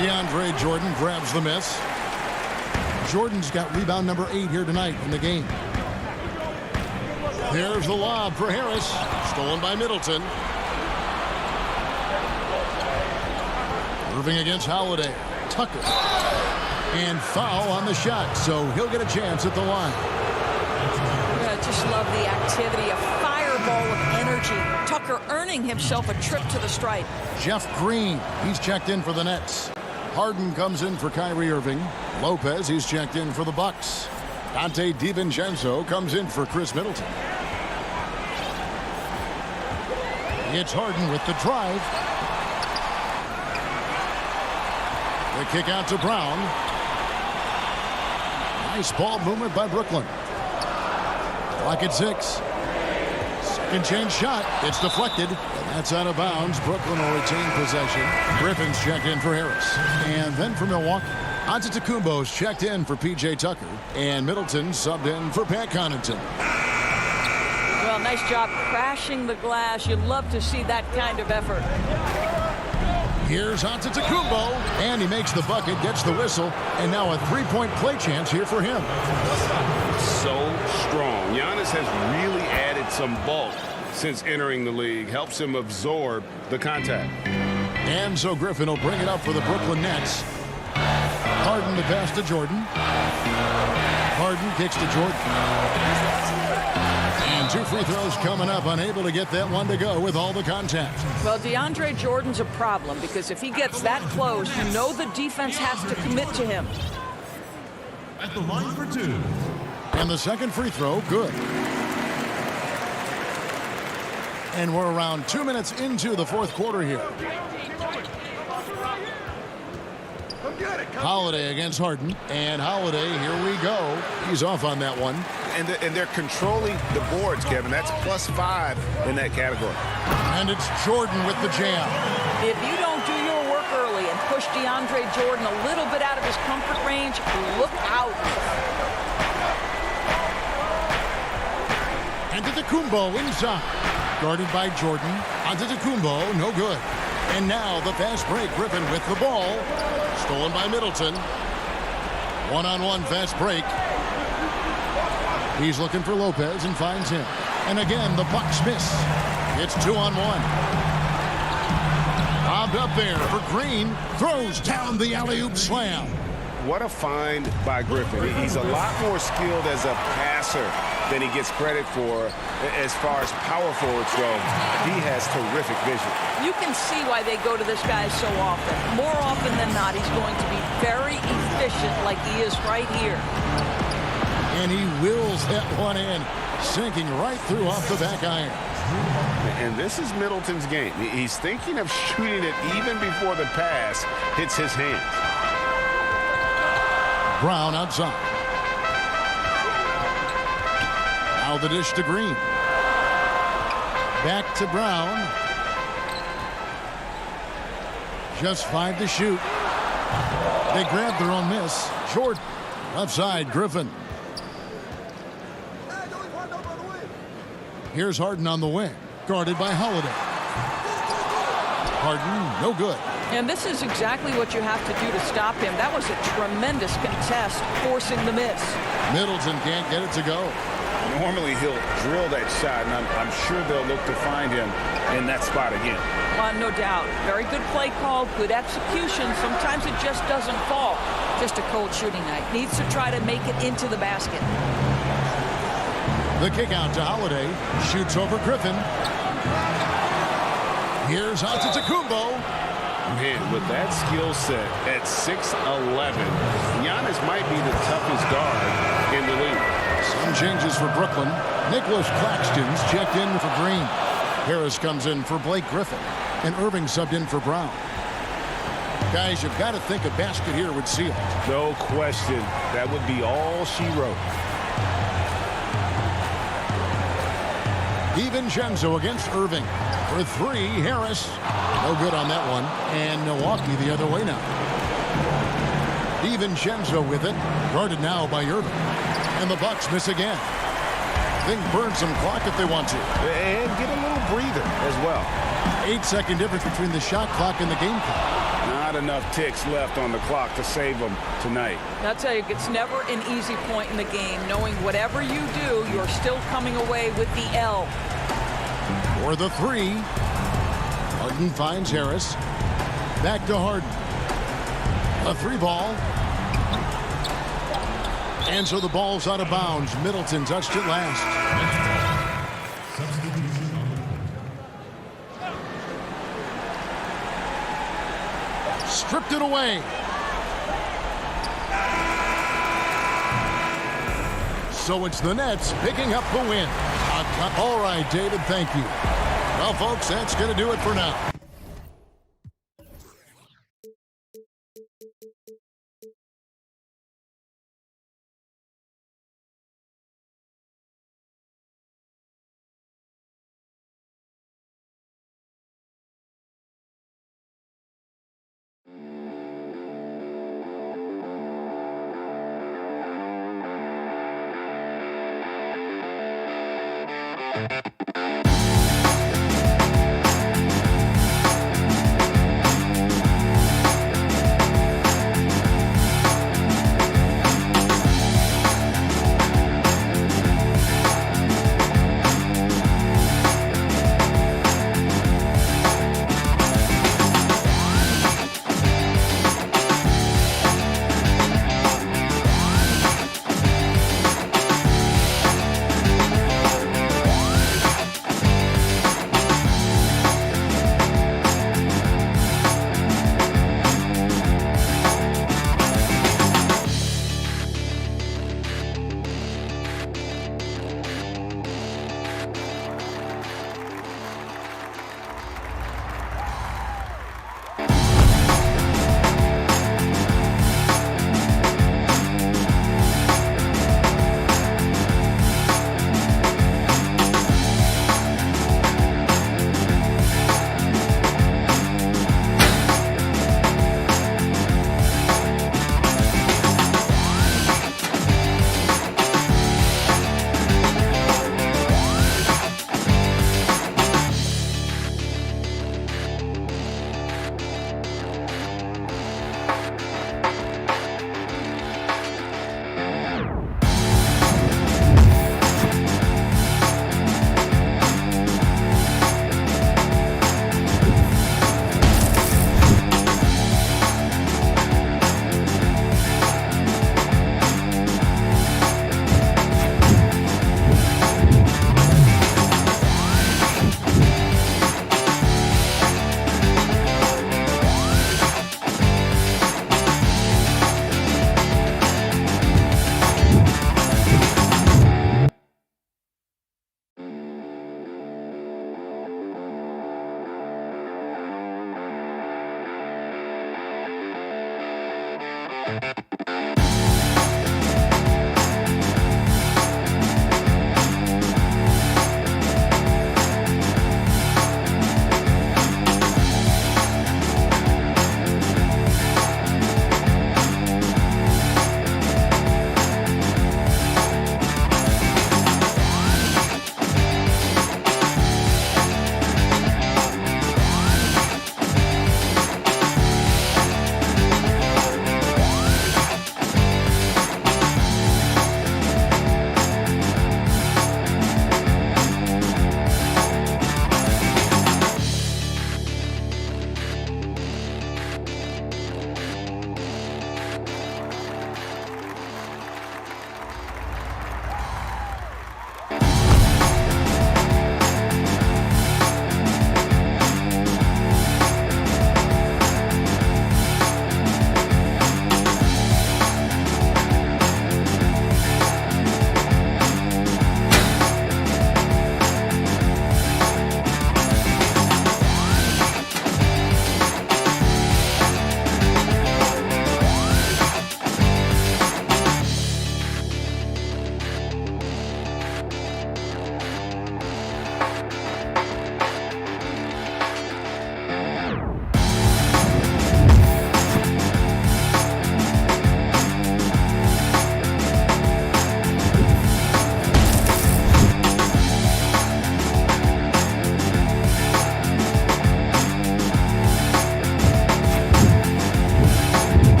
Speaker 1: DeAndre Jordan grabs the miss. Jordan's got rebound number 8 here tonight in the game. There's the lob for Harris. Stolen by Middleton. Irving against Holiday. Tucker. And foul on the shot, so he'll get a chance at the line.
Speaker 11: Yeah, just love the activity. A fireball of energy. Tucker earning himself a trip to the stripe.
Speaker 1: Jeff Green, he's checked in for the Nets. Harden comes in for Kyrie Irving. Lopez, he's checked in for the Bucks. Dante DiVincenzo comes in for Chris Middleton. It's Harden with the drive. The kick out to Brown. Nice ball movement by Brooklyn. Clock at 6. Second chance shot. It's deflected. And that's out of bounds. Brooklyn will retain possession. Griffin's checked in for Harris. And then for Milwaukee, Antetokounmpo's checked in for P.J. Tucker. And Middleton subbed in for Pat Connaughton.
Speaker 11: Well, nice job crashing the glass. You'd love to see that kind of effort.
Speaker 1: Here's Antetokounmpo, and he makes the bucket, gets the whistle, and now a 3-point play chance here for him.
Speaker 5: So strong. Giannis has really added some bulk since entering the league. Helps him absorb the contact.
Speaker 1: And so Griffin will bring it up for the Brooklyn Nets. Harden the pass to Jordan. Harden kicks to Jordan. And 2 free throws coming up, unable to get that one to go with all the contact.
Speaker 11: Well, DeAndre Jordan's a problem because if he gets that close, you know the defense has to commit to him.
Speaker 6: At the line for 2.
Speaker 1: And the second free throw, good. And we're around 2 minutes into the fourth quarter here. Holiday against Harden. And Holiday, here we go. He's off on that one.
Speaker 5: And they're controlling the boards, Kevin. That's +5 in that category.
Speaker 1: And it's Jordan with the jam.
Speaker 11: If you don't do your work early and push DeAndre Jordan a little bit out of his comfort range, look out.
Speaker 1: Antetokounmpo inside. Guarded by Jordan. Antetokounmpo, no good. And now the fast break. Griffin with the ball. Stolen by Middleton. One-on-one fast break. He's looking for Lopez and finds him. And again, the Bucks miss. It's 2-on-1. Lobbed up there for Green. Throws down the alley-oop slam.
Speaker 5: What a find by Griffin. He's a lot more skilled as a passer than he gets credit for as far as power forwards go. He has terrific vision.
Speaker 11: You can see why they go to this guy so often. More often than not, he's going to be very efficient like he is right here.
Speaker 1: And he wills that one in, sinking right through off the back iron.
Speaker 5: And this is Middleton's game. He's thinking of shooting it even before the pass hits his hands.
Speaker 1: Brown outside. Now the dish to Green. Back to Brown. Just 5 to shoot. They grab their own miss. Jordan. Outside, Griffin. Here's Harden on the wing. Guarded by Holiday. Harden, no good.
Speaker 11: And this is exactly what you have to do to stop him. That was a tremendous contest, forcing the miss.
Speaker 1: Middleton can't get it to go.
Speaker 5: Normally he'll drill that shot, and I'm sure they'll look to find him in that spot again.
Speaker 11: No doubt. Very good play call, good execution. Sometimes it just doesn't fall. Just a cold shooting night. Needs to try to make it into the basket.
Speaker 1: The kick out to Holiday. Shoots over Griffin. Here's Antetokounmpo.
Speaker 5: Man, with that skill set at 6'11", Giannis might be the toughest guard in the league.
Speaker 1: Some changes for Brooklyn. Nicholas Claxton's checked in for Green. Harris comes in for Blake Griffin. And Irving subbed in for Brown. Guys, you've got to think a basket here would seal it.
Speaker 5: No question. That would be all she wrote.
Speaker 1: DiVincenzo against Irving. For 3, Harris. No good on that one. And Milwaukee the other way now. DiVincenzo with it. Guarded now by Irving. And the Bucks miss again. They can burn some clock if they want to.
Speaker 5: And get a little breather as well.
Speaker 1: 8-second difference between the shot clock and the game clock.
Speaker 5: Not enough ticks left on the clock to save them tonight.
Speaker 11: I'll tell you, it's never an easy point in the game, knowing whatever you do, you're still coming away with the L.
Speaker 1: For the 3. Harden finds Harris. Back to Harden. A 3-ball. And so the ball's out of bounds. Middleton touched it last. Stripped it away. So it's the Nets picking up the win. All right, David, thank you. Well, folks, that's going to do it for now.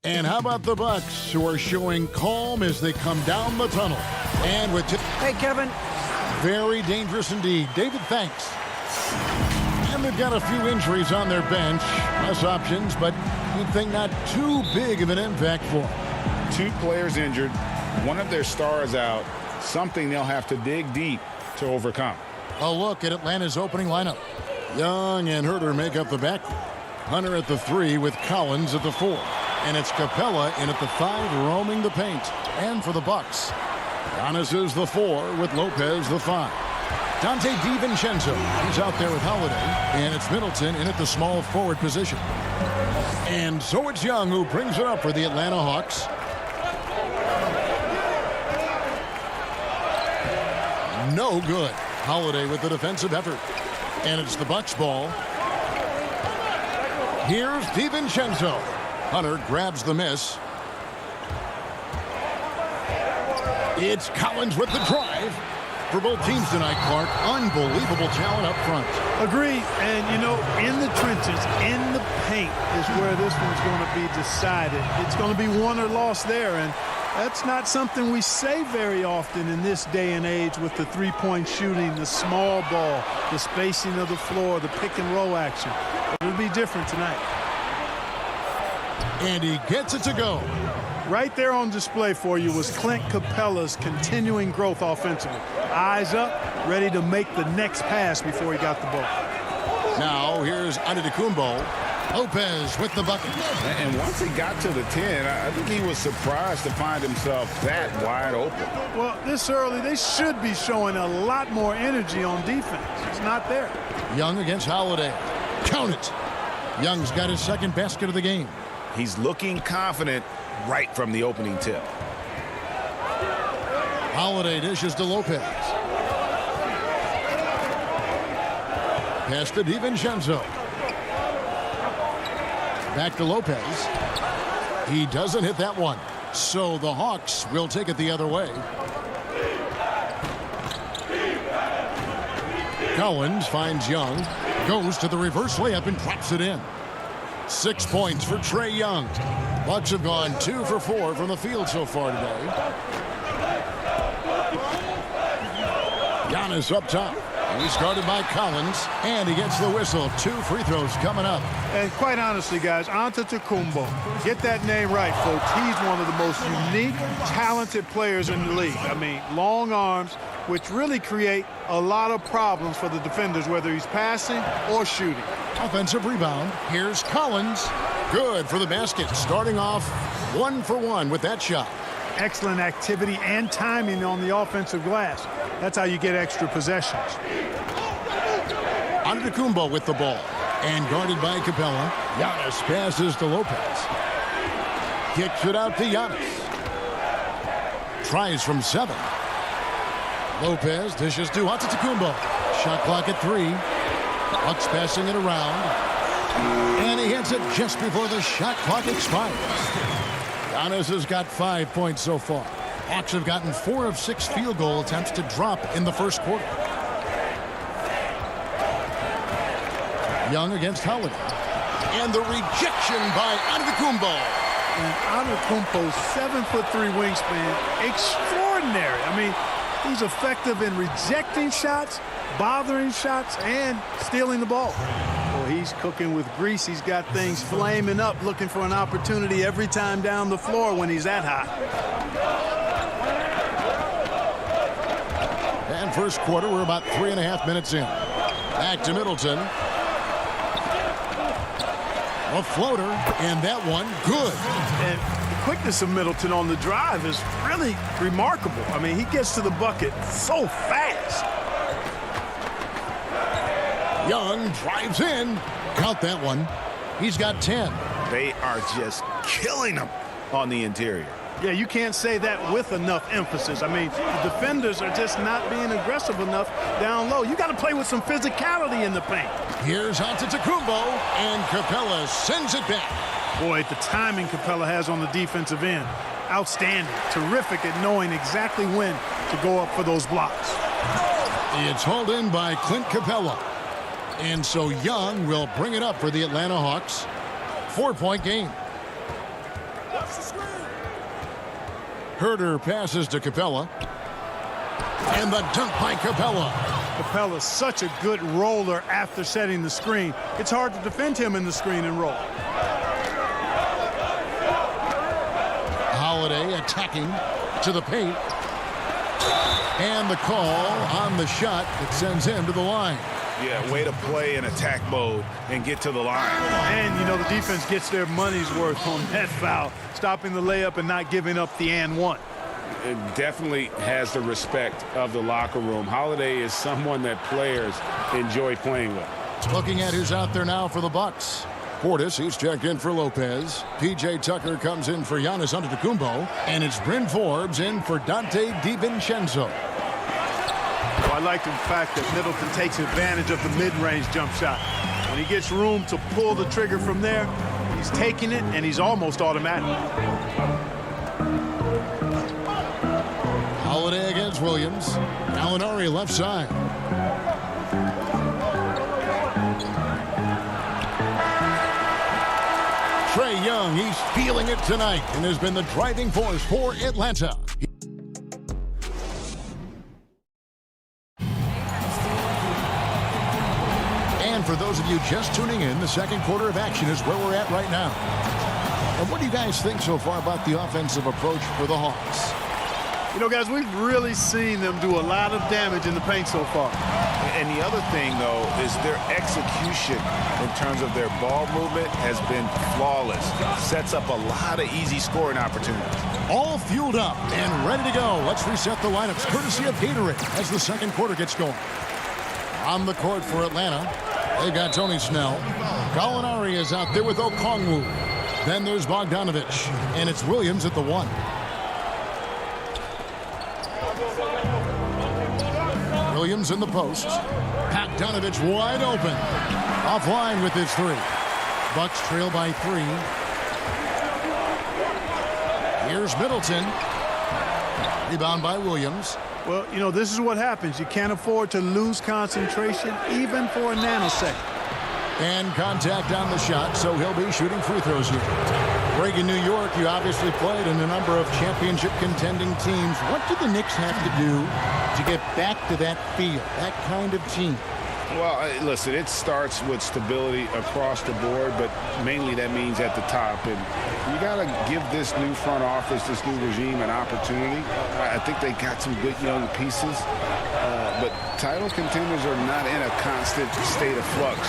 Speaker 1: And how about the Bucks, who are showing calm as they come down the tunnel? And with
Speaker 12: hey, Kevin.
Speaker 1: Very dangerous indeed. David, thanks. And they've got a few injuries on their bench. Less options, but you'd think not too big of an impact for them.
Speaker 4: 2 players injured, one of their stars out, something they'll have to dig deep to overcome.
Speaker 1: A look at Atlanta's opening lineup. Young and Herter make up the backcourt. Hunter at the 3 with Collins at the 4. And it's Capella in at the 5 roaming the paint. And for the Bucks, Giannis is the 4 with Lopez the 5. Dante DiVincenzo, he's out there with Holiday. And it's Middleton in at the small forward position. And so it's Young who brings it up for the Atlanta Hawks. No good. Holiday with the defensive effort. And it's the Bucks ball. Here's DiVincenzo. Hunter grabs the miss. It's Collins with the drive. For both teams tonight, Clark, unbelievable talent up front.
Speaker 3: Agreed. And, you know, in the trenches, in the paint is where this one's going to be decided. It's going to be won or lost there. And that's not something we say very often in this day and age with the three-point shooting, the small ball, the spacing of the floor, the pick-and-roll action. It'll be different tonight.
Speaker 1: And he gets it to go.
Speaker 3: Right there on display for you was Clint Capella's continuing growth offensively. Eyes up, ready to make the next pass before he got the ball.
Speaker 1: Now here's Antetokounmpo. Lopez with the bucket.
Speaker 4: And once he got to the 10, I think he was surprised to find himself that wide open.
Speaker 3: Well, this early, they should be showing a lot more energy on defense. It's not there.
Speaker 1: Young against Holiday. Count it. Young's got his second basket of the game.
Speaker 5: He's looking confident right from the opening tip.
Speaker 1: Holiday dishes to Lopez. Pass to DiVincenzo. Back to Lopez. He doesn't hit that one. So the Hawks will take it the other way. Collins finds Young. Goes to the reverse layup and drops it in. 6 points for Trae Young. Bucks have gone 2 for 4 from the field so far today. Giannis up top. He's guarded by Collins, and he gets the whistle. 2 free throws coming up.
Speaker 3: And quite honestly, guys, Antetokounmpo, get that name right, folks. He's one of the most unique, talented players in the league. I mean, long arms, which really create a lot of problems for the defenders, whether he's passing or shooting.
Speaker 1: Offensive rebound. Here's Collins. Good for the basket. Starting off 1 for 1 with that shot.
Speaker 3: Excellent activity and timing on the offensive glass. That's how you get extra possessions.
Speaker 1: Antetokounmpo with the ball. And guarded by Capella. Giannis passes to Lopez. Kicks it out to Giannis. Tries from 7. Lopez dishes to Antetokounmpo. Shot clock at 3. Bucks passing it around. And he hits it just before the shot clock expires. Giannis has got 5 points so far. Hawks have gotten 4 of 6 field goal attempts to drop in the first quarter. Young against Holiday. And the rejection by Antetokounmpo.
Speaker 3: And Antetokounmpo's 7'3" wingspan, extraordinary. I mean, he's effective in rejecting shots, bothering shots, and stealing the ball. Well, he's cooking with grease. He's got things flaming up, looking for an opportunity every time down the floor when he's that hot.
Speaker 1: And first quarter, we're about 3.5 minutes in. Back to Middleton. A floater, and that one good.
Speaker 3: And the quickness of Middleton on the drive is really remarkable. I mean, he gets to the bucket so fast.
Speaker 1: Young drives in. Count that one. He's got 10.
Speaker 5: They are just killing him on the interior.
Speaker 3: Yeah, you can't say that with enough emphasis. I mean, the defenders are just not being aggressive enough down low. You got to play with some physicality in the paint.
Speaker 1: Here's Antetokounmpo, and Capella sends it back.
Speaker 3: Boy, the timing Capella has on the defensive end, outstanding. Terrific at knowing exactly when to go up for those blocks.
Speaker 1: It's hauled in by Clint Capella. And so Young will bring it up for the Atlanta Hawks. 4-point game. Herder passes to Capella. And the dunk by Capella.
Speaker 3: Capella's such a good roller after setting the screen. It's hard to defend him in the screen and roll.
Speaker 1: Holiday attacking to the paint. And the call on the shot that sends him to the line.
Speaker 5: Yeah, way to play in attack mode and get to the line.
Speaker 3: And, you know, the defense gets their money's worth on that foul, stopping the layup and not giving up the and one.
Speaker 4: It definitely has the respect of the locker room. Holiday is someone that players enjoy playing with.
Speaker 1: Looking at who's out there now for the Bucks. Portis, he's checked in for Lopez. P.J. Tucker comes in for Giannis Antetokounmpo. And it's Bryn Forbes in for Dante DiVincenzo.
Speaker 3: Well, I like the fact that Middleton takes advantage of the mid-range jump shot. When he gets room to pull the trigger from there, he's taking it, and he's almost automatic.
Speaker 1: Holiday against Williams. Gallinari left side. Trae Young, he's feeling it tonight and has been the driving force for Atlanta. And for those of you just tuning in, the second quarter of action is where we're at right now. And what do you guys think so far about the offensive approach for the Hawks?
Speaker 3: You know, guys, we've really seen them do a lot of damage in the paint so far.
Speaker 5: And the other thing, though, is their execution in terms of their ball movement has been flawless. Sets up a lot of easy scoring opportunities.
Speaker 1: All fueled up and ready to go. Let's reset the lineups courtesy of Gatorade as the second quarter gets going. On the court for Atlanta, they've got Tony Snell. Gallinari is out there with Okongwu. Then there's Bogdanovich, and it's Williams at the one. Williams in the post. Bogdanovich wide open. Offline with his three. Bucks trail by 3. Here's Middleton. Rebound by Williams.
Speaker 3: Well, you know, this is what happens. You can't afford to lose concentration even for a nanosecond.
Speaker 1: And contact on the shot, so he'll be shooting free throws here. Greg, in New York, you obviously played in a number of championship contending teams. What do the Knicks have to do to get back to that feel, that kind of team?
Speaker 4: Well, listen, it starts with stability across the board, but mainly that means at the top. And you got to give this new front office, this new regime, an opportunity. I think they got some good young pieces, but title contenders are not in a constant state of flux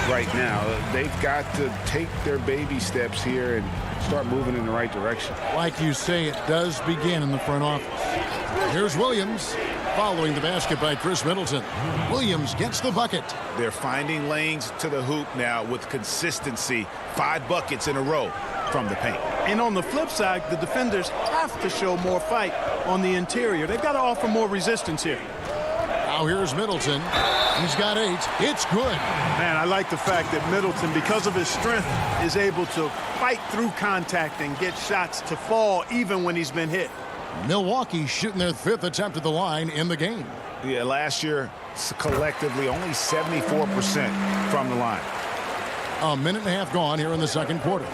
Speaker 4: right now. They've got to take their baby steps here and start moving in the right direction.
Speaker 1: Like you say, it does begin in the front office. Here's Williams. Following the basket by Chris Middleton. Williams gets the bucket.
Speaker 5: They're finding lanes to the hoop now with consistency. 5 buckets in a row from the paint.
Speaker 3: And on the flip side, the defenders have to show more fight on the interior. They've got to offer more resistance here.
Speaker 1: Now here's Middleton. He's got 8. It's good.
Speaker 3: Man, I like the fact that Middleton, because of his strength, is able to fight through contact and get shots to fall even when he's been hit.
Speaker 1: Milwaukee shooting their 5th attempt at the line in the game.
Speaker 5: Yeah, last year, collectively, only 74% from the line.
Speaker 1: A minute and a half gone here in the second quarter.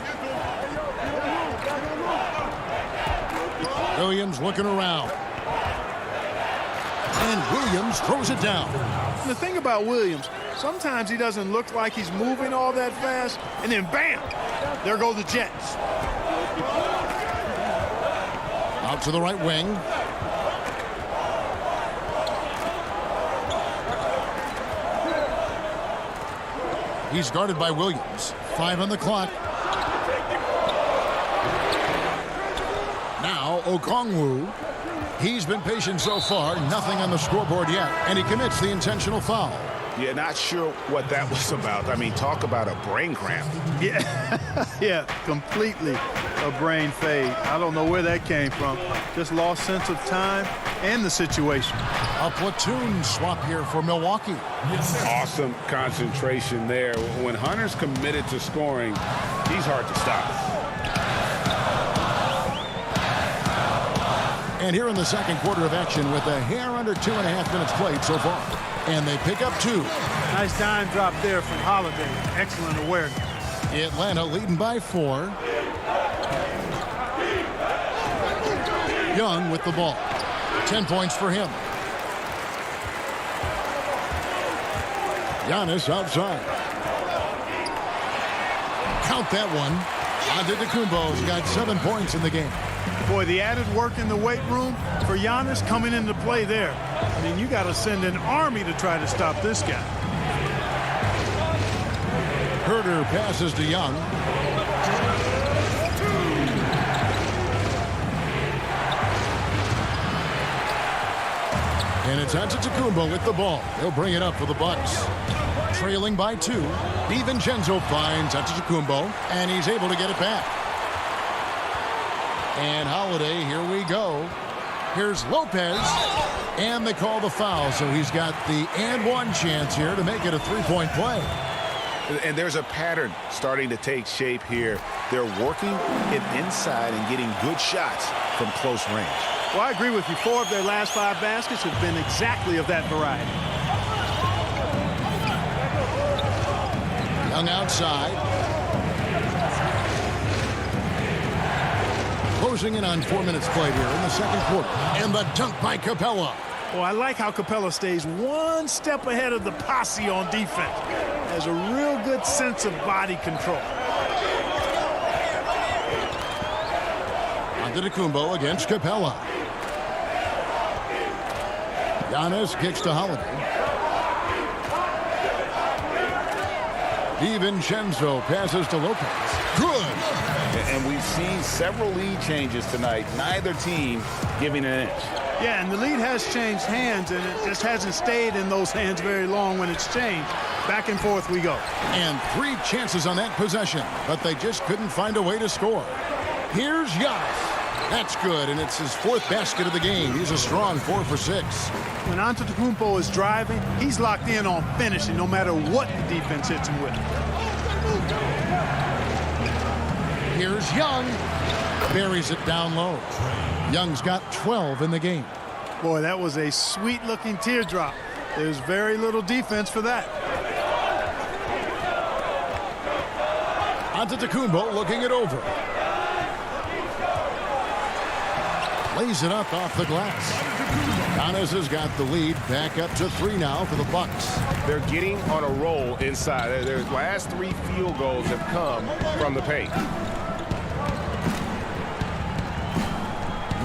Speaker 1: Williams looking around. And Williams throws it down.
Speaker 3: And the thing about Williams, sometimes he doesn't look like he's moving all that fast, and then bam, there go the Jets.
Speaker 1: Out to the right wing. He's guarded by Williams. 5 on the clock. Now Okongwu. He's been patient so far. Nothing on the scoreboard yet. And he commits the intentional foul.
Speaker 5: Yeah, not sure what that was about. I mean, talk about a brain cramp.
Speaker 3: Yeah, yeah, completely a brain fade. I don't know where that came from. Just lost sense of time and the situation.
Speaker 1: A platoon swap here for Milwaukee.
Speaker 4: Awesome concentration there. When Hunter's committed to scoring, he's hard to stop.
Speaker 1: And here in the second quarter of action with a hair under 2.5 minutes played so far. And they pick up 2.
Speaker 3: Nice dime drop there from Holiday. Excellent awareness.
Speaker 1: Atlanta leading by 4. Young with the ball. 10 points for him. Giannis outside. Count that one. Antetokounmpo's got 7 points in the game.
Speaker 3: Boy, the added work in the weight room for Giannis coming into play there. I mean, you got to send an army to try to stop this guy.
Speaker 1: Herter passes to Young. And it's Antetokounmpo with the ball. He'll bring it up for the Bucks. Trailing by 2. DiVincenzo finds Antetokounmpo, and he's able to get it back. And Holiday, here we go. Here's Lopez, and they call the foul, so he's got the and one chance here to make it a three-point play.
Speaker 5: And there's a pattern starting to take shape here. They're working it inside and getting good shots from close range.
Speaker 3: Well, I agree with you. 4 of their last 5 baskets have been exactly of that variety.
Speaker 1: Young outside. Closing in on 4 minutes played here in the second quarter. And the dunk by Capella.
Speaker 3: Oh, I like how Capella stays one step ahead of the posse on defense. Has a real good sense of body control.
Speaker 1: Antetokounmpo against Capella. Giannis kicks to Holiday. DiVincenzo passes to Lopez. Good.
Speaker 5: And we've seen several lead changes tonight. Neither team giving an inch.
Speaker 3: Yeah, and the lead has changed hands, and it just hasn't stayed in those hands very long when it's changed. Back and forth we go.
Speaker 1: And 3 chances on that possession, but they just couldn't find a way to score. Here's Giannis. That's good, and it's his 4th basket of the game. He's a strong 4 for 6.
Speaker 3: When Antetokounmpo is driving, he's locked in on finishing no matter what the defense hits him with.
Speaker 1: Here's Young. Buries it down low. Young's got 12 in the game.
Speaker 3: Boy, that was a sweet-looking teardrop. There's very little defense for that.
Speaker 1: Antetokounmpo looking it over. Lays it up off the glass. Giannis has got the lead back up to 3 now for the Bucks.
Speaker 5: They're getting on a roll inside. Their last 3 field goals have come from the paint.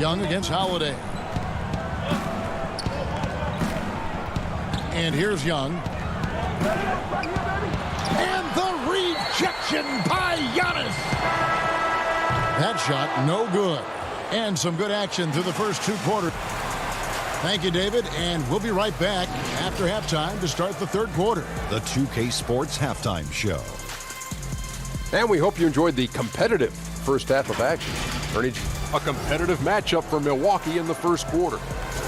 Speaker 1: Young against Holiday. And here's Young. And the rejection by Giannis. That shot no good. And some good action through the first 2 quarters. Thank you, David, and we'll be right back after halftime to start the 3rd quarter.
Speaker 12: The 2K Sports Halftime Show.
Speaker 7: And we hope you enjoyed the competitive first half of action. Ernie, a competitive matchup for Milwaukee in the first quarter.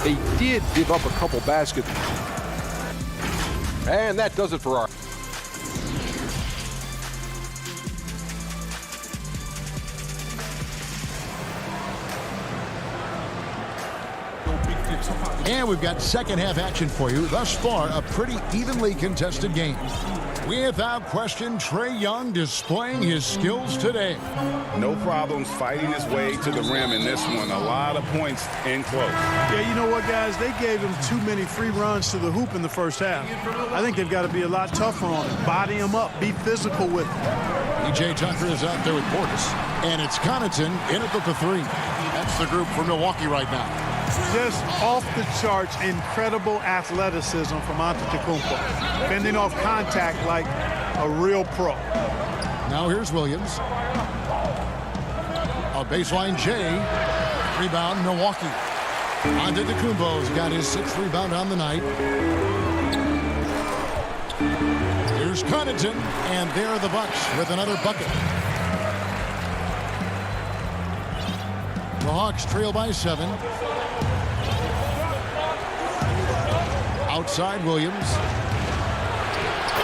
Speaker 7: They did give up a couple baskets. And that does it for our...
Speaker 1: And we've got second half action for you. Thus far, a pretty evenly contested game. Without question, Trae Young displaying his skills today.
Speaker 5: No problems fighting his way to the rim in this one. A lot of points in close.
Speaker 3: Yeah, you know what, guys? They gave him too many free runs to the hoop in the first half. I think they've got to be a lot tougher on him. Body him up. Be physical with him.
Speaker 1: E.J. Tucker is out there with Portis. And it's Connaughton in it with the 3. That's the group for Milwaukee right now.
Speaker 3: Just off the charts, incredible athleticism from Antetokounmpo. Fending off contact like a real pro.
Speaker 1: Now here's Williams. A baseline J. Rebound Milwaukee. Antetokounmpo's got his 6th rebound on the night. Here's Connaughton, and there are the Bucks with another bucket. The Hawks trail by 7. Outside Williams.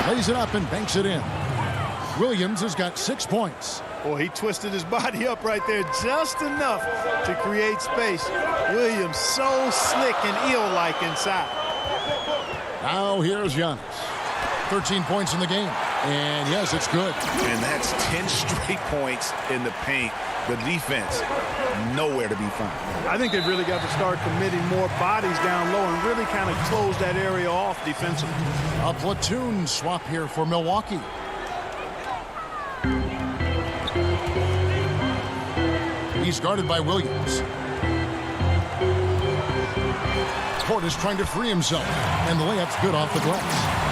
Speaker 1: Lays it up and banks it in. Williams has got 6 points.
Speaker 3: Boy, he twisted his body up right there just enough to create space. Williams so slick and eel-like inside.
Speaker 1: Now here's Giannis. 13 points in the game. And yes, it's good.
Speaker 5: And that's 10 straight points in the paint. The defense, nowhere to be found.
Speaker 3: I think they've really got to start committing more bodies down low and really kind of close that area off defensively.
Speaker 1: A platoon swap here for Milwaukee. He's guarded by Williams. Portis trying to free himself, and the layup's good off the glass.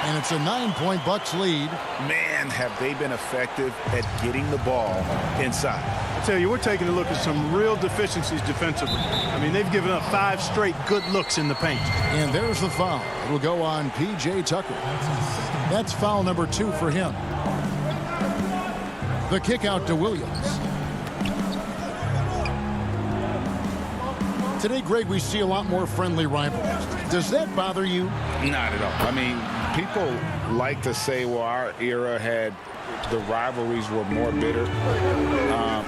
Speaker 1: And it's a 9-point Bucks lead.
Speaker 5: Man, have they been effective at getting the ball inside.
Speaker 3: I tell you, we're taking a look at some real deficiencies defensively. I mean, they've given up 5 straight good looks in the paint.
Speaker 1: And there's the foul. It'll go on P.J. Tucker. That's foul number 2 for him. The kick out to Williams. Today, Greg, we see a lot more friendly rivals. Does that bother you?
Speaker 4: Not at all. I mean, people like to say, well, our era had the rivalries were more bitter.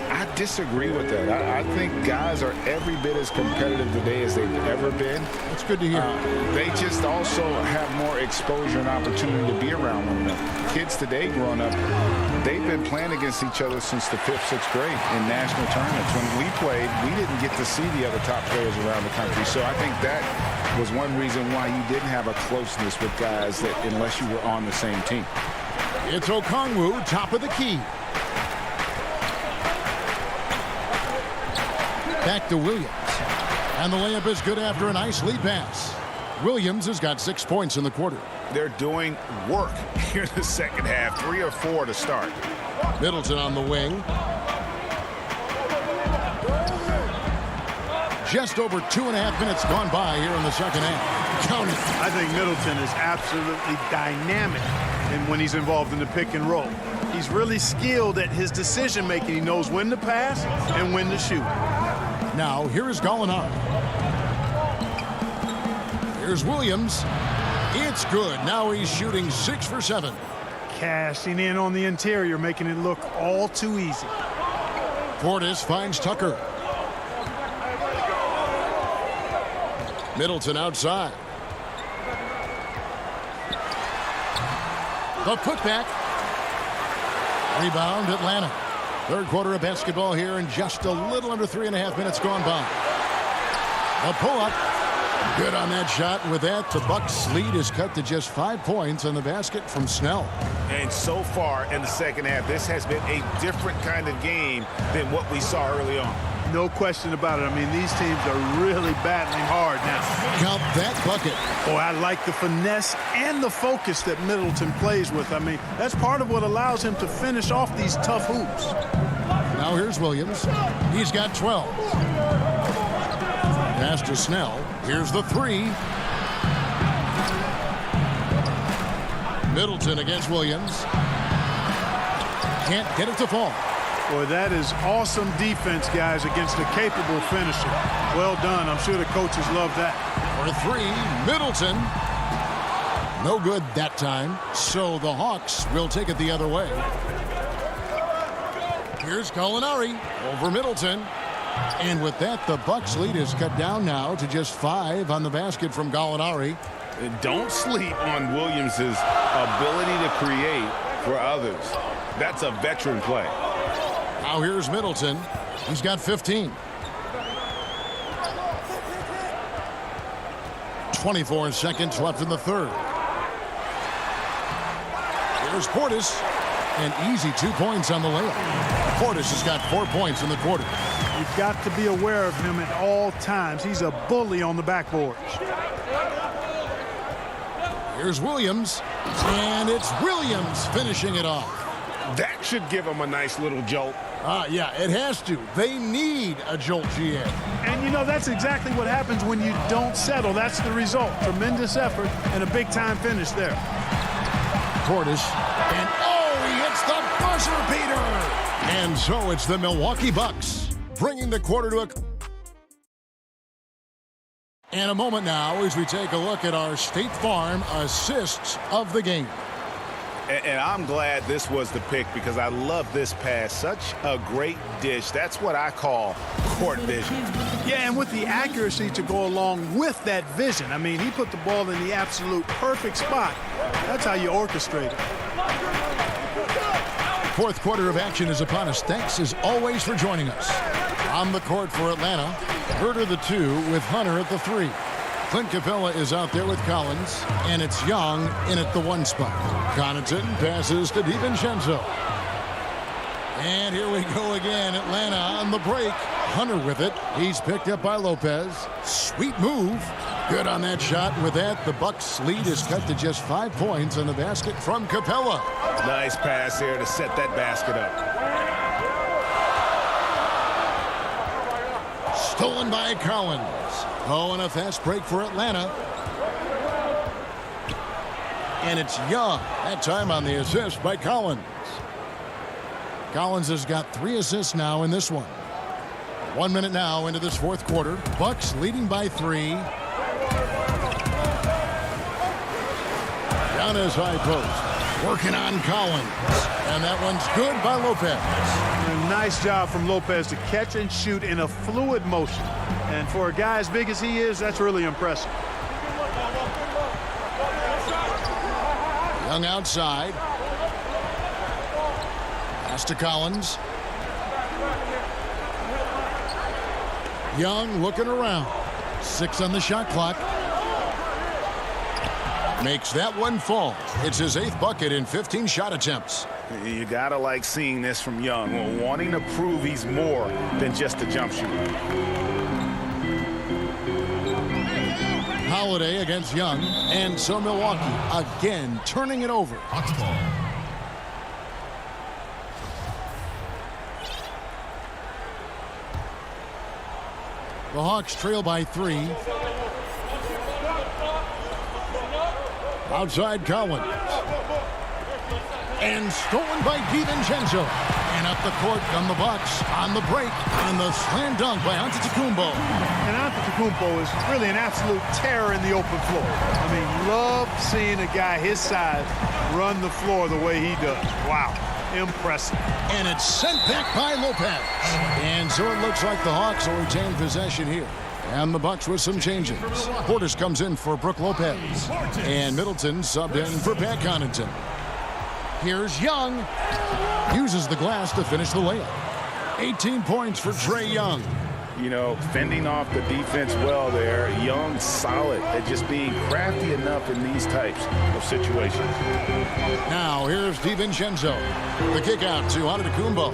Speaker 4: I disagree with that. I think guys are every bit as competitive today as they've ever been.
Speaker 1: That's good to hear.
Speaker 4: They just also have more exposure and opportunity to be around one another. Kids today growing up, they've been playing against each other since the 5th, 6th grade in national tournaments. When we played, we didn't get to see the other top players around the country. So I think that was one reason why you didn't have a closeness with guys that unless you were on the same team.
Speaker 1: It's Okongwu, top of the key. Back to Williams. And the layup is good after a nice lead pass. Williams has got 6 points in the quarter.
Speaker 5: They're doing work here in the second half. 3 or 4 to start.
Speaker 1: Middleton on the wing. Just over 2.5 minutes gone by here in the second half. Count it.
Speaker 3: I think Middleton is absolutely dynamic when he's involved in the pick and roll. He's really skilled at his decision making. He knows when to pass and when to shoot.
Speaker 1: Now here is Gallinari. Here's Williams. It's good. Now he's shooting 6 for 7.
Speaker 3: Cashing in on the interior, making it look all too easy.
Speaker 1: Portis finds Tucker. Middleton outside. The putback. Rebound, Atlanta. Third quarter of basketball here and just a little under 3.5 minutes gone by. A pull-up. Good on that shot. With that, the Bucks lead is cut to just 5 points on the basket from Snell.
Speaker 5: And so far in the second half, this has been a different kind of game than what we saw early on.
Speaker 3: No question about it. I mean, these teams are really battling hard now.
Speaker 1: Count that bucket.
Speaker 3: Oh, I like the finesse and the focus that Middleton plays with. I mean, that's part of what allows him to finish off these tough hoops.
Speaker 1: Now here's Williams. He's got 12. Pass to Snell. Here's the 3. Middleton against Williams. Can't get it to fall.
Speaker 3: Boy, that is awesome defense, guys, against a capable finisher. Well done. I'm sure the coaches love that.
Speaker 1: For 3, Middleton. No good that time, so the Hawks will take it the other way. Here's Gallinari over Middleton. And with that, the Bucks lead is cut down now to just 5 on the basket from Gallinari.
Speaker 5: Don't sleep on Williams' ability to create for others. That's a veteran play.
Speaker 1: Now here's Middleton. He's got 15. 24 seconds left in the third. Here's Portis. An easy 2 points on the layup. Portis has got 4 points in the quarter.
Speaker 3: You've got to be aware of him at all times. He's a bully on the backboard.
Speaker 1: Here's Williams. And it's Williams finishing it off.
Speaker 5: That should give him a nice little jolt.
Speaker 1: Yeah, it has to. They need a jolt, GA.
Speaker 3: And, you know, that's exactly what happens when you don't settle. That's the result. Tremendous effort and a big-time finish there.
Speaker 1: Portis. And, he hits the buzzer beater. And so it's the Milwaukee Bucks bringing the quarter to a... And a moment now as we take a look at our State Farm assists of the game.
Speaker 5: And I'm glad this was the pick because I love this pass. Such a great dish. That's what I call court vision.
Speaker 3: Yeah, and with the accuracy to go along with that vision. I mean, he put the ball in the absolute perfect spot. That's how you orchestrate it.
Speaker 1: Fourth quarter of action is upon us. Thanks as always for joining us. On the court for Atlanta, Herter the 2 with Hunter at the 3. Clint Capella is out there with Collins, and it's Young in at the 1 spot. Connaughton passes to DiVincenzo. And here we go again. Atlanta on the break. Hunter with it. He's picked up by Lopez. Sweet move. Good on that shot. With that, the Bucks' lead is cut to just 5 points on the basket from Capella.
Speaker 5: Nice pass here to set that basket up.
Speaker 1: Stolen by Collins. Oh, and a fast break for Atlanta. And it's Young. That time on the assist by Collins. Collins has got 3 assists now in this one. 1 minute now into this fourth quarter. Bucks leading by 3. Down his high post. Working on Collins. And that one's good by Lopez.
Speaker 3: A nice job from Lopez to catch and shoot in a fluid motion. And for a guy as big as he is, that's really impressive.
Speaker 1: Young outside. Pass to Collins. Young looking around. 6 on the shot clock. Makes that one fall. It's his 8th bucket in 15 shot attempts.
Speaker 5: You gotta like seeing this from Young, wanting to prove he's more than just a jump shooter.
Speaker 1: Holiday against Young, and so Milwaukee again turning it over. The Hawks trail by 3. Outside Collins. And stolen by DiVincenzo. And up the court come the Bucks on the break. And the slam dunk by Antetokounmpo.
Speaker 3: And Antetokounmpo is really an absolute terror in the open floor. I mean, love seeing a guy his size run the floor the way he does. Wow. Impressive.
Speaker 1: And it's sent back by Lopez. And so it looks like the Hawks will retain possession here. And the Bucks with some changes. Portis comes in for Brook Lopez. And Middleton subbed in for Pat Connaughton. Here's Young. Uses the glass to finish the layup. 18 points for Trae Young.
Speaker 5: You know, fending off the defense well there. Young solid at just being crafty enough in these types of situations.
Speaker 1: Now here's DiVincenzo. The kick out to Antetokounmpo.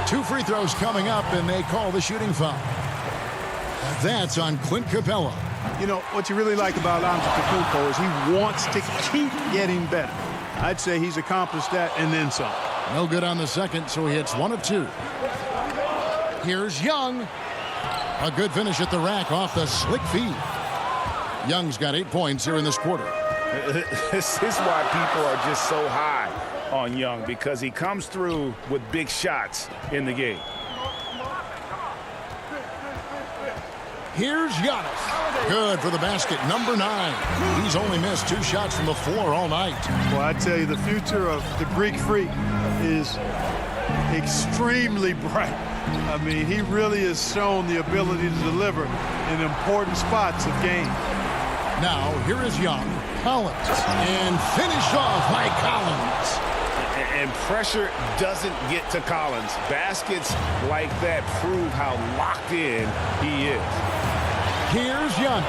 Speaker 1: 2 free throws coming up, and they call the shooting foul. That's on Clint Capella.
Speaker 3: You know, what you really like about Antetokounmpo is he wants to keep getting better. I'd say he's accomplished that and then some.
Speaker 1: No good on the second, so he hits 1 of 2. Here's Young. A good finish at the rack off the slick feed. Young's got 8 points here in this quarter.
Speaker 5: This is why people are just so high on Young, because he comes through with big shots in the game.
Speaker 1: Here's Giannis. Good for the basket, number 9. He's only missed 2 shots from the floor all night.
Speaker 3: Well, I tell you, the future of the Greek Freak is extremely bright. I mean, he really has shown the ability to deliver in important spots of game.
Speaker 1: Now, here is Young. Collins. And finished off by Collins.
Speaker 5: And pressure doesn't get to Collins. Baskets like that prove how locked in he is.
Speaker 1: Here's Giannis.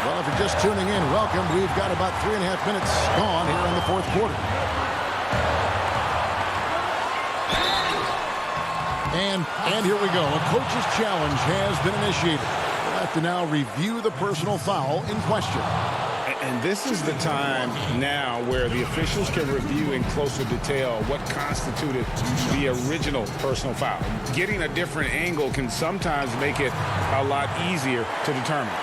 Speaker 1: Well, if you're just tuning in, welcome. We've got about 3.5 minutes gone here in the fourth quarter. And here we go. A coach's challenge has been initiated. We'll have to now review the personal foul in question.
Speaker 5: And this is the time now where the officials can review in closer detail what constituted the original personal foul. Getting a different angle can sometimes make it a lot easier to determine.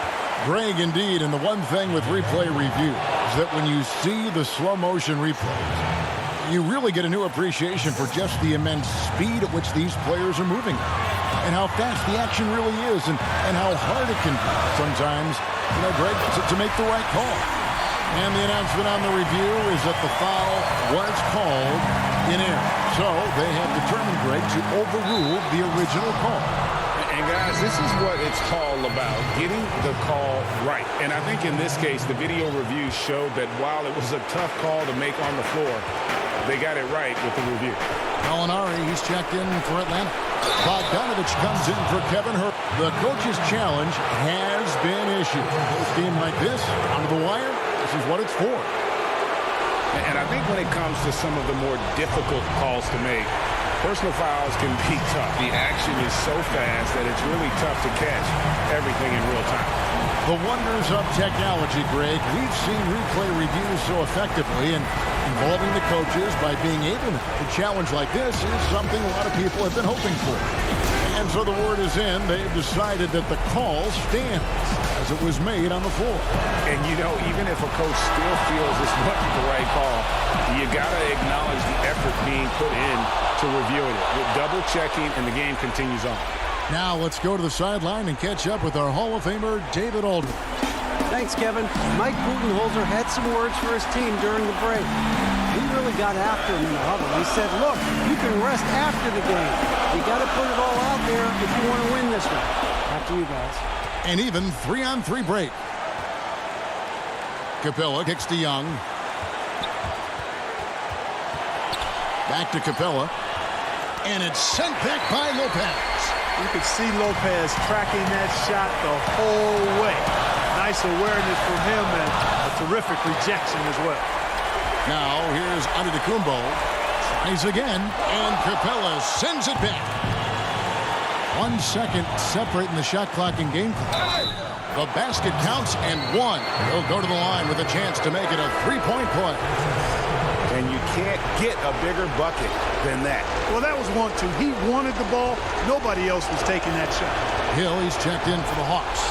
Speaker 1: Greg, indeed, and the one thing with replay review is that when you see the slow motion replays, you really get a new appreciation for just the immense speed at which these players are moving and how fast the action really is and how hard it can be sometimes, you know, Greg, to make the right call. And the announcement on the review is that the foul was called in error. So they have determined, Greg, to overrule the original call.
Speaker 5: And guys, this is what it's all about, getting the call right. And I think in this case, the video review showed that while it was a tough call to make on the floor, they got it right with the review.
Speaker 1: Gallinari, he's checked in for Atlanta. Bogdanovich comes in for Kevin Hurt. The coach's challenge has been issued. A game like this, onto the wire, this is what it's for.
Speaker 5: And I think when it comes to some of the more difficult calls to make, personal fouls can be tough. The action is so fast that it's really tough to catch everything in real time.
Speaker 1: The wonders of technology, Greg. We've seen replay reviews so effectively, and involving the coaches by being able to challenge like this is something a lot of people have been hoping for. And so the word is in. They've decided that the call stands as it was made on the floor.
Speaker 5: And, you know, even if a coach still feels this wasn't the right call, you got to acknowledge the effort being put in to reviewing it. With double-checking, and the game continues on.
Speaker 1: Now let's go to the sideline and catch up with our Hall of Famer, David Aldridge.
Speaker 13: Thanks, Kevin. Mike Budenholzer had some words for his team during the break. He really got after him in the huddle. He said, look, you can rest after the game. You got to put it all out there if you want to win this one. Back to you guys.
Speaker 1: An even 3-on-3 break. Capella kicks to Young. Back to Capella. And it's sent back by Lopez.
Speaker 3: You could see Lopez tracking that shot the whole way. Nice awareness from him and a terrific rejection as well.
Speaker 1: Now here's Antetokounmpo. Tries again, and Capella sends it back. 1 second separating the shot clock and game clock. The basket counts and one. He'll go to the line with a chance to make it a three-point play.
Speaker 5: And you can't get a bigger bucket than that.
Speaker 3: Well, that was 1-2. He wanted the ball. Nobody else was taking that shot.
Speaker 1: Hill, he's checked in for the Hawks.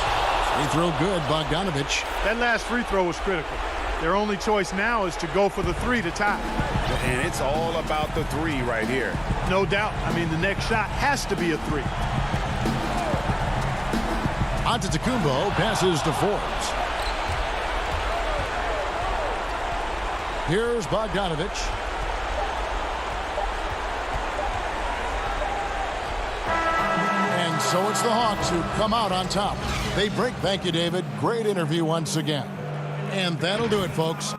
Speaker 1: Free throw good, Bogdanovich.
Speaker 3: That last free throw was critical. Their only choice now is to go for the three to tie.
Speaker 5: And it's all about the three right here.
Speaker 3: No doubt. I mean, the next shot has to be a three.
Speaker 1: Antetokounmpo passes to Forbes. Here's Bogdanovich. And so it's the Hawks who come out on top. They break. Thank you, David. Great interview once again. And that'll do it, folks.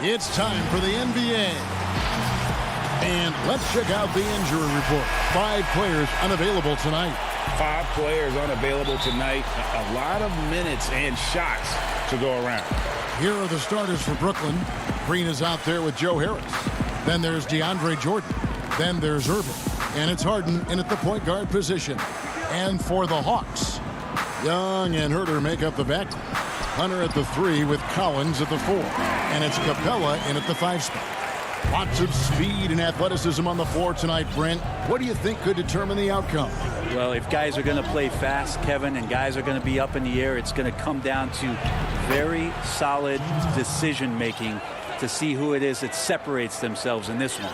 Speaker 1: It's time for the NBA. And let's check out the injury report. 5 players unavailable tonight.
Speaker 5: 5 players unavailable tonight. A lot of minutes and shots to go around.
Speaker 1: Here are the starters for Brooklyn. Green is out there with Joe Harris. Then there's DeAndre Jordan. Then there's Irving. And it's Harden in at the point guard position. And for the Hawks, Young and Herter make up the backcourt. Hunter at the 3 with Collins at the 4. And it's Capella in at the 5 spot. Lots of speed and athleticism on the floor tonight, Brent. What do you think could determine the outcome?
Speaker 9: Well, if guys are going to play fast, Kevin, and guys are going to be up in the air, it's going to come down to very solid decision-making to see who it is that separates themselves in this one.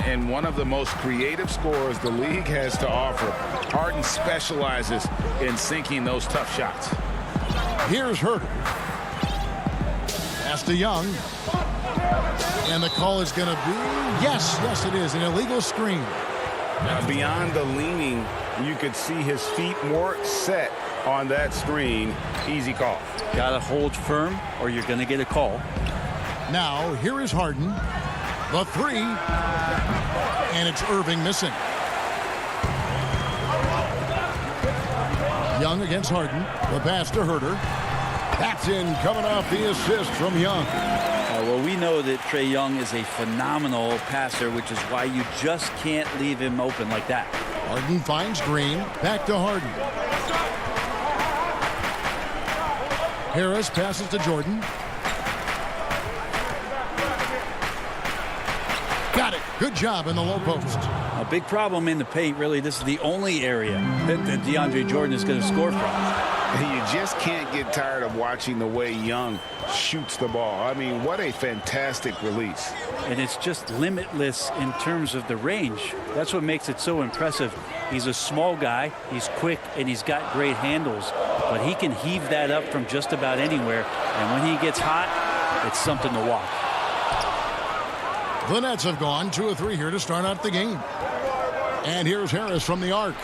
Speaker 5: And one of the most creative scorers the league has to offer. Harden specializes in sinking those tough shots.
Speaker 1: Here's Herter. Pass to Young. And the call is going to be, yes, it is, an illegal screen.
Speaker 5: Now, beyond the leaning, you could see his feet more set on that screen. Easy call.
Speaker 9: Got to hold firm or you're going to get a call.
Speaker 1: Now, here is Harden. The 3. And it's Irving missing. Young against Harden. The pass to Herter. That's in, coming off the assist from Young.
Speaker 9: Well, we know that Trae Young is a phenomenal passer, which is why you just can't leave him open like that.
Speaker 1: Harden finds Green. Back to Harden. Harris passes to Jordan. Got it. Good job in the low post.
Speaker 9: A big problem in the paint, really. This is the only area that DeAndre Jordan is going to score from.
Speaker 5: You just can't get tired of watching the way Young shoots the ball. I mean, what a fantastic release.
Speaker 9: And it's just limitless in terms of the range. That's what makes it so impressive. He's a small guy, he's quick, and he's got great handles. But he can heave that up from just about anywhere. And when he gets hot, it's something to watch.
Speaker 1: The Nets have gone 2 of 3 here to start out the game. And here's Harris from the arc.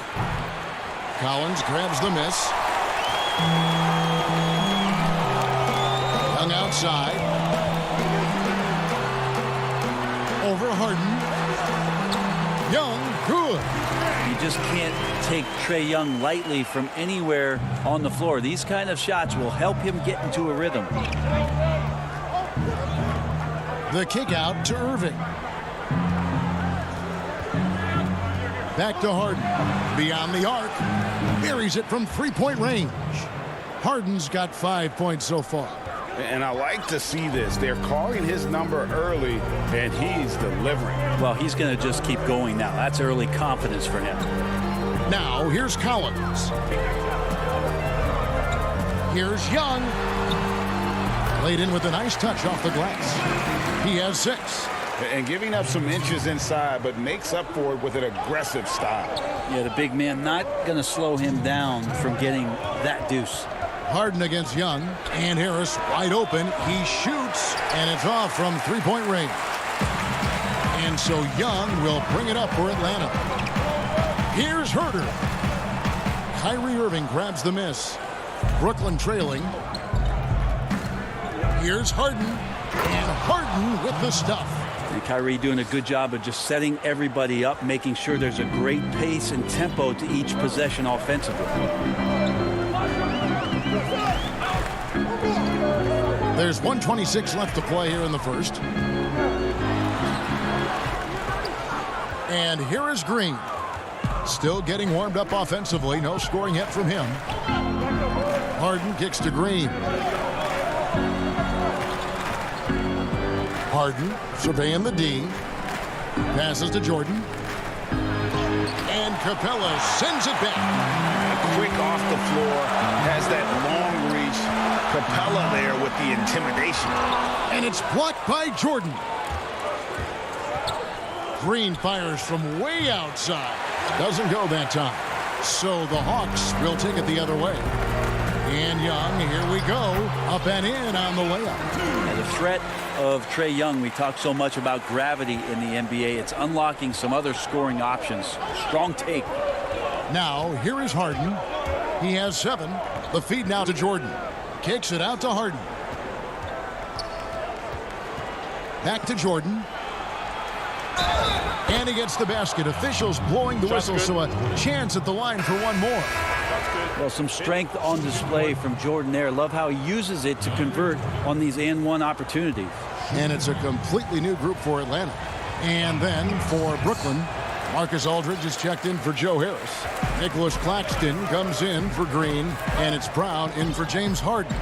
Speaker 1: Collins grabs the miss. Young outside. Over Harden. Young, good.
Speaker 9: You just can't take Trae Young lightly from anywhere on the floor. These kind of shots will help him get into a rhythm.
Speaker 1: The kick out to Irving. Back to Harden. Beyond the arc. Buries it from three-point range. Harden's got 5 points so far.
Speaker 5: And I like to see this. They're calling his number early, and he's delivering.
Speaker 9: Well, he's going to just keep going now. That's early confidence for him.
Speaker 1: Now, here's Collins. Here's Young. Laid in with a nice touch off the glass. He has 6.
Speaker 5: And giving up some inches inside, but makes up for it with an aggressive style.
Speaker 9: Yeah, the big man not going to slow him down from getting that deuce.
Speaker 1: Harden against Young, and Harris wide open. He shoots, and it's off from three-point range. And so Young will bring it up for Atlanta. Here's Herter. Kyrie Irving grabs the miss. Brooklyn trailing. Here's Harden, and Harden with the stuff.
Speaker 9: And Kyrie doing a good job of just setting everybody up, making sure there's a great pace and tempo to each possession offensively.
Speaker 1: There's 1:26 left to play here in the first. And here is Green. Still getting warmed up offensively. No scoring yet from him. Harden kicks to Green. Harden surveying the D. Passes to Jordan. And Capella sends it back.
Speaker 5: Quick off the floor. Has that long reach. Capella there with the intimidation.
Speaker 1: And it's blocked by Jordan. Green fires from way outside. Doesn't go that time. So the Hawks will take it the other way. And Young, here we go. Up and in on the layup.
Speaker 9: And the threat of Trae Young, we talk so much about gravity in the NBA. It's unlocking some other scoring options. Strong take.
Speaker 1: Now, here is Harden. He has 7. The feed now to Jordan. Kicks it out to Harden. Back to Jordan. And he gets the basket. Officials blowing the whistle, so a chance at the line for one more.
Speaker 9: Well, some strength on display from Jordan there. Love how he uses it to convert on these and-one opportunities.
Speaker 1: And it's a completely new group for Atlanta. And then for Brooklyn, Marcus Aldridge is checked in for Joe Harris. Nicholas Claxton comes in for Green, and it's Brown in for James Harden.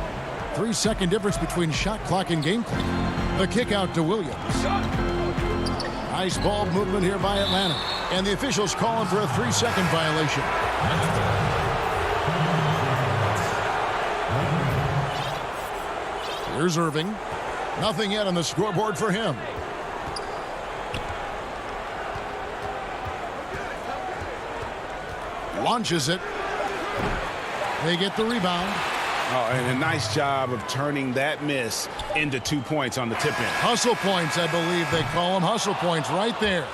Speaker 1: 3-second difference between shot clock and game clock. The kick out to Williams. Nice ball movement here by Atlanta. And the officials calling for a 3-second violation. Here's Irving. Nothing yet on the scoreboard for him. Launches it. They get the rebound.
Speaker 5: Oh, and a nice job of turning that miss into 2 points on the tip-in.
Speaker 1: Hustle points, I believe they call them. Hustle points right there.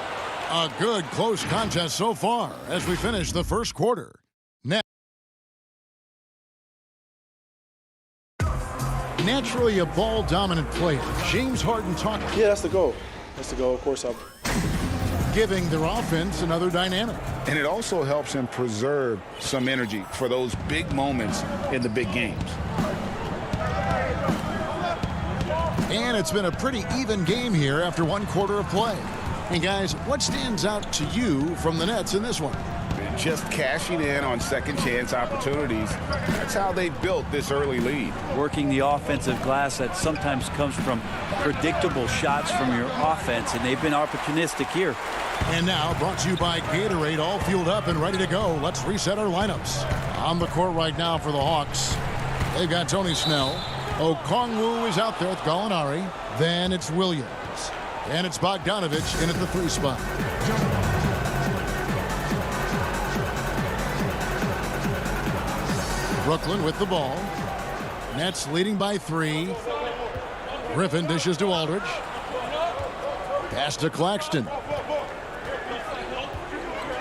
Speaker 1: A good, close contest so far as we finish the first quarter. Naturally a ball-dominant player. James Harden talking.
Speaker 14: Yeah, that's the goal. That's the goal. Of course,
Speaker 1: giving their offense another dynamic.
Speaker 5: And it also helps him preserve some energy for those big moments in the big games.
Speaker 1: And it's been a pretty even game here after 1 quarter of play. And guys, what stands out to you from the Nets in this one?
Speaker 5: Just cashing in on second chance opportunities. That's how they built this early lead.
Speaker 9: Working the offensive glass that sometimes comes from predictable shots from your offense, and they've been opportunistic here.
Speaker 1: And now brought to you by Gatorade, all fueled up and ready to go. Let's reset our lineups. On the court right now for the Hawks, they've got Tony Snell. Okongwu is out there with Gallinari. Then it's Williams. And it's Bogdanovich in at the 3 spot. Brooklyn with the ball. Nets leading by 3. Griffin dishes to Aldridge. Pass to Claxton.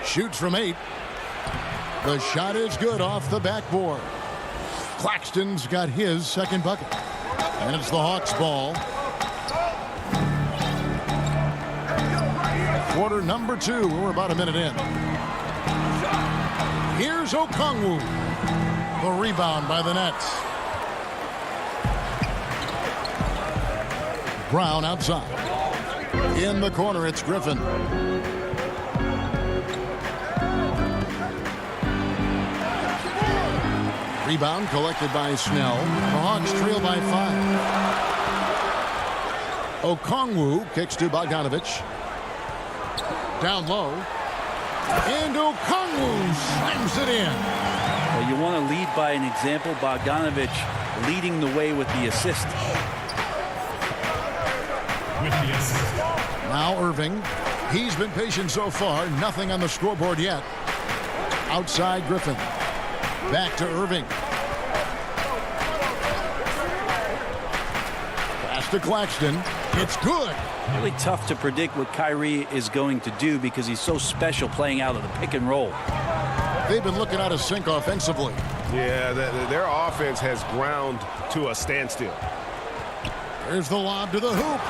Speaker 1: Shoots from 8. The shot is good off the backboard. Claxton's got his second bucket. And it's the Hawks' ball. Quarter number 2. We're about a minute in. Here's Okongwu. The rebound by the Nets. Brown outside. In the corner, it's Griffin. Rebound collected by Snell. The Hawks trail by 5. Okongwu kicks to Bogdanovich. Down low. And Okongwu slams it in.
Speaker 9: Well, you want to lead by an example. Bogdanovich leading the way with the assist.
Speaker 1: Now Irving. He's been patient so far. Nothing on the scoreboard yet. Outside Griffin. Back to Irving. Pass to Claxton. It's good.
Speaker 9: Really tough to predict what Kyrie is going to do because he's so special playing out of the pick and roll.
Speaker 1: They've been looking out of sync offensively.
Speaker 5: Yeah, their offense has ground to a standstill.
Speaker 1: There's the lob to the hoop.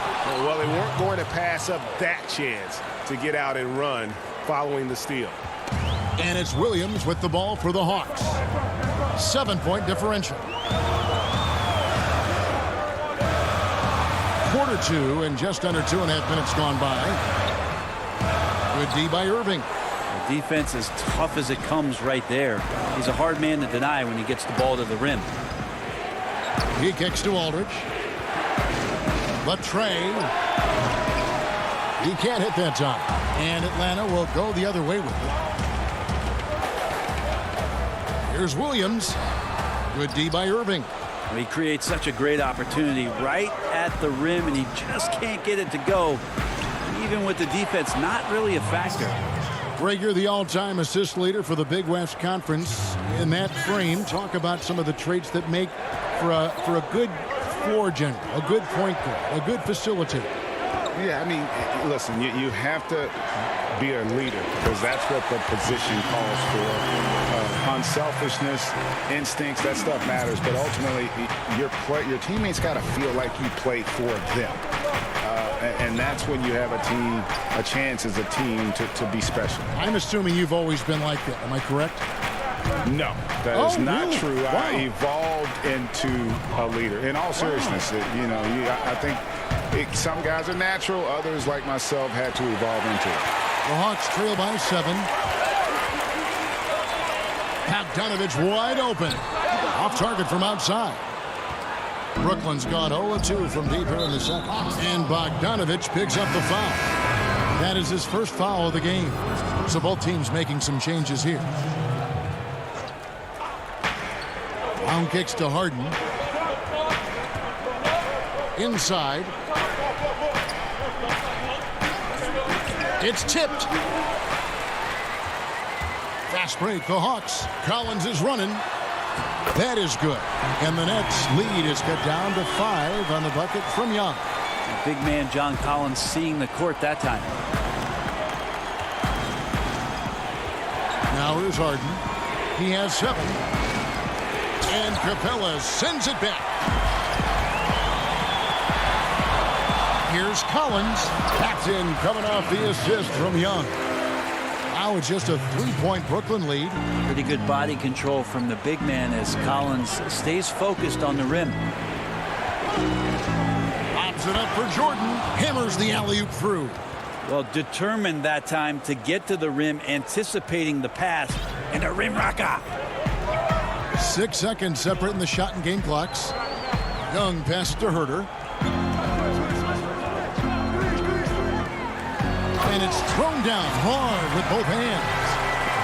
Speaker 5: Well, they weren't going to pass up that chance to get out and run following the steal.
Speaker 1: And it's Williams with the ball for the Hawks. 7-point differential. Quarter 2 and just under 2.5 minutes gone by. Good D by Irving.
Speaker 9: The defense is tough as it comes right there. He's a hard man to deny when he gets the ball to the rim.
Speaker 1: He kicks to Aldridge. Latrey. He can't hit that time. And Atlanta will go the other way with it. Here's Williams. Good D by Irving.
Speaker 9: Well, he creates such a great opportunity right at the rim, and he just can't get it to go. Even with the defense not really a factor.
Speaker 1: Rager, the all-time assist leader for the Big West Conference. In that frame, talk about some of the traits that make for a good floor general, a good point guard, a good facilitator.
Speaker 4: Yeah, I mean, listen, you have to be a leader because that's what the position calls for. Unselfishness, instincts, that stuff matters. But ultimately, your teammates got to feel like you play for them. And that's when you have a chance as a team to be special.
Speaker 1: I'm assuming you've always been like that. Am I correct?
Speaker 4: No, that is not
Speaker 1: really?
Speaker 4: true.
Speaker 1: Wow.
Speaker 4: I evolved into a leader. In all seriousness, I think some guys are natural. Others, like myself, had to evolve into it.
Speaker 1: The Hawks trail by 7. Bogdanovich wide open. Off target from outside. Brooklyn's gone 0-2 from deep here in the second. And Bogdanovich picks up the foul. That is his first foul of the game. So both teams making some changes here. Brown kicks to Harden. Inside. It's tipped. Fast break, the Hawks. Collins is running. That is good. And the Nets lead is cut down to 5 on the bucket from Young.
Speaker 9: Big man John Collins seeing the court that time.
Speaker 1: Now here's Harden. He has 7. And Capella sends it back. Here's Collins. Tapped in, coming off the assist from Young. Now it's just a 3-point Brooklyn lead.
Speaker 9: Pretty good body control from the big man as Collins stays focused on the rim.
Speaker 1: Opens it up for Jordan. Hammers the alley-oop through.
Speaker 9: Well, determined that time to get to the rim, anticipating the pass, and a rim rocker.
Speaker 1: 6 seconds separating the shot and game clocks. Young passes to Herter. And it's thrown down hard with both hands.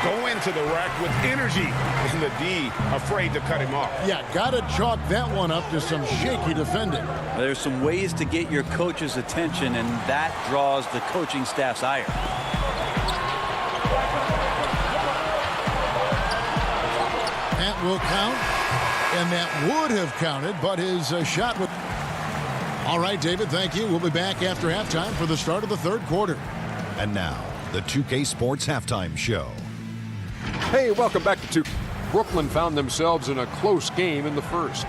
Speaker 5: Go into the rack with energy, and the D afraid to cut him off.
Speaker 1: Yeah, got to chalk that one up to some shaky defending.
Speaker 9: There's some ways to get your coach's attention, and that draws the coaching staff's ire.
Speaker 1: That will count, and that would have counted, but his shot would... All right, David, thank you. We'll be back after halftime for the start of the third quarter.
Speaker 12: And now, the 2K Sports Halftime Show.
Speaker 7: Hey, welcome back to 2K. Brooklyn found themselves in a close game in the first.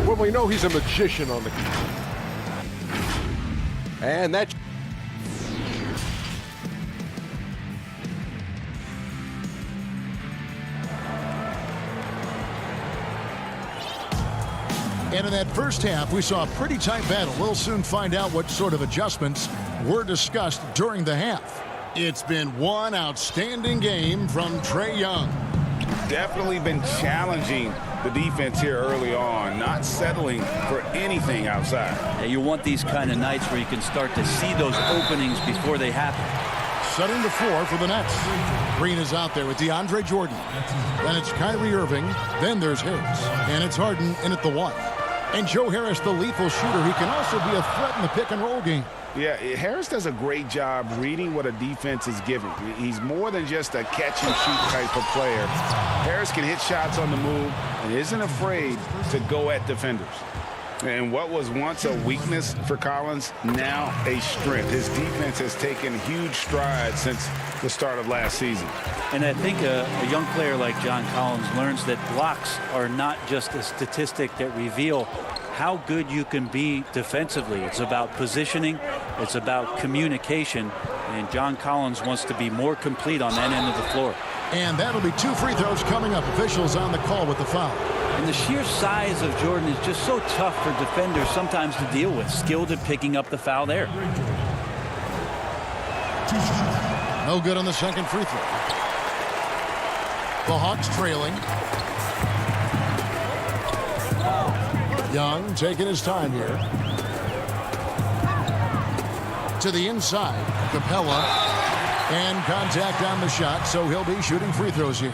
Speaker 7: Well, we know he's a magician on the... And that...
Speaker 1: And in that first half, we saw a pretty tight battle. We'll soon find out what sort of adjustments were discussed during the half. It's been one outstanding game from Trae Young.
Speaker 5: Definitely been challenging the defense here early on, not settling for anything outside.
Speaker 9: Yeah, you want these kind of nights where you can start to see those openings before they happen.
Speaker 1: Setting the floor for the Nets. Green is out there with DeAndre Jordan. Then it's Kyrie Irving. Then there's Harris. And it's Harden in at the one. And Joe Harris, the lethal shooter. He can also be a threat in the pick-and-roll game.
Speaker 5: Yeah, Harris does a great job reading what a defense is giving. He's more than just a catch-and-shoot type of player. Harris can hit shots on the move and isn't afraid to go at defenders. And what was once a weakness for Collins, now a strength. His defense has taken huge strides since the start of last season.
Speaker 9: And I think a young player like John Collins learns that blocks are not just a statistic that reveal how good you can be defensively. It's about positioning. It's about communication. And John Collins wants to be more complete on that end of the floor.
Speaker 1: And that'll be 2 free throws coming up. Officials on the call with the foul.
Speaker 9: And the sheer size of Jordan is just so tough for defenders sometimes to deal with. Skilled at picking up the foul there.
Speaker 1: No good on the second free throw. The Hawks trailing. Young taking his time here. To the inside. Capella. And contact on the shot, so he'll be shooting free throws here.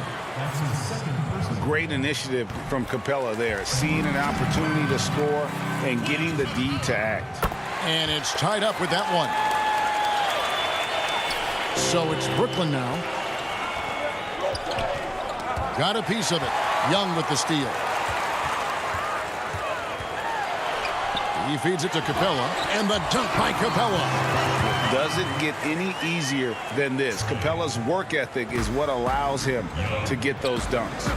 Speaker 5: Great initiative from Capella there. Seeing an opportunity to score and getting the D to act.
Speaker 1: And it's tied up with that one. So it's Brooklyn now. Got a piece of it. Young with the steal. He feeds it to Capella. And the dunk by Capella.
Speaker 5: Doesn't get any easier than this. Capella's work ethic is what allows him to get those dunks.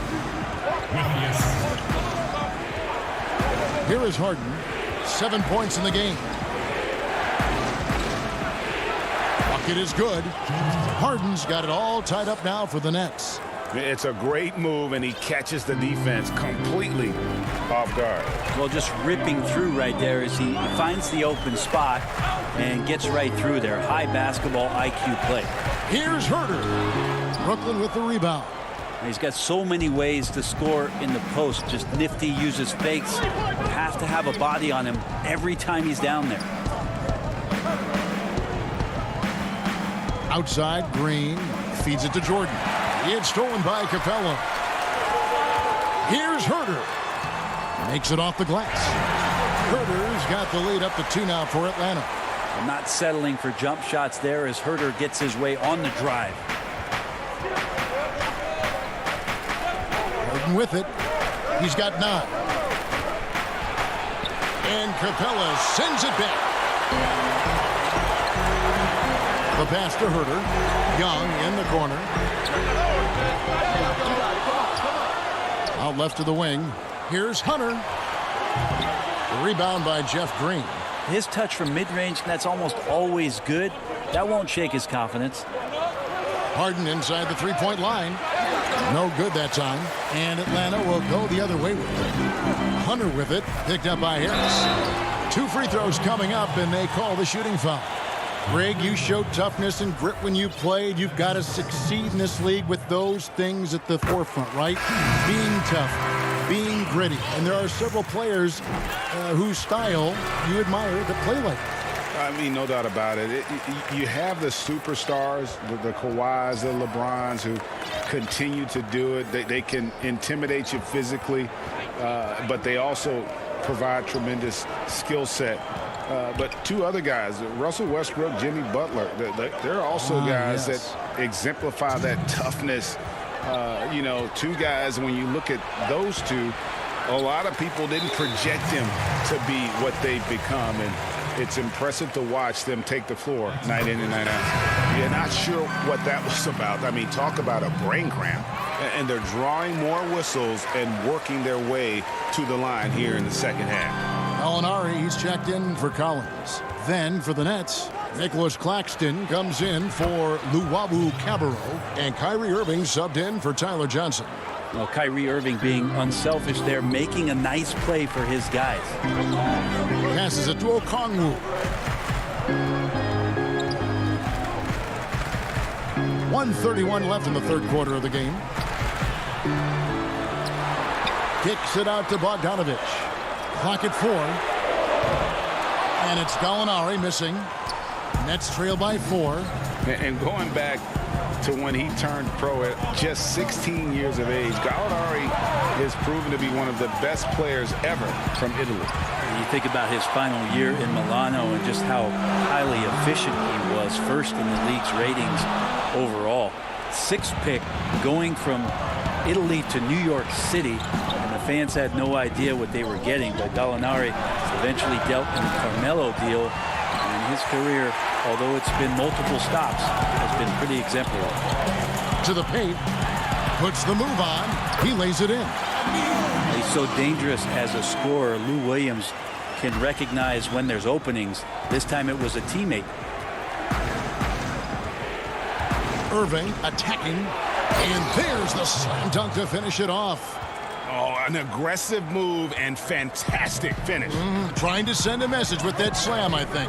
Speaker 1: Here is Harden. 7 points in the game. Bucket is good. Harden's got it all tied up now for the Nets.
Speaker 5: It's a great move, and he catches the defense completely off guard.
Speaker 9: Well, just ripping through right there as he finds the open spot and gets right through there. High basketball IQ play.
Speaker 1: Here's Herter. Brooklyn with the rebound.
Speaker 9: He's got so many ways to score in the post. Just nifty, uses fakes. Have to have a body on him every time he's down there.
Speaker 1: Outside, Green feeds it to Jordan. It's stolen by Capella. Here's Herter. Makes it off the glass. Herter's got the lead up to 2 now for Atlanta.
Speaker 9: Not settling for jump shots there as Herter gets his way on the drive.
Speaker 1: Harden with it. He's got 9. And Capella sends it back. The pass to Herter. Young in the corner. Out left to the wing. Here's Hunter. The rebound by Jeff Green.
Speaker 9: His touch from mid-range, that's almost always good. That won't shake his confidence.
Speaker 1: Harden inside the three-point line. No good that time. And Atlanta will go the other way with it. Hunter with it. Picked up by Harris. 2 free throws coming up, and they call the shooting foul. Greg, you showed toughness and grit when you played. You've got to succeed in this league with those things at the forefront, right? Being tough, being gritty. And there are several players whose style you admire that play like that.
Speaker 4: I mean, no doubt about it. You have the superstars, the Kawhis, the LeBrons, who continue to do it. They can intimidate you physically, but they also provide tremendous skill set. But 2 other guys, Russell Westbrook, Jimmy Butler, they're also guys that exemplify that toughness. 2 guys, when you look at those 2, a lot of people didn't project them to be what they've become. And it's impressive to watch them take the floor night in and night out. You're not sure what that was about. I mean, talk about a brain cramp. And they're drawing more whistles and working their way to the line here in the second half.
Speaker 1: Gallinari, he's checked in for Collins. Then for the Nets, Nicholas Claxton comes in for Luwawu Cabarro, and Kyrie Irving subbed in for Tyler Johnson.
Speaker 9: Well, Kyrie Irving being unselfish there, making a nice play for his guys.
Speaker 1: Passes it to Okongwu. 1:31 left in the third quarter of the game. Kicks it out to Bogdanovich. Clock at 4. And it's Gallinari missing. Nets trail by 4.
Speaker 4: And going back to when he turned pro at just 16 years of age, Gallinari is proven to be one of the best players ever from Italy.
Speaker 9: You think about his final year in Milano and just how highly efficient he was, first in the league's ratings overall. 6th pick, going from Italy to New York City, and the fans had no idea what they were getting, but Gallinari eventually dealt in the Carmelo deal, and his career, although it's been multiple stops, has been pretty exemplary.
Speaker 1: To the paint, puts the move on, he lays it in.
Speaker 9: He's so dangerous as a scorer. Lou Williams can recognize when there's openings. This time it was a teammate.
Speaker 1: Irving attacking, and there's the slam dunk to finish it off.
Speaker 5: Oh, an aggressive move and fantastic finish.
Speaker 1: Trying to send a message with that slam, I think.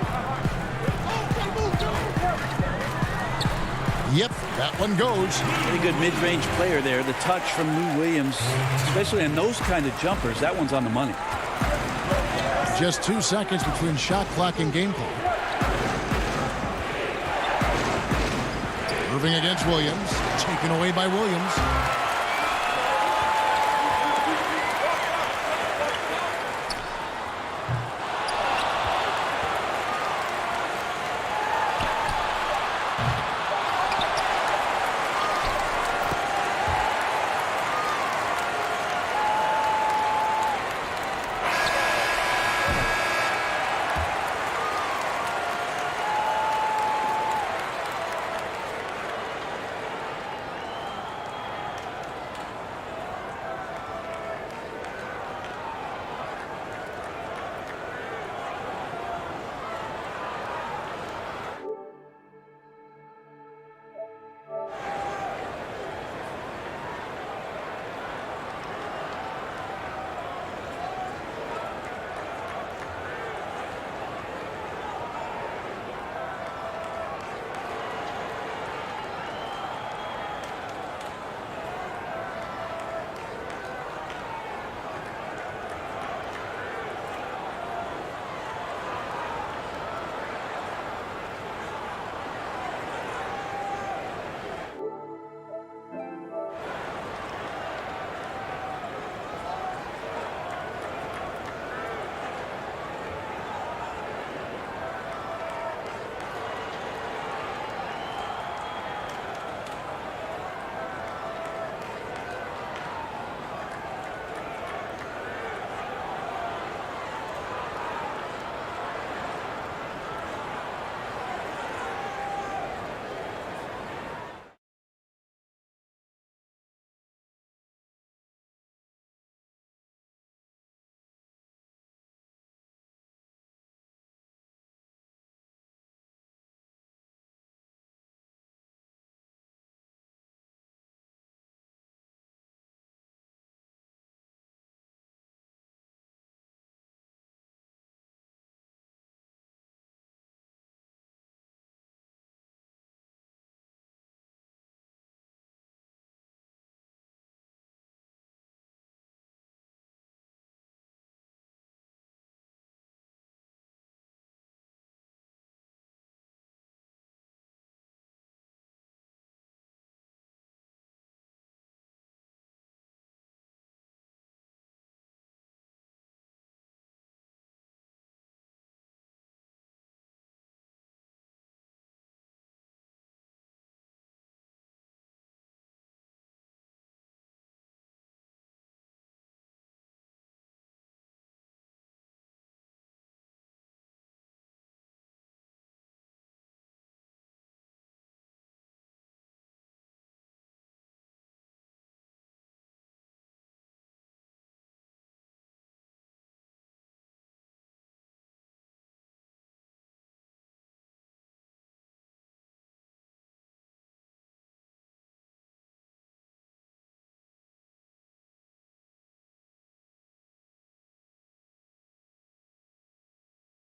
Speaker 1: Yep, that one goes.
Speaker 9: Pretty good mid-range player there. The touch from Lou Williams, especially on those kind of jumpers, that one's on the money.
Speaker 1: Just 2 seconds between shot clock and game clock. Irving against Williams. Taken away by Williams.